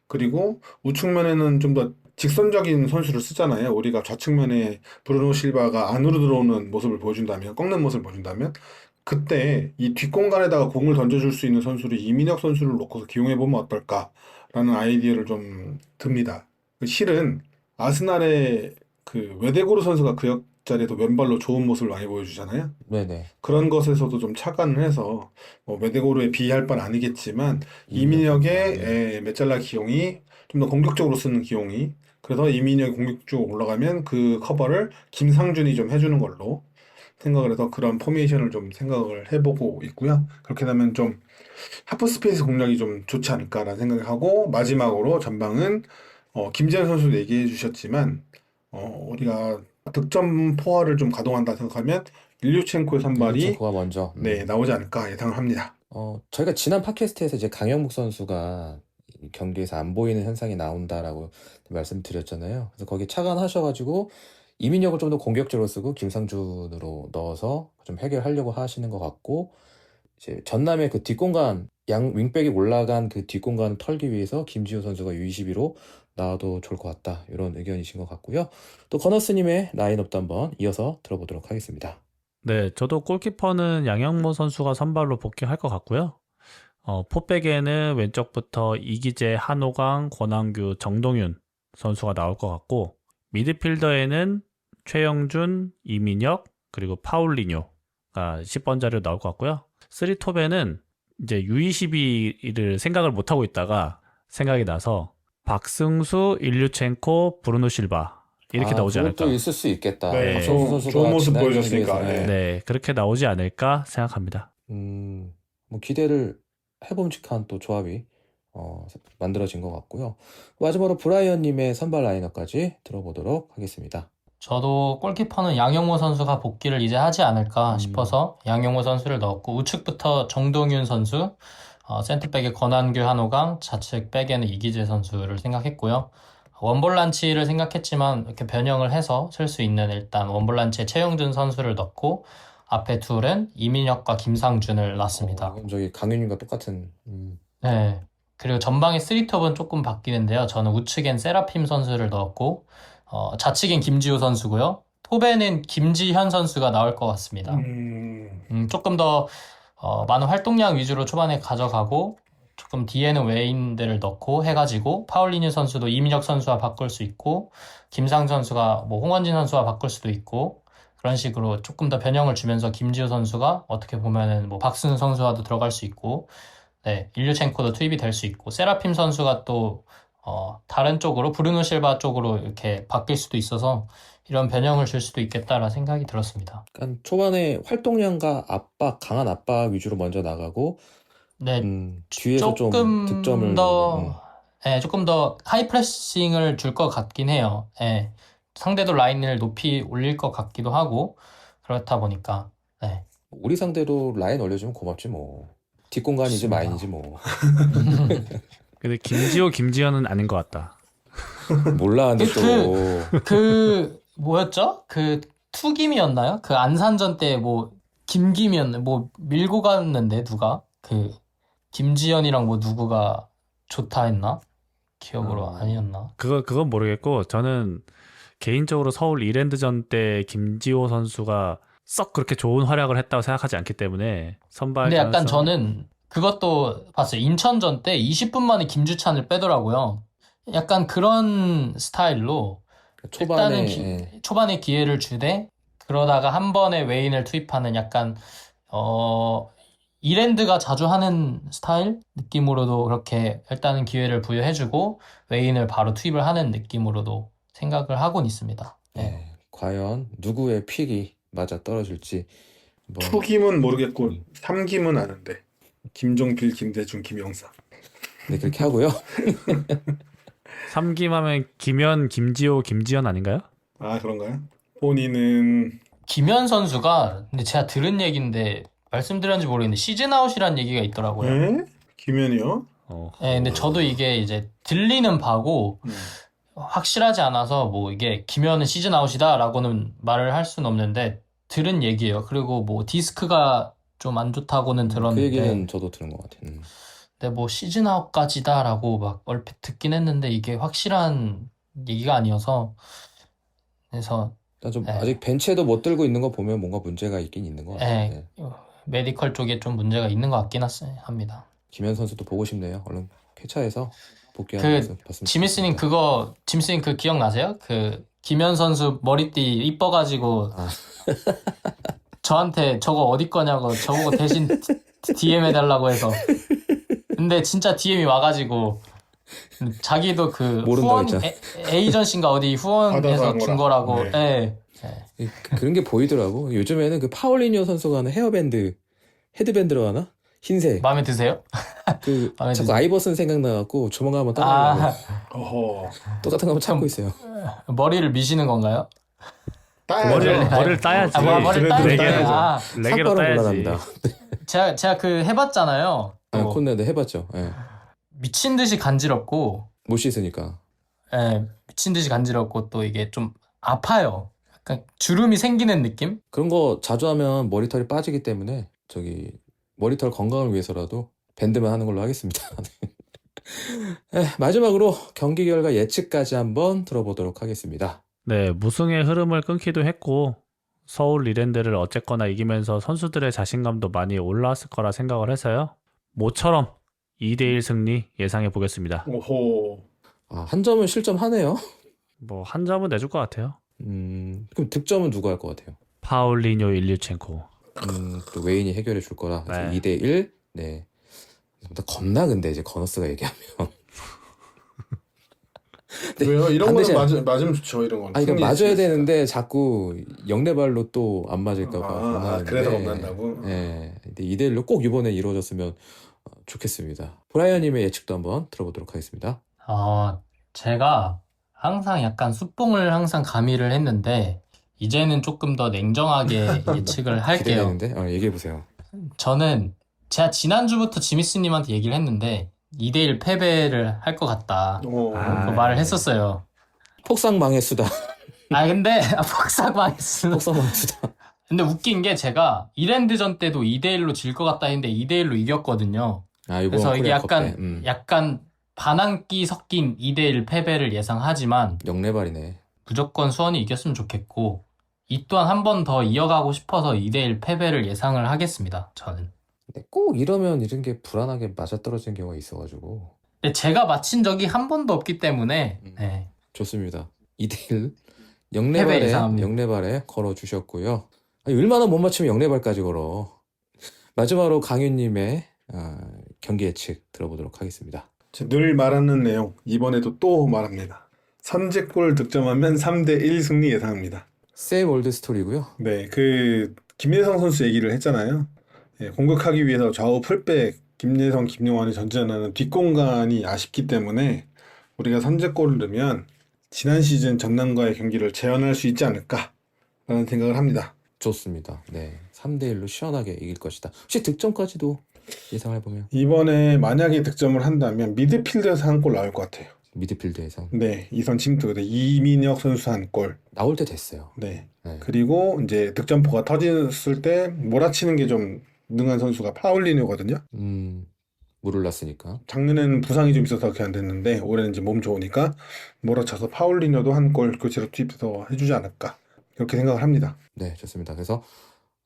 S4: 그리고 우측면에는 좀 더 직선적인 선수를 쓰잖아요. 우리가 좌측면에 브루노 실바가 안으로 들어오는 모습을 보여준다면, 꺾는 모습을 보여준다면, 그때 이 뒷공간에다가 공을 던져줄 수 있는 선수를 이민혁 선수를 놓고서 기용해보면 어떨까라는 아이디어를 좀 듭니다. 실은 아스날의 그 외대고르 선수가 그 역할에도 왼발로 좋은 모습을 많이 보여주잖아요.
S1: 네네.
S4: 그런 것에서도 좀 착안을 해서 메데고로에 비할 바는 아니겠지만
S1: 이민혁
S4: 이민혁의 메짤라 기용이 좀 더 공격적으로 쓰는 기용이 그래서 이민혁이 공격적으로 올라가면 그 커버를 김상준이 좀 해주는 걸로 생각을 해서 그런 포메이션을 좀 생각을 해보고 있고요. 그렇게 되면 좀 하프 스페이스 공략이 좀 좋지 않을까라는 생각을 하고 마지막으로 전방은 김재현 선수도 얘기해 주셨지만 우리가 득점 포화를 좀 가동한다 생각하면 일류첸코의 선발이
S1: 일류첸코가 먼저.
S4: 네, 나오지 않을까 예상을 합니다.
S1: 저희가 지난 팟캐스트에서 이제 강영묵 선수가 이 경기에서 안 보이는 현상이 나온다라고 말씀드렸잖아요. 그래서 거기 착안하셔가지고 이민혁을 좀 더 공격적으로 쓰고 김상준으로 넣어서 좀 해결하려고 하시는 것 같고, 이제 전남의 그 뒷공간, 양 윙백이 올라간 그 뒷공간을 털기 위해서 김지호 선수가 U22로 나와도 좋을 것 같다, 이런 의견이신 것 같고요. 또 커너스님의 라인업도 한번 이어서 들어보도록 하겠습니다.
S2: 네, 저도 골키퍼는 양영모 선수가 선발로 복귀할 것 같고요. 포백에는 왼쪽부터 이기재, 한호강, 권한규, 정동윤 선수가 나올 것 같고, 미드필더에는 최영준, 이민혁, 그리고 파울리뇨가 10번 자리로 나올 것 같고요. 3톱에는 이제 U22를 생각을 못하고 있다가 생각이 나서 박승수, 일류첸코, 브루노 실바 이렇게 나오지 않을까.
S1: 그것도 있을 수 있겠다.
S4: 네,
S1: 박성수 선수가
S4: 좋은 모습
S1: 지난
S4: 보여줬으니까.
S1: 경기에서는
S2: 네, 그렇게 나오지 않을까 생각합니다.
S1: 뭐 기대를 해봄직한 또 조합이 만들어진 것 같고요. 마지막으로 브라이언님의 선발 라인업까지 들어보도록 하겠습니다.
S3: 저도 골키퍼는 양용호 선수가 복귀를 이제 하지 않을까 싶어서 양용호 선수를 넣었고, 우측부터 정동윤 선수, 센터백에 권한규, 한호강, 좌측 백에는 이기재 선수를 생각했고요. 원볼란치를 생각했지만 이렇게 변형을 해서 쓸 수 있는 일단 원볼란치에 최영준 선수를 넣고 앞에 둘은 이민혁과 김상준을 놨습니다.
S1: 그럼 저기 강윤님과 똑같은.
S3: 네. 그리고 전방의 3톱은 조금 바뀌는데요. 저는 우측엔 세라핌 선수를 넣었고, 좌측엔 김지호 선수고요. 톱에는 김지현 선수가 나올 것 같습니다. 조금 더 많은 활동량 위주로 초반에 가져가고 조금 뒤에는 외인들을 넣고 해가지고 파울리뉴 선수도 이민혁 선수와 바꿀 수 있고 김상 선수가 뭐 홍원진 선수와 바꿀 수도 있고 그런 식으로 조금 더 변형을 주면서 김지호 선수가 어떻게 보면은 뭐 박순 선수와도 들어갈 수 있고, 네, 일류첸코도 투입이 될 수 있고 세라핌 선수가 또 다른 쪽으로 브루노 실바 쪽으로 이렇게 바뀔 수도 있어서 이런 변형을 줄 수도 있겠다라는 생각이 들었습니다.
S1: 그러니까 초반에 활동량과 압박, 강한 압박 위주로 먼저 나가고,
S3: 네,
S1: 뒤에서 좀
S3: 조금
S1: 득점을
S3: 더, 네, 조금 더 하이 프레싱을 줄 것 같긴 해요. 네, 상대도 라인을 높이 올릴 것 같기도 하고 그렇다 보니까, 네.
S1: 우리 상대로 라인 올려주면 고맙지 뭐. 뒷공간이지
S3: 맞습니다.
S1: 마인이지 뭐.
S2: 근데 김지호, 김지현은 아닌 것 같다.
S1: 몰라, 근데 또.
S3: 뭐였죠? 그 투김이었나요? 그 안산전 때 뭐 김김이었나? 뭐 밀고 갔는데 누가? 그 김지현이랑 뭐 누구가 좋다 했나? 기억으로 아니었나?
S2: 그건 모르겠고, 저는 개인적으로 서울 이랜드전 때 김지호 선수가 썩 그렇게 좋은 활약을 했다고 생각하지 않기 때문에 선발.
S3: 근데 약간 저는 그것도 봤어요. 인천전 때 20분 만에 김주찬을 빼더라고요. 약간 그런 스타일로 일단은 초반에 기회를 주되 그러다가 한 번에 외인을 투입하는 약간 이랜드가 자주 하는 스타일 느낌으로도 그렇게 일단은 기회를 부여해주고 외인을 바로 투입을 하는 느낌으로도 생각을 하고는 있습니다. 네.
S1: 과연 누구의 픽이 맞아 떨어질지.
S4: 투김은 모르겠고 3김은 아는데 김종필, 김대중, 김영사.
S1: 네, 그렇게 하고요.
S2: 3김 하면 김현, 김지호, 김지현 아닌가요?
S4: 아, 그런가요? 본인은
S3: 김현 선수가 근데 제가 들은 얘기인데 말씀드렸는지 모르겠는데 시즌아웃이라는 얘기가 있더라고요.
S4: 에? 김현이요?
S3: 네, 근데 저도 이게 이제 들리는 바고 확실하지 않아서 뭐 이게 김현은 시즌 아웃이다라고는 말을 할 수는 없는데 들은 얘기예요. 그리고 뭐 디스크가 좀 안 좋다고는
S1: 그
S3: 들었는데
S1: 얘기는 저도 들은 것 같아요.
S3: 근데 뭐 시즌 아웃까지다라고 막 얼핏 듣긴 했는데 이게 확실한 얘기가 아니어서 그래서
S1: 일단 좀
S3: 네.
S1: 아직 벤치에도 못 들고 있는 거 보면 뭔가 문제가 있긴 있는 것 같아요.
S3: 네, 메디컬 쪽에 좀 문제가 있는 것 같긴 합니다.
S1: 김현 선수도 보고 싶네요. 얼른 쾌차해서 복귀하는 모습 봤으면
S3: 지미스님
S1: 좋겠습니다.
S3: 지미스님 그 기억나세요? 그 김현 선수 머리띠 이뻐가지고 저한테 저거 어디 거냐고 저보고 대신 DM 해달라고 해서 근데 진짜 DM이 와가지고 자기도 그
S1: 모른다고
S3: 후원
S1: 했잖아.
S3: 에이전시인가 어디 후원해서
S4: 받아서
S3: 준
S4: 한
S3: 거라고
S4: 거라.
S3: 네.
S1: 그런 게 보이더라고. 요즘에는 그 파울리뉴 선수가 하는 헤드밴드로 하나? 흰색.
S3: 마음에 드세요?
S1: 그
S3: 마음에
S1: 자꾸
S3: 드세요?
S1: 아이버슨 생각나갖고 조만간 한번 따라하려고
S4: 어허.
S1: 똑같은 거 한번 찾고 있어요.
S3: 머리를 미시는 건가요?
S4: 따야죠.
S2: 머리를 따야지.
S3: 머리를
S4: 그래도
S3: 따야죠.
S4: 따야죠.
S2: 레게로
S1: 삭발은
S2: 따야지.
S1: 곤란합니다.
S3: 제가 그 해봤잖아요. 또
S1: 콘네도 해봤죠. 예.
S3: 미친 듯이 간지럽고
S1: 못 씻으니까.
S3: 미친 듯이 간지럽고 또 이게 좀 아파요. 약간 주름이 생기는 느낌?
S1: 그런 거 자주 하면 머리털이 빠지기 때문에 머리털 건강을 위해서라도 밴드만 하는 걸로 하겠습니다. 마지막으로 경기 결과 예측까지 한번 들어보도록 하겠습니다.
S2: 네, 무승의 흐름을 끊기도 했고 서울 리랜드를 어쨌거나 이기면서 선수들의 자신감도 많이 올라왔을 거라 생각을 해서요. 모처럼 2대1 승리 예상해 보겠습니다.
S4: 오호.
S1: 한 점은 실점하네요.
S2: 뭐 한 점은 내줄 것 같아요.
S1: 그럼 득점은 누가 할 것 같아요?
S2: 파울리뇨 일류첸코.
S1: 또 웨인이 해결해 줄 거라. 그래서
S2: 네.
S1: 2대1. 네. 나 겁나 근데 이제 거너스가 얘기하면. 네,
S4: 왜요? 이런
S1: 반드시-
S4: 거는 맞으면 좋죠. 이런 거는.
S1: 그러니까
S4: 승리
S1: 맞아야
S4: 예측.
S1: 되는데 자꾸 영내발로 또 안 맞을까봐 겁나는데.
S4: 그래서 겁난다고?
S1: 네. 근데 2대1로 꼭 이번에 이루어졌으면 좋겠습니다. 브라이언님의 예측도 한번 들어보도록 하겠습니다.
S3: 제가 항상 약간 수뽕을 항상 가미를 했는데 이제는 조금 더 냉정하게 예측을 할게요.
S1: 기대되는데? 얘기해보세요.
S3: 저는 제가 지난주부터 지미스님한테 얘기를 했는데 2대1 패배를 할 것 같다.
S4: 오.
S3: 그 말을 했었어요.
S1: 폭삭망의 수다.
S3: 근데 폭삭 망했어.
S1: 폭삭망의 수다.
S3: 근데 웃긴 게 제가 이랜드전 때도 2대1로 질 것 같다 했는데 2대1로 이겼거든요.
S1: 이번
S3: 그래서 이게
S1: 코리아컵 때.
S3: 약간 반항기 섞인 2대1 패배를 예상하지만
S1: 영내발이네.
S3: 무조건 수원이 이겼으면 좋겠고 이 또한 한 번 더 이어가고 싶어서 2대1 패배를 예상을 하겠습니다. 저는.
S1: 근데 꼭 이러면 이런 게 불안하게 맞아떨어지는 경우가 있어가지고.
S3: 근데 제가 맞힌 적이 한 번도 없기 때문에 네.
S1: 좋습니다. 2대1
S3: 패배 예상합니다.
S1: 영내발에 걸어주셨고요. 얼마나 못 맞추면 영내발까지 걸어. 마지막으로 강윤님의 경기 예측 들어보도록 하겠습니다.
S4: 제가 늘 말하는 내용 이번에도 또 말합니다. 선제골 득점하면 3대1 승리 예상합니다.
S1: 세임 올드 스토리고요.
S4: 네, 그 김예성 선수 얘기를 했잖아요. 공격하기 위해서 좌우 풀백 김예성, 김용환이 전전하는 뒷공간이 아쉽기 때문에 우리가 선제골을 넣으면 지난 시즌 전남과의 경기를 재현할 수 있지 않을까라는 생각을 합니다.
S1: 좋습니다. 네, 3대1로 시원하게 이길 것이다. 혹시 득점까지도 예상을 해보면?
S4: 이번에 만약에 득점을 한다면 미드필드에서 한 골 나올 것 같아요.
S1: 미드필드 예상.
S4: 네, 이선 침투. 이민혁 선수 한 골.
S1: 나올 때 됐어요.
S4: 네.
S1: 네.
S4: 그리고 이제 득점포가 터졌을 때 몰아치는 게 좀 능한 선수가 파울리뉴거든요.
S1: 물을 났으니까.
S4: 작년에는 부상이 좀 있어서 그렇게 안 됐는데 올해는 이제 몸 좋으니까 몰아쳐서 파울리뉴도 한 골 교체로 투입해서 해주지 않을까 그렇게 생각을 합니다.
S1: 네, 좋습니다. 그래서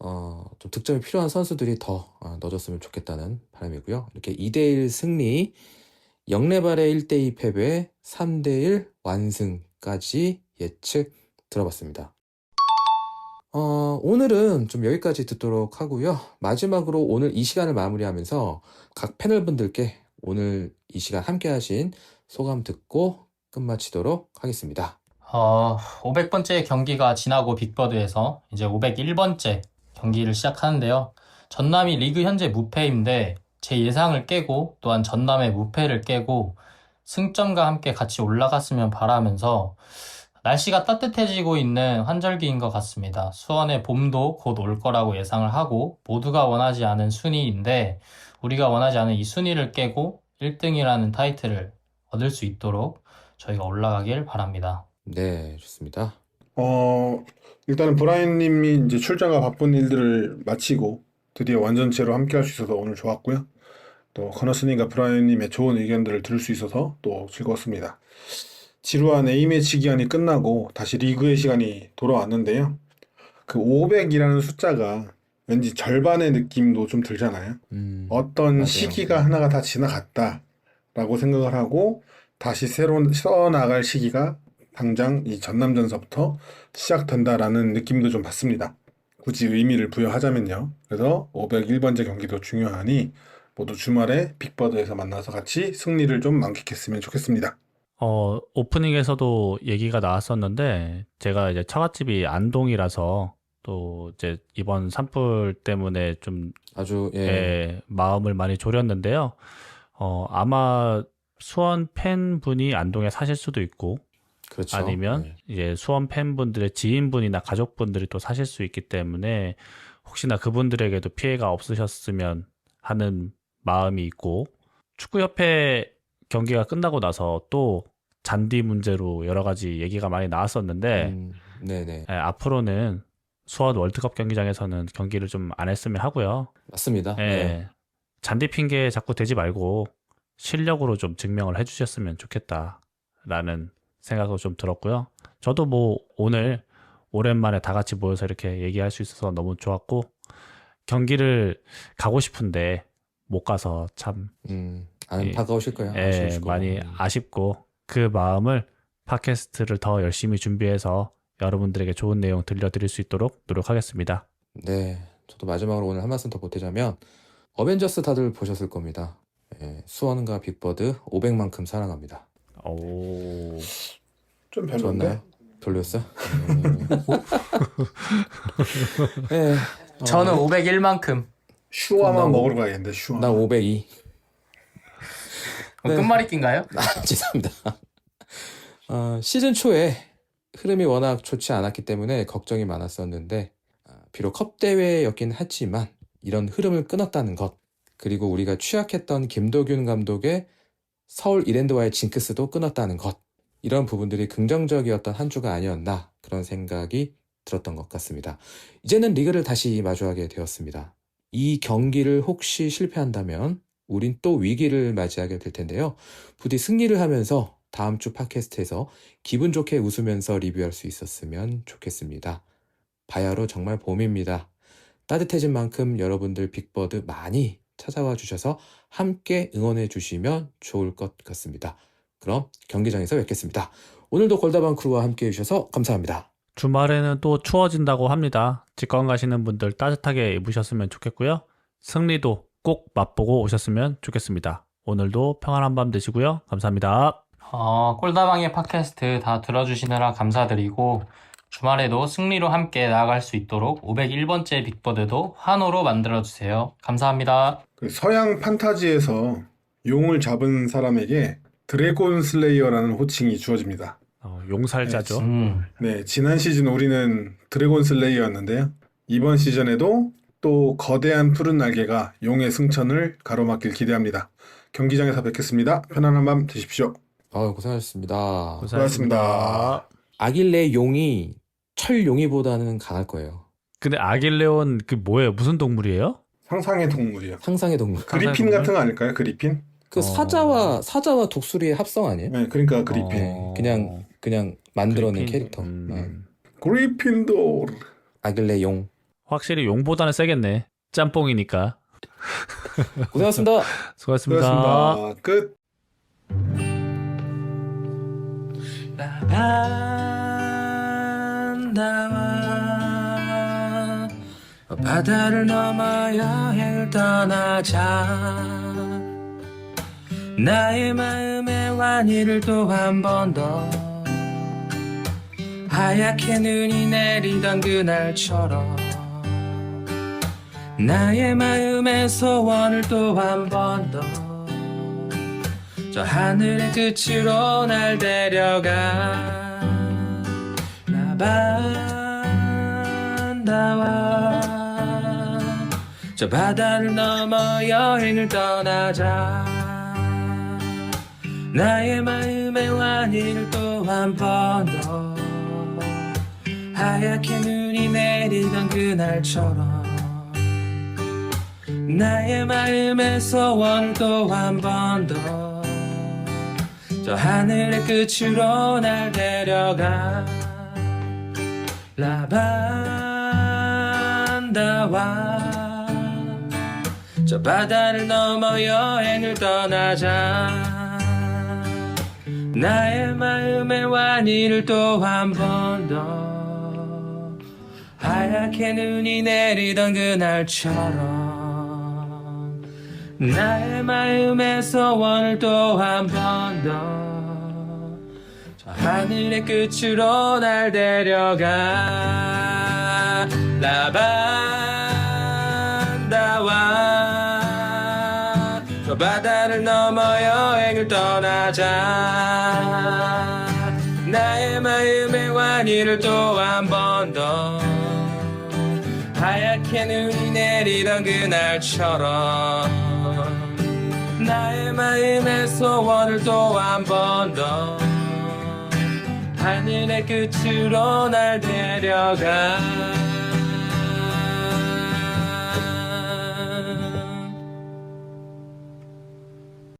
S1: 좀 득점이 필요한 선수들이 더 넣어줬으면 좋겠다는 바람이고요. 이렇게 2대1 승리, 영내발의 1대2 패배, 3대1 완승까지 예측 들어봤습니다. 오늘은 좀 여기까지 듣도록 하고요. 마지막으로 오늘 이 시간을 마무리하면서 각 패널분들께 오늘 이 시간 함께 하신 소감 듣고 끝마치도록 하겠습니다.
S3: 500번째 경기가 지나고 빅버드에서 이제 501번째 경기를 시작하는데요. 전남이 리그 현재 무패인데 제 예상을 깨고 또한 전남의 무패를 깨고 승점과 함께 같이 올라갔으면 바라면서 날씨가 따뜻해지고 있는 환절기인 것 같습니다. 수원의 봄도 곧 올 거라고 예상을 하고 모두가 원하지 않은 순위인데 우리가 원하지 않은 이 순위를 깨고 1등이라는 타이틀을 얻을 수 있도록 저희가 올라가길 바랍니다.
S1: 네, 좋습니다.
S4: 일단은 브라이언님이 이제 출장과 바쁜 일들을 마치고 드디어 완전체로 함께 할 수 있어서 오늘 좋았고요. 또 커너스님과 브라이언님의 좋은 의견들을 들을 수 있어서 또 즐거웠습니다. 지루한 A매치 기간이 끝나고 다시 리그의 시간이 돌아왔는데요. 그 500이라는 숫자가 왠지 절반의 느낌도 좀 들잖아요. 어떤
S1: 맞아요.
S4: 시기가 하나가 다 지나갔다라고 생각을 하고 다시 새로 써나갈 시기가 당장 이 전남전서부터 시작된다라는 느낌도 좀 받습니다. 굳이 의미를 부여하자면요. 그래서 501번째 경기도 중요하니 모두 주말에 빅버드에서 만나서 같이 승리를 좀 만끽했으면 좋겠습니다.
S2: 오프닝에서도 얘기가 나왔었는데, 제가 이제 처갓집이 안동이라서, 또 이제 이번 산불 때문에 좀,
S1: 아주, 예,
S2: 예, 마음을 많이 졸였는데요. 아마 수원 팬분이 안동에 사실 수도 있고,
S1: 그렇죠.
S2: 아니면
S1: 예.
S2: 이제 수원 팬분들의 지인분이나 가족분들이 또 사실 수 있기 때문에, 혹시나 그분들에게도 피해가 없으셨으면 하는 마음이 있고, 축구협회 경기가 끝나고 나서 또 잔디 문제로 여러 가지 얘기가 많이 나왔었는데,
S1: 네네.
S2: 예, 앞으로는 수원 월드컵 경기장에서는 경기를 좀 안 했으면 하고요.
S1: 맞습니다.
S2: 예,
S1: 네.
S2: 잔디 핑계 자꾸 대지 말고 실력으로 좀 증명을 해주셨으면 좋겠다라는 생각도 좀 들었고요. 저도 뭐 오늘 오랜만에 다 같이 모여서 이렇게 얘기할 수 있어서 너무 좋았고, 경기를 가고 싶은데 못 가서 참 예,
S1: 다가오실 거예요.
S2: 예,
S1: 아쉬우실 거고.
S2: 많이 아쉽고, 그 마음을 팟캐스트를 더 열심히 준비해서 여러분들에게 좋은 내용 들려드릴 수 있도록 노력하겠습니다.
S1: 네, 저도 마지막으로 오늘 한 말씀 더 보태자면 어벤져스 다들 보셨을 겁니다. 예, 수원과 빅버드 500만큼 사랑합니다.
S2: 오,
S4: 좀 별로인데?
S1: 좋았나요? 별로였어요? 예,
S3: 저는 501만큼.
S4: 슈와만 먹으러 가야겠는데 슈와.
S1: 나 502. 네.
S3: 끝말잇기인가요?
S1: 죄송합니다. 시즌 초에 흐름이 워낙 좋지 않았기 때문에 걱정이 많았었는데, 비록 컵 대회였긴 하지만 이런 흐름을 끊었다는 것, 그리고 우리가 취약했던 김도균 감독의 서울 이랜드와의 징크스도 끊었다는 것, 이런 부분들이 긍정적이었던 한 주가 아니었나, 그런 생각이 들었던 것 같습니다. 이제는 리그를 다시 마주하게 되었습니다. 이 경기를 혹시 실패한다면 우린 또 위기를 맞이하게 될 텐데요. 부디 승리를 하면서 다음 주 팟캐스트에서 기분 좋게 웃으면서 리뷰할 수 있었으면 좋겠습니다. 바야흐로 정말 봄입니다. 따뜻해진 만큼 여러분들 빅버드 많이 찾아와 주셔서 함께 응원해 주시면 좋을 것 같습니다. 그럼 경기장에서 뵙겠습니다. 오늘도 골다방 크루와 함께 해주셔서 감사합니다.
S2: 주말에는 또 추워진다고 합니다. 직관 가시는 분들 따뜻하게 입으셨으면 좋겠고요. 승리도 꼭 맛보고 오셨으면 좋겠습니다. 오늘도 평안한 밤 되시고요. 감사합니다.
S3: 꼴다방의 팟캐스트 다 들어주시느라 감사드리고, 주말에도 승리로 함께 나아갈 수 있도록 501번째 빅버드도 환호로 만들어주세요. 감사합니다.
S4: 그 서양 판타지에서 용을 잡은 사람에게 드래곤 슬레이어라는 호칭이 주어집니다.
S2: 용살자죠.
S4: 네, 지난 시즌 우리는 드래곤 슬레이어였는데요. 이번 시즌에도 또 거대한 푸른 날개가 용의 승천을 가로막길 기대합니다. 경기장에서 뵙겠습니다. 편안한 밤 되십시오.
S1: 고생하셨습니다.
S4: 고생하셨습니다.
S1: 아길레 용이 철용이보다는 강할 거예요.
S2: 근데 아길레온 그 뭐예요? 무슨 동물이에요?
S4: 상상의 동물이요.
S1: 상상의 동물.
S4: 그리핀
S2: 동물?
S4: 같은 거 아닐까요? 그리핀?
S1: 그 사자와 독수리의 합성 아니에요?
S4: 네, 그러니까 그리핀.
S1: 그냥 만들어낸
S2: 그리핀?
S1: 캐릭터.
S4: 그리핀도르.
S1: 아길레 용.
S2: 확실히 용보다는 세겠네. 짬뽕이니까.
S1: 고생하셨습니다.
S2: 수고하셨습니다.
S4: 수고하셨습니다. 끝.
S5: 바다를 넘어 여행을 떠나자. 나의 마음의 완이를 또 한 번 더 하얗게 눈이 내리던 그날처럼 나의 마음의 소원을 또 한 번 더 저 하늘의 끝으로 날 데려가. 나반다와 저 바다를 넘어 여행을 떠나자. 나의 마음의 완이를 또 한 번 더 하얗게 눈이 내리던 그날처럼 나의 마음의 소원을 또 한 번 더 저 하늘의 끝으로 날 데려가 라반다와 저 바다를 넘어 여행을 떠나자 나의 마음의 완이를 또 한 번 더 하얗게 눈이 내리던 그날처럼 나의 마음의 소원을 또 한 번 더 저 하늘의 끝으로 날 데려가 라반다와 저 바다를 넘어 여행을 떠나자 나의 마음의 완이를 또 한 번 더 하얗게 눈이 내리던 그날처럼 나의 마음의 소원을 또 한 번 더 하늘의 끝으로 날 데려가